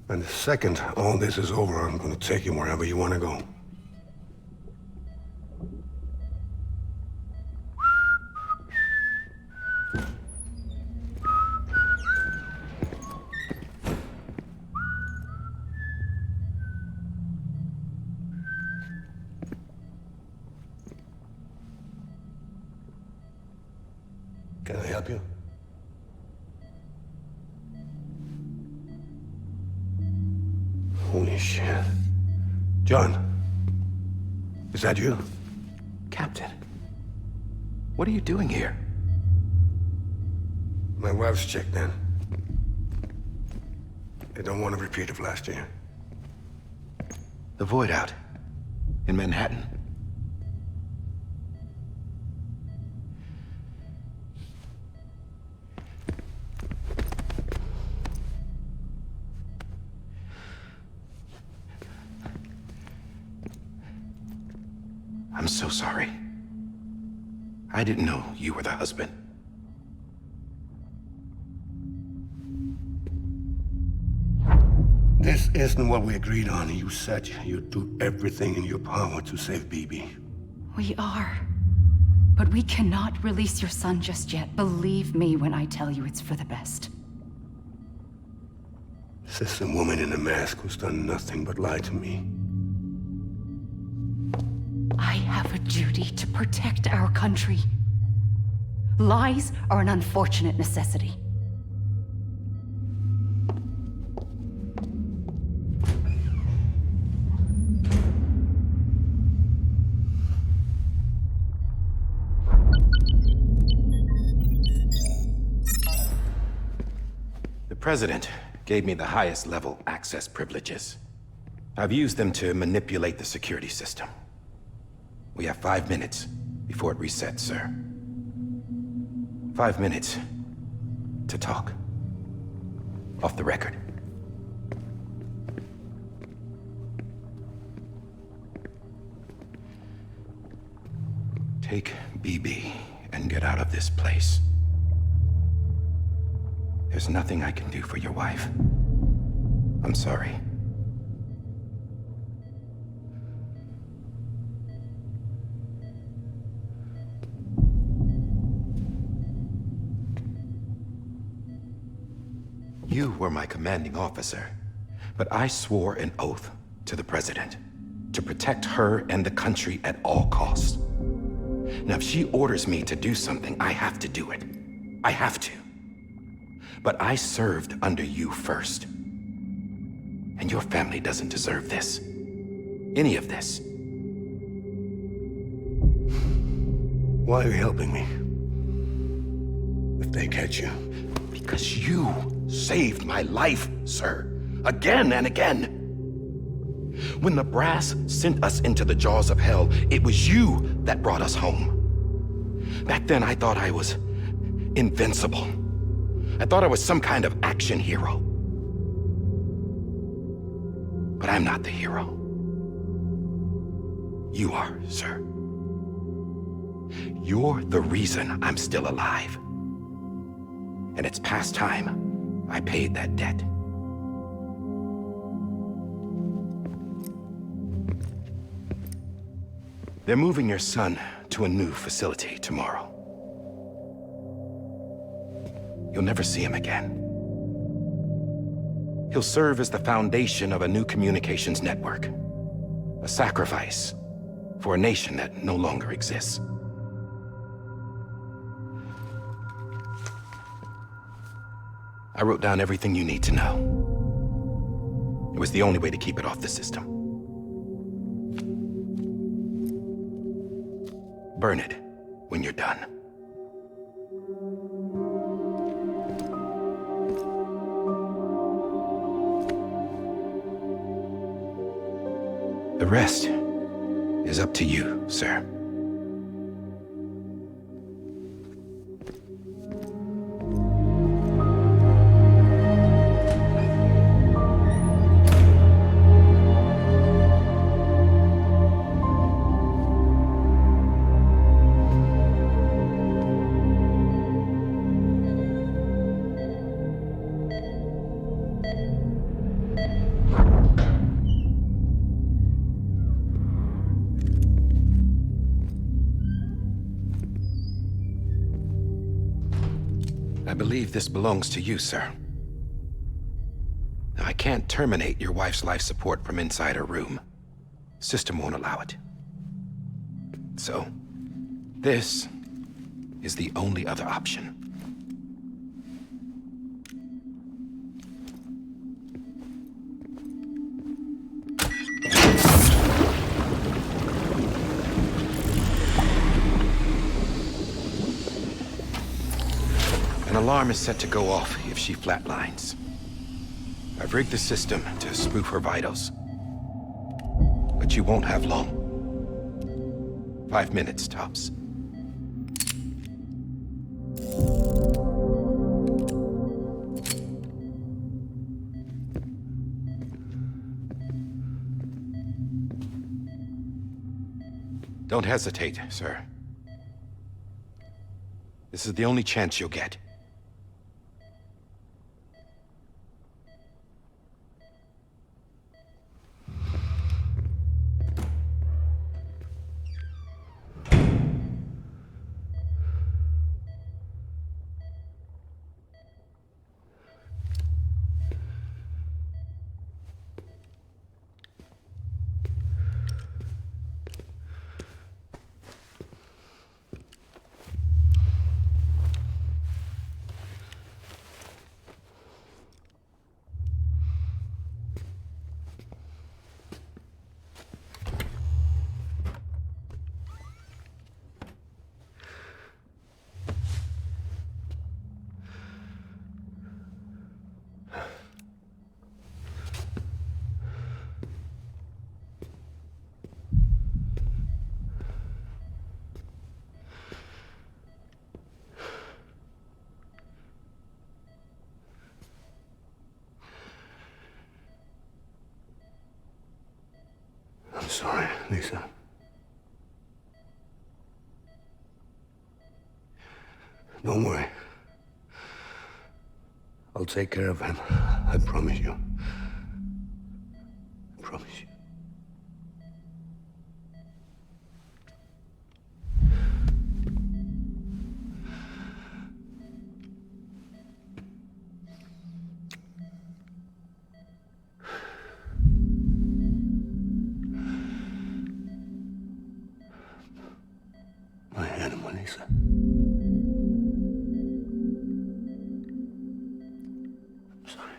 And the second all this is over, I'm going to take you wherever you want to go. Can I help you? Holy shit. John, is that you? Captain, what are you doing here? My wife's checked in. They don't want a repeat of last year. The void out in Manhattan. I'm so sorry. I didn't know you were the husband. This isn't what we agreed on. You said you'd do everything in your power to save BB. We are. But we cannot release your son just yet. Believe me when I tell you it's for the best. This woman in a mask who's done nothing but lie to me. I have a duty to protect our country. Lies are an unfortunate necessity. The President gave me the highest level access privileges. I've used them to manipulate the security system. We have 5 minutes before it resets, sir. 5 minutes to talk. Off the record. Take BB and get out of this place. There's nothing I can do for your wife. I'm sorry. You were my commanding officer, but I swore an oath to the President to protect her and the country at all costs. Now, if she orders me to do something, I have to do it. I have to. But I served under you first. And your family doesn't deserve this. Any of this. Why are you helping me? If they catch you. Because you saved my life, sir. Again and again. When the brass sent us into the jaws of hell, it was you that brought us home. Back then, I thought I was invincible. I thought I was some kind of action hero. But I'm not the hero. You are, sir. You're the reason I'm still alive. And it's past time I paid that debt. They're moving your son to a new facility tomorrow. You'll never see him again. He'll serve as the foundation of a new communications network. A sacrifice for a nation that no longer exists. I wrote down everything you need to know. It was the only way to keep it off the system. Burn it when you're done. The rest is up to you, sir. I believe this belongs to you, sir. Now, I can't terminate your wife's life support from inside her room. System won't allow it. So, this is the only other option. An alarm is set to go off if she flatlines. I've rigged the system to spoof her vitals. But you won't have long. 5 minutes, tops. Don't hesitate, sir. This is the only chance you'll get. I'm sorry, Lisa. Don't worry. I'll take care of him. I promise you. I promise you. My animal, Lisa. I'm sorry.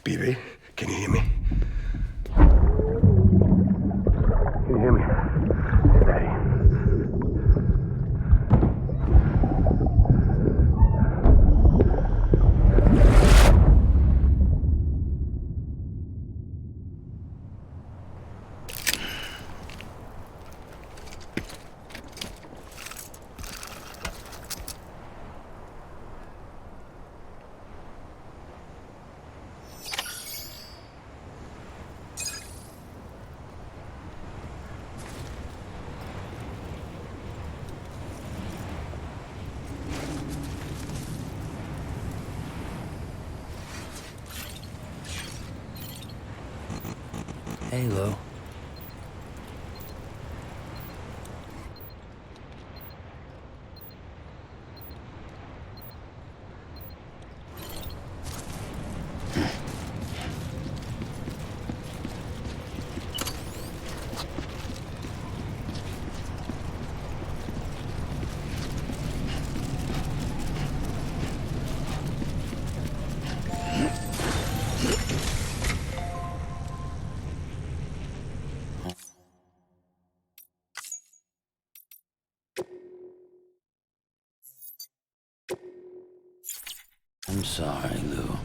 BB, can you hear me? Can you hear me? Steady. Hey, Lou. I'm sorry, Lou.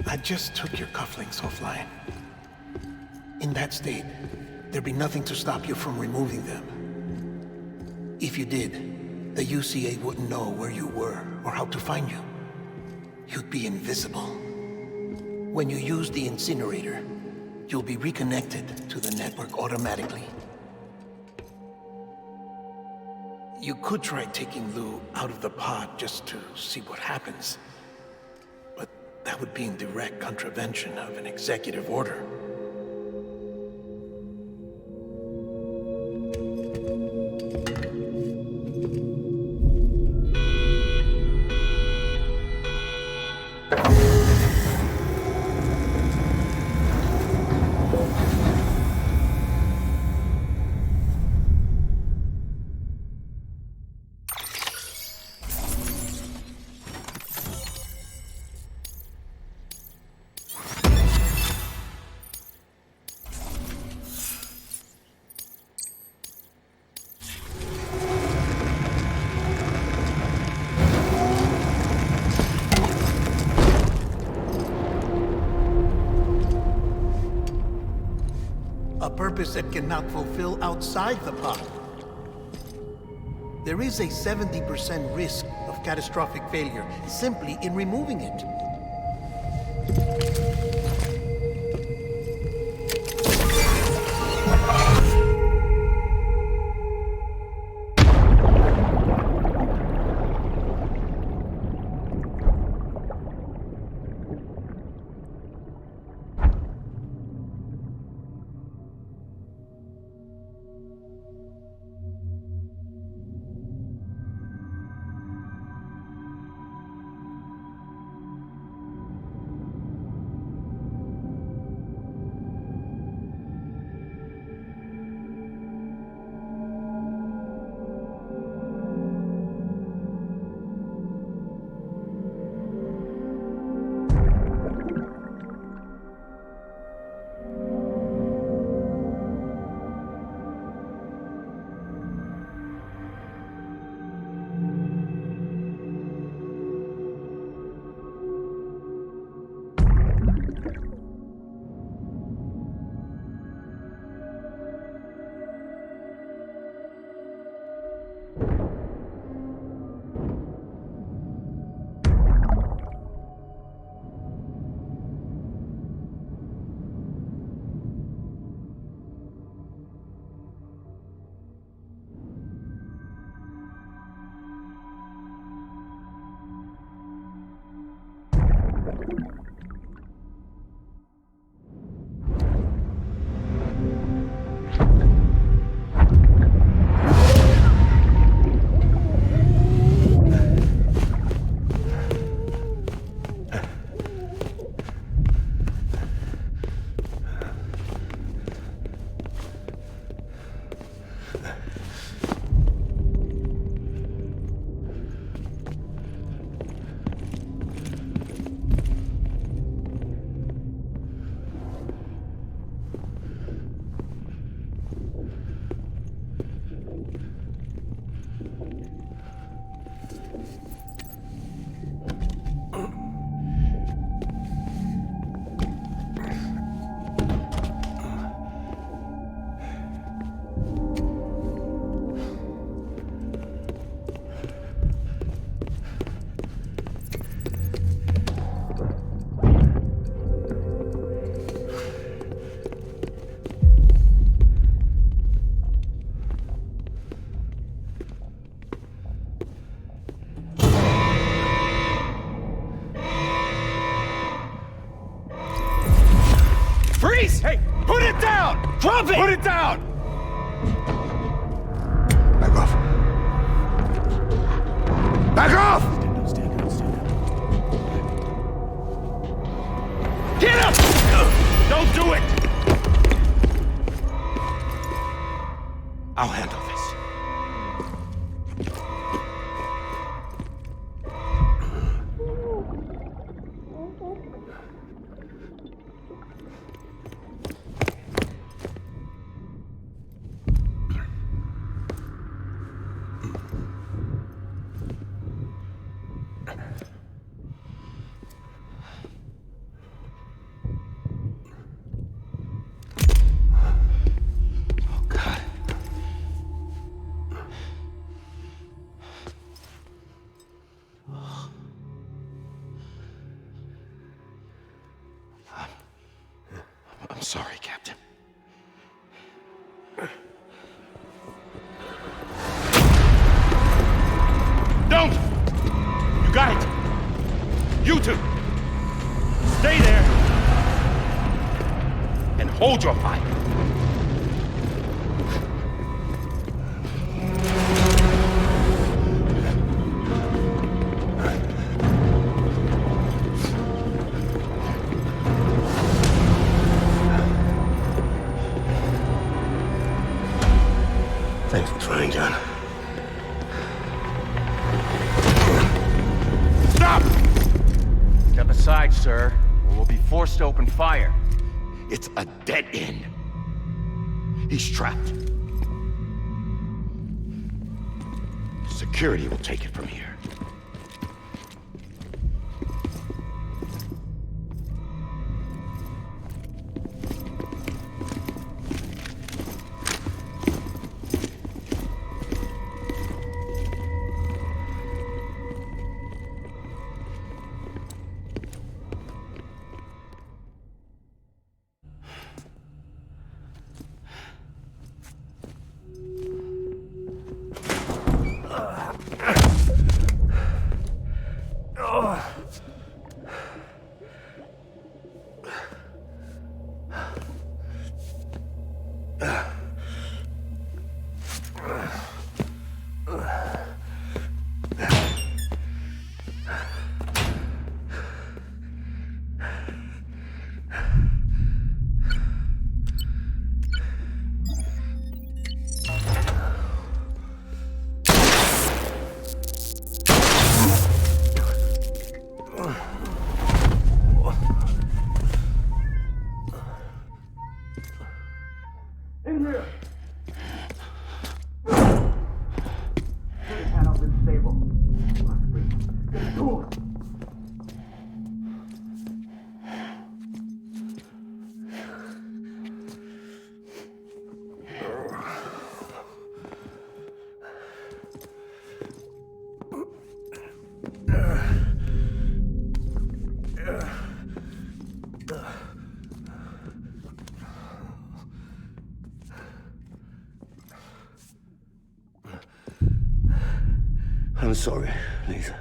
I just took your cufflinks offline. In that state, there'd be nothing to stop you from removing them. If you did, the UCA wouldn't know where you were or how to find you. You'd be invisible. When you use the incinerator, you'll be reconnected to the network automatically. You could try taking Lou out of the pod just to see what happens. But that would be in direct contravention of an executive order. A purpose that cannot fulfill outside the pod. There is a 70% risk of catastrophic failure simply in removing it. Drop it! Put it down! Back off. Back off! Get up! Don't do it! I'll handle this. I'm sorry, Captain. Don't! You got it! You two! Stay there! And hold your fire! Thanks for trying, John. Stop! Step aside, sir, or we'll be forced to open fire. It's a dead end. He's trapped. Security will take it from here. I'm sorry, Lisa.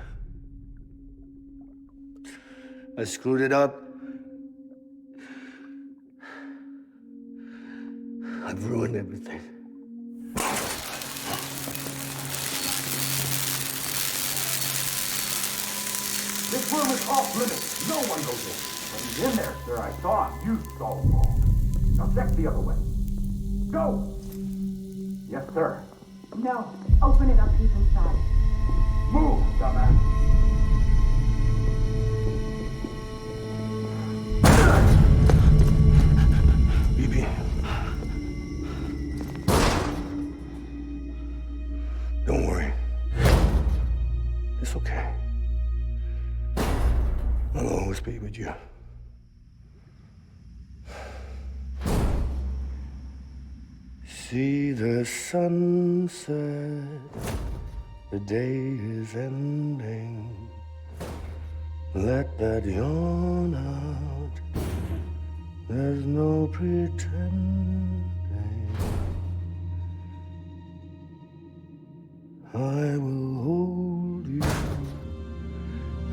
I screwed it up. I've ruined everything. This room is off limits. No one goes in. But he's in there, sir. I saw him. You saw him wrong. Now check the other way. Go! Yes, sir. No. Open it up. He's inside. Move, dumbass. BB. Don't worry. It's okay. I'll always be with you. See the sunset. The day is ending. Let that yawn out. There's no pretending. I will hold you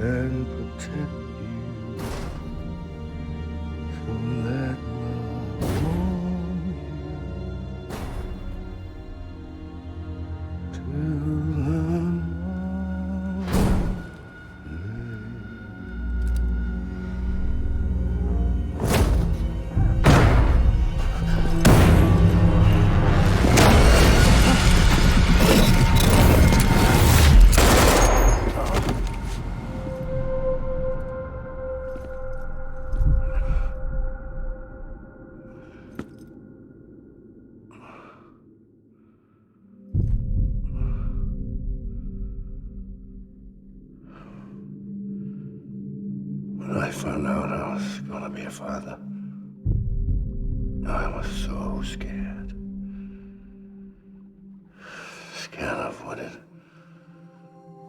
and protect you. So let love warm you. When I found out I was gonna be a father, I was so scared. Scared of what it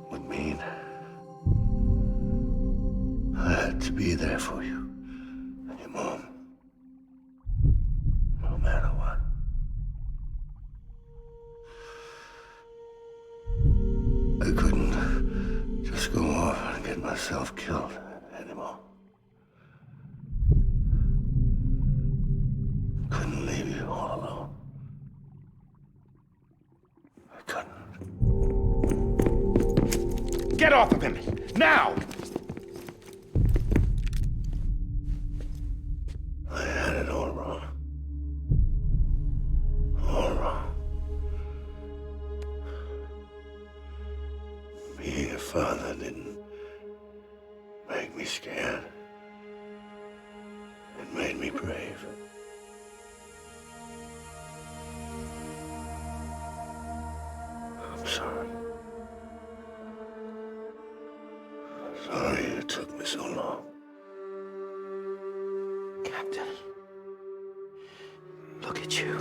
would mean. I had to be there for you and your mom, no matter what. I couldn't just go off and get myself killed anymore. Couldn't leave you all alone. I couldn't. Get off of him! Now! I had it all wrong. All wrong. Being a father didn't make me scared. It made me brave. I'm sorry. Sorry it took me so long. Captain, look at you.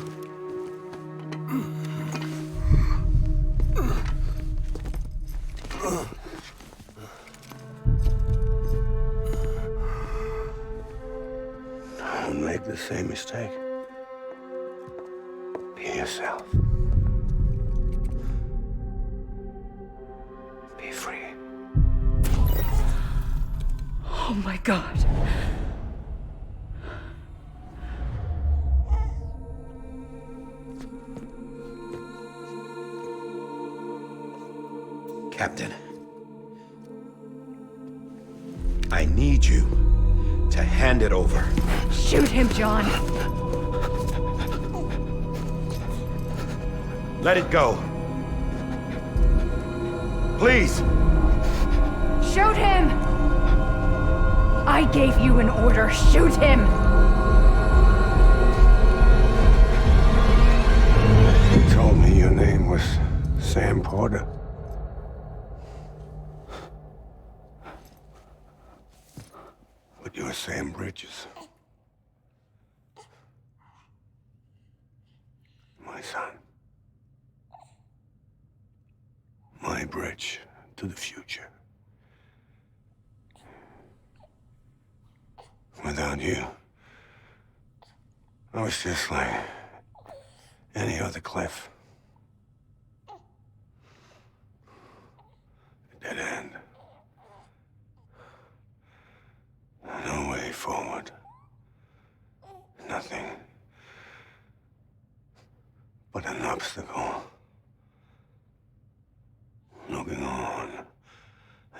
Don't make the same mistake. Be yourself. Be free. Oh my God. Captain, I need you to hand it over. Shoot him, John. Let it go. Please. Shoot him! I gave you an order. Shoot him! You told me your name was Sam Porter. But you're Sam Bridges. My son. My bridge to the future. Without you, I was just like any other Cliff. A dead end. No way forward. Nothing but an obstacle. Looking on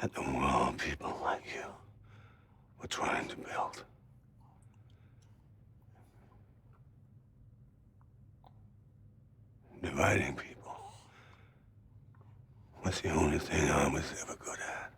at the world people like you were trying to build. Dividing people was the only thing I was ever good at.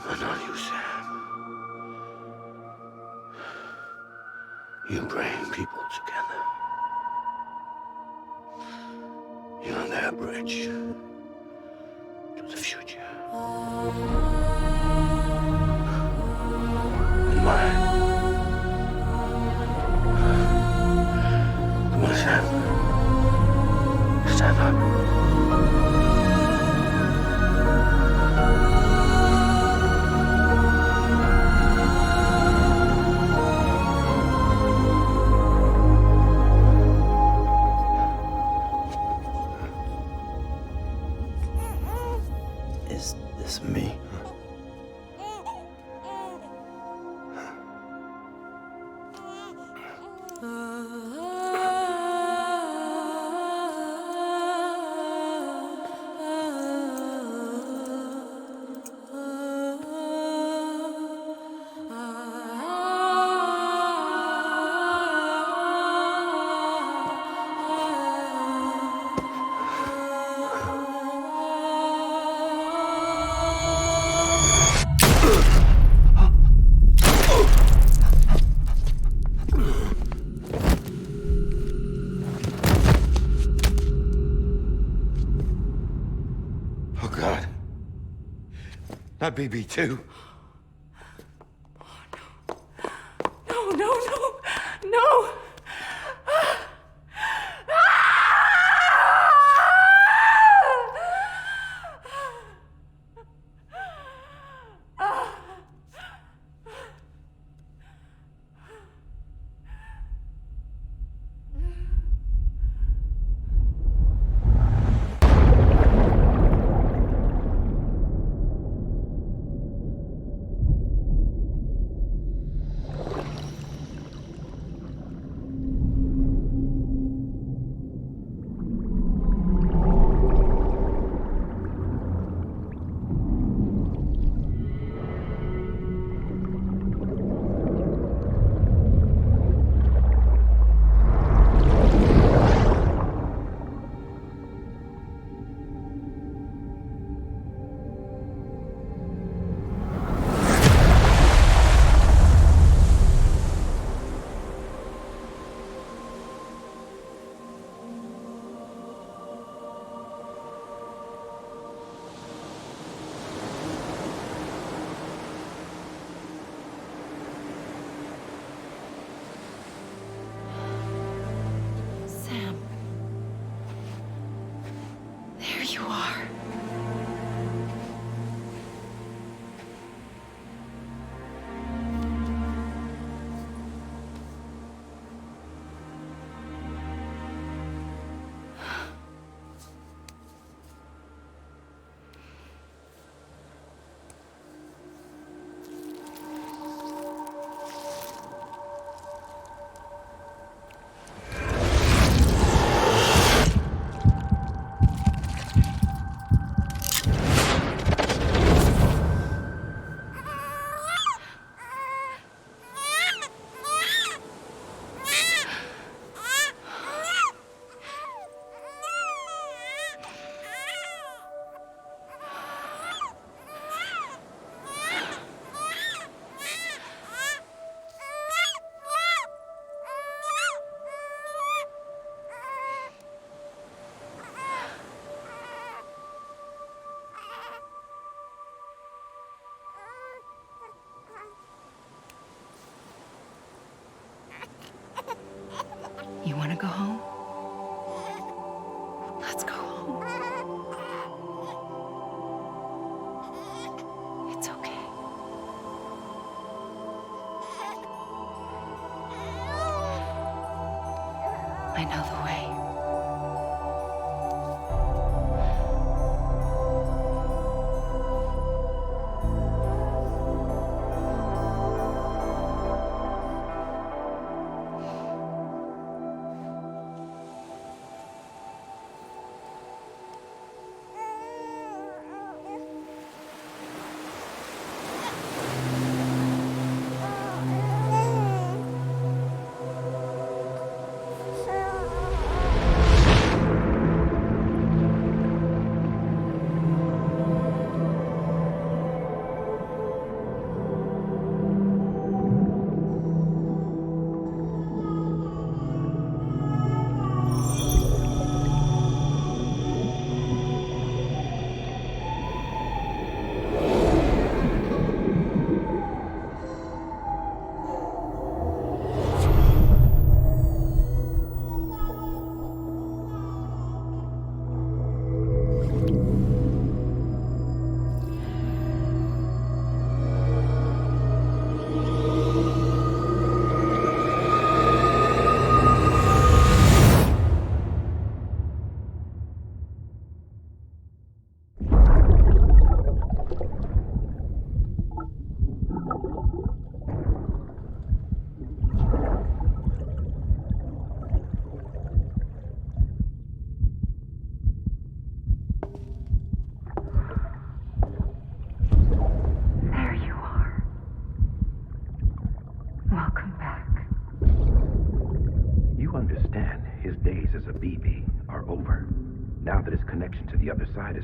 But not you, Sam. You bring people together. You're their bridge to the future. And mine. Come on, Sam. Stand up. Is this me? Not BB2. No, no, no, no! You want to go home? Let's go home. It's okay. I know the way.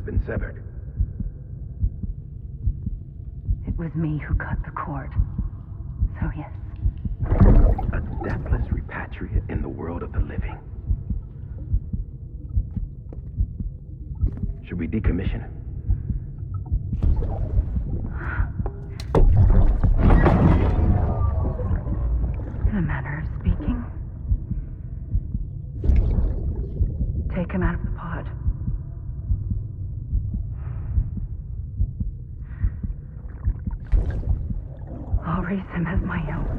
been severed. It was me who cut the cord. So yes. A deathless repatriate in the world of the living. Should we decommission it? In a manner of speaking. Take him out of the pod. I'll raise him as my own.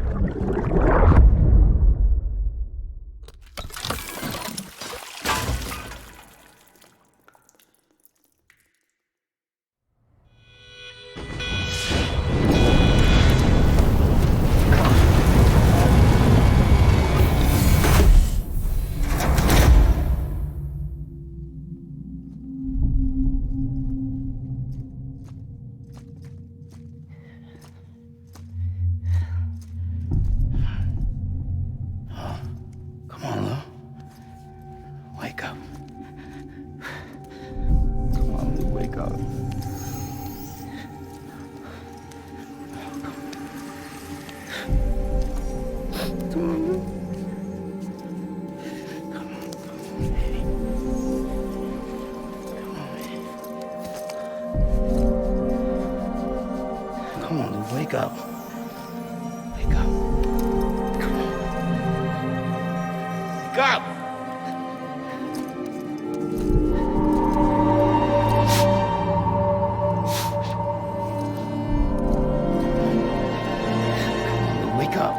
Come on, Lou, wake up. Wake up. Come on. Wake up! Wake up.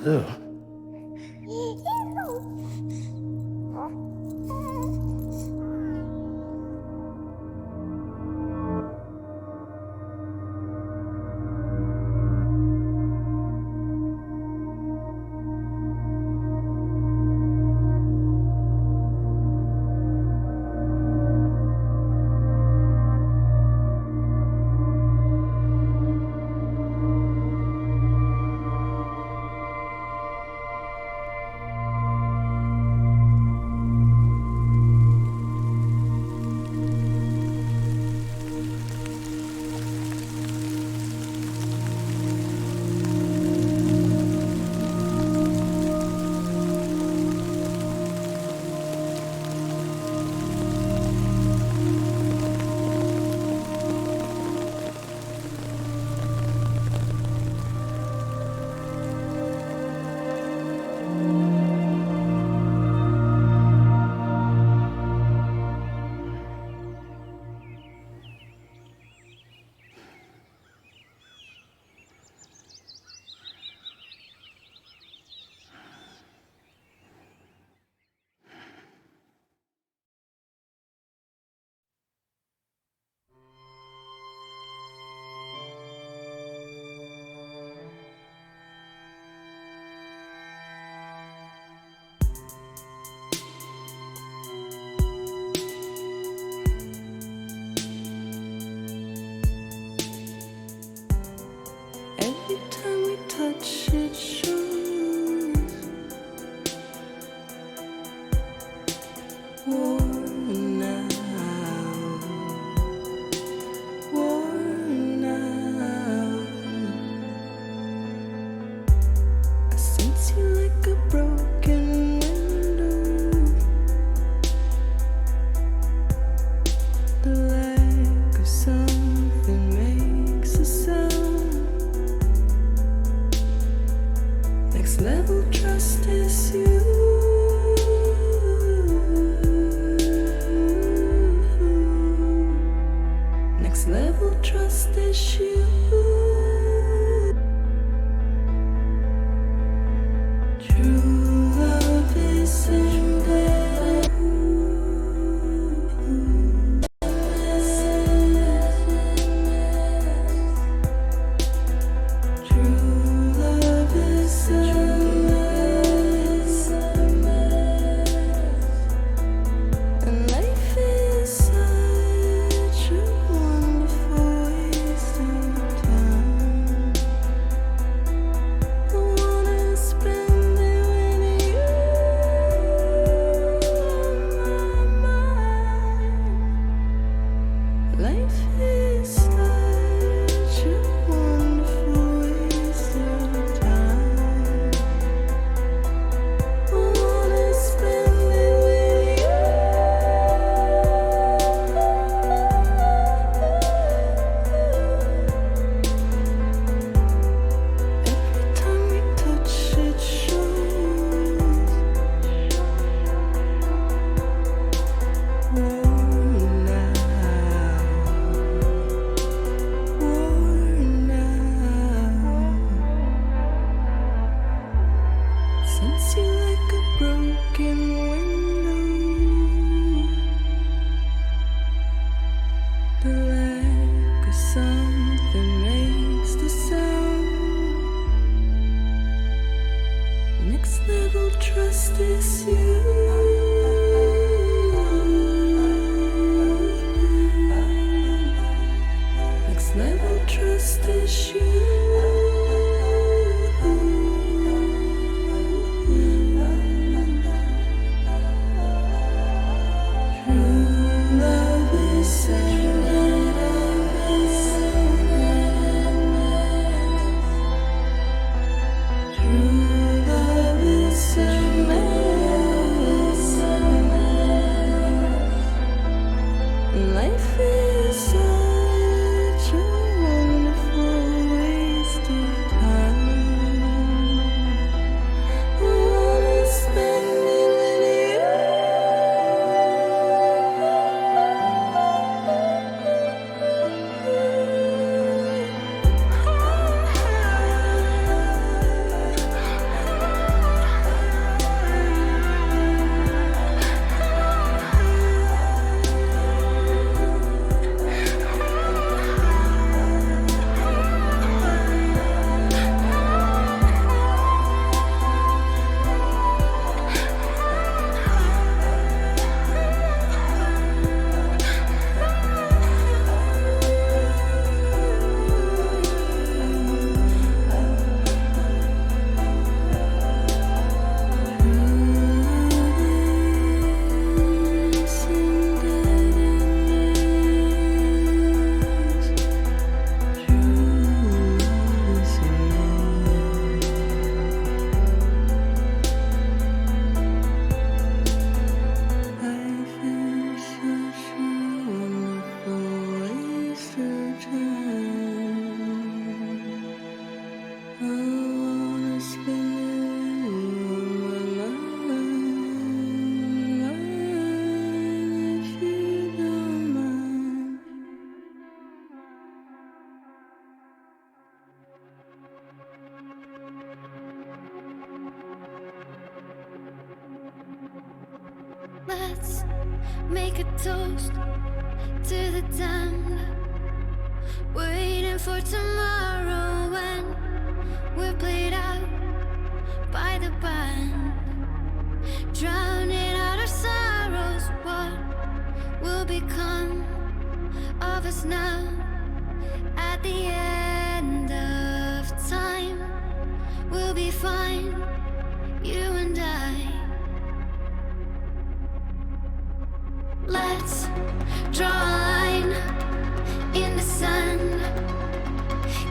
Lou. level trust issue. True love is embedded. True love is and life is such a wonderful waste of time. I wanna spend it with you on my mind. Life is such a wonderful waste of time. I wanna spend it with you. Every time we touch it shows. Worn out. Sense you like a broken window. The lack of something makes the sound. Next level trust is you. Next level trust is True love is True love is life is such a wonderful waste of time. I wanna spend it with you. Let's make a toast to the damned, waiting for tomorrow when we're played out by the band, drowning out our sorrows. What will become of us now at the end of time? We'll be fine, you and I. Let's draw a line in the sand,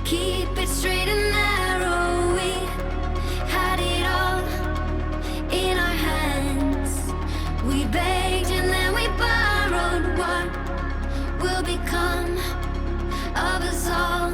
keep it straight and narrow. We had it all in our hands. We begged and then we borrowed. What will become of us all?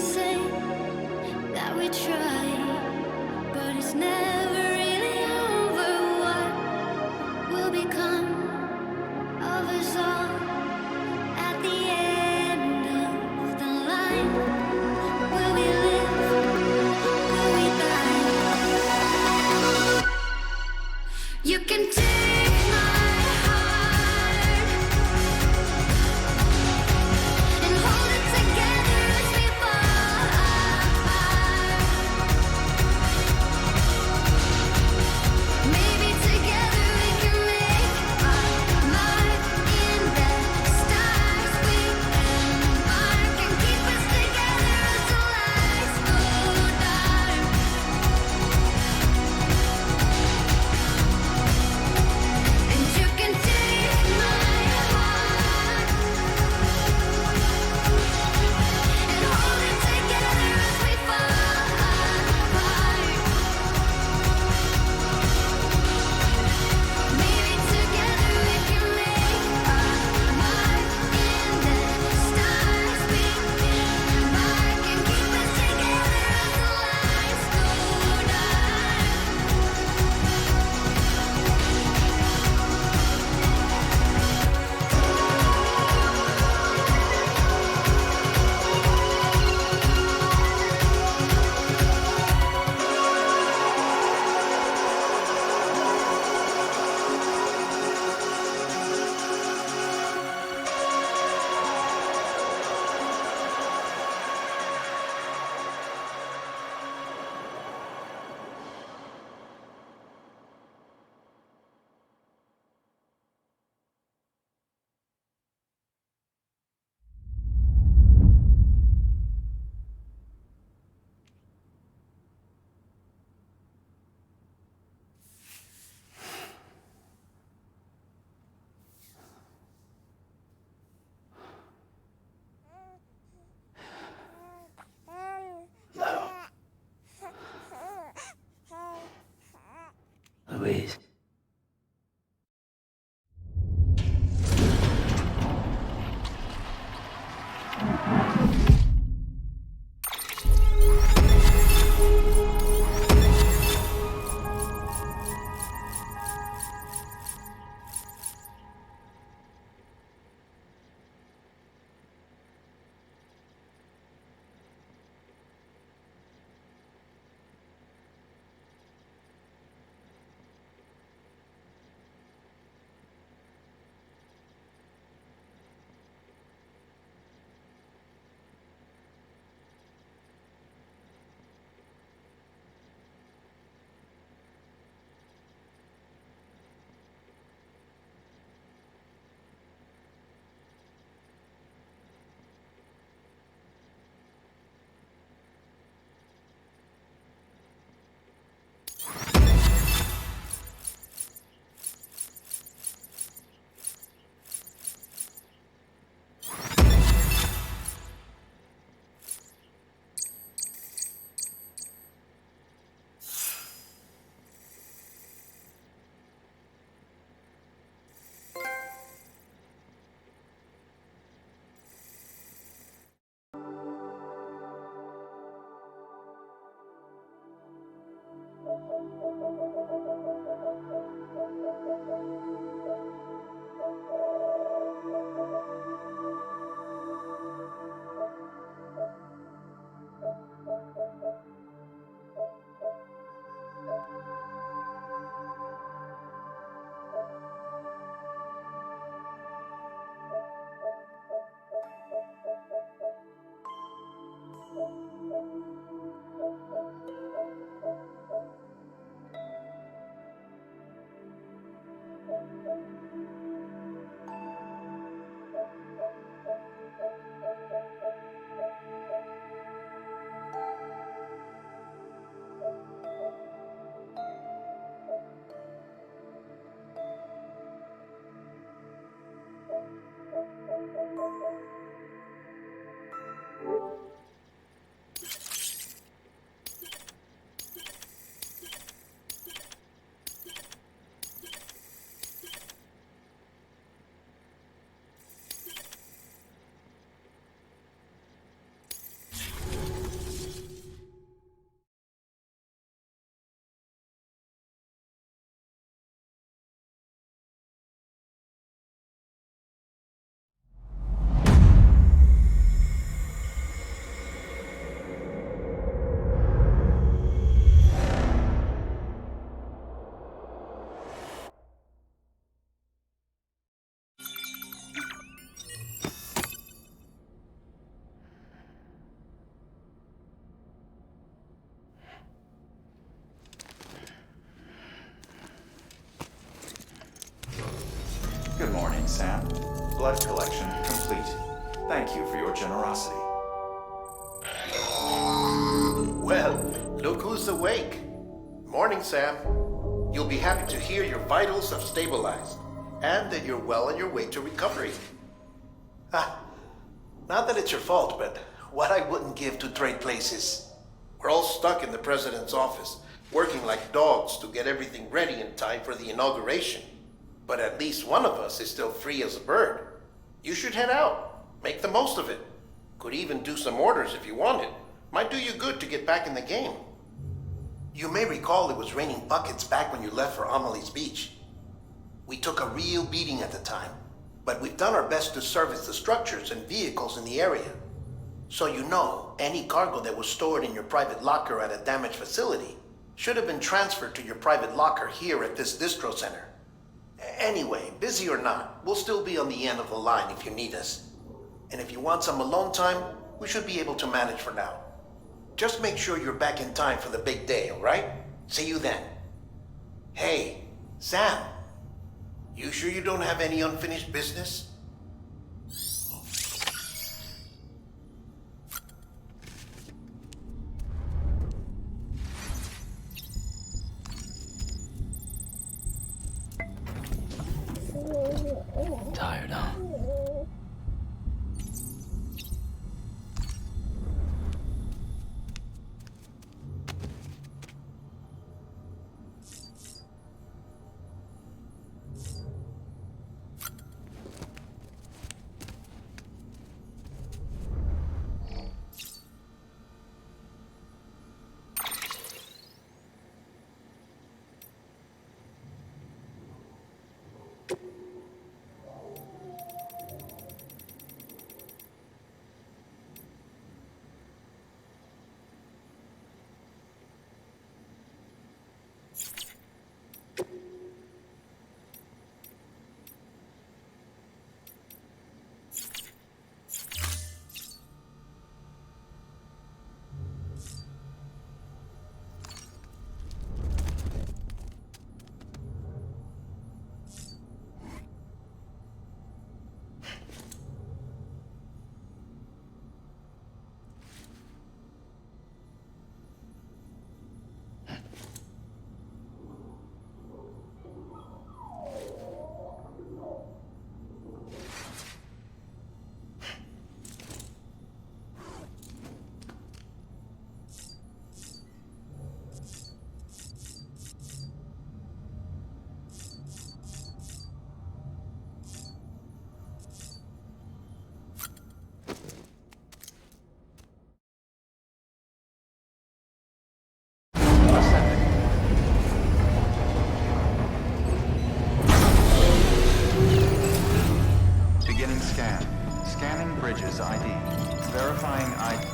say that we tried, but it's never really over. What will become of us all at the end of the line? Will we live? Will we die? You can take my heart and hold it together as we fall apart. Maybe together we can make our mark in the stars. We embark and keep us together until lights go dark. And you can take my heart and hold it together as we fall apart. Maybe together we can make our mark in the stars. We embark and keep us together until lights go dark. Louise. Sam. Blood collection complete. Thank you for your generosity. Well, look who's awake. Morning, Sam. You'll be happy to hear your vitals have stabilized, and that you're well on your way to recovery. Not that it's your fault, but what I wouldn't give to trade places. We're all stuck in the president's office, working like dogs to get everything ready in time for the inauguration. But at least one of us is still free as a bird. You should head out. Make the most of it. Could even do some orders if you wanted. Might do you good to get back in the game. You may recall it was raining buckets back when you left for Amelie's Beach. We took a real beating at the time, but we've done our best to service the structures and vehicles in the area. So you know, any cargo that was stored in your private locker at a damaged facility should have been transferred to your private locker here at this distro center. Anyway, busy or not, we'll still be on the end of the line if you need us. And if you want some alone time, we should be able to manage for now. Just make sure you're back in time for the big day, alright? See you then. Hey, Sam. You sure you don't have any unfinished business? Tired, huh? Beginning scan. Scanning bridges ID. Verifying ID.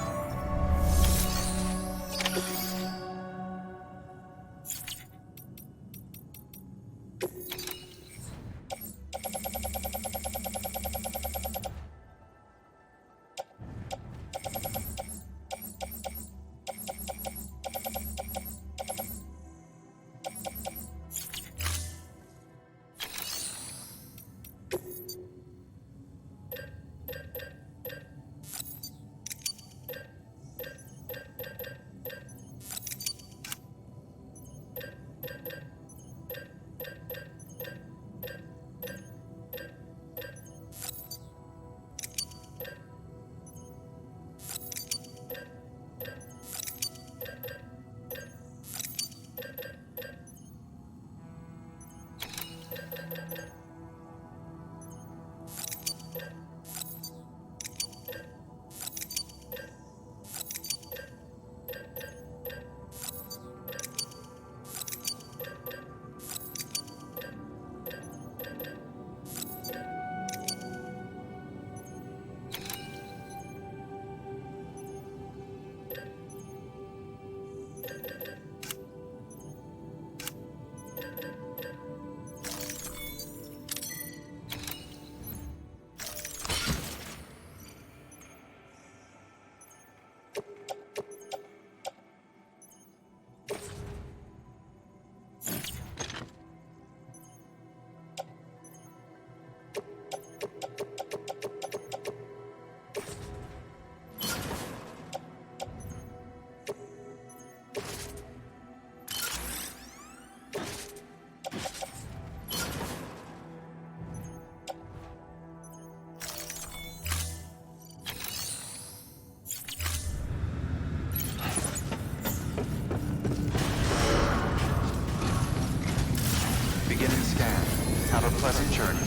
pleasant journey.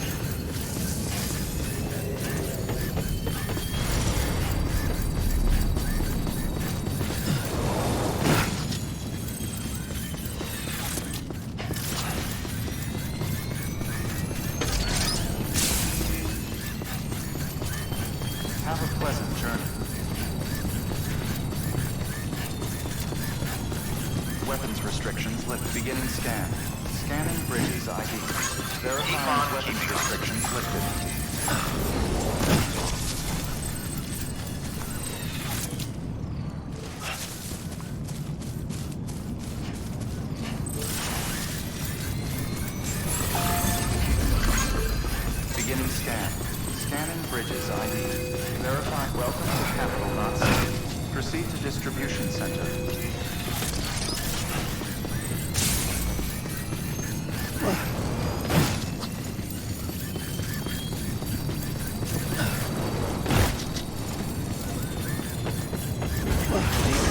Have a pleasant journey. Weapons restrictions lift. Beginning scan. Scanning bridges ID. Verifying weapons restrictions lifted. Beginning scan. Scanning bridges ID. Verifying welcome to capital not safe. Proceed to distribution center.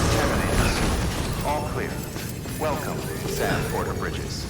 Decontaminators. All clear. Welcome, Sand Porter Bridges.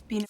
Been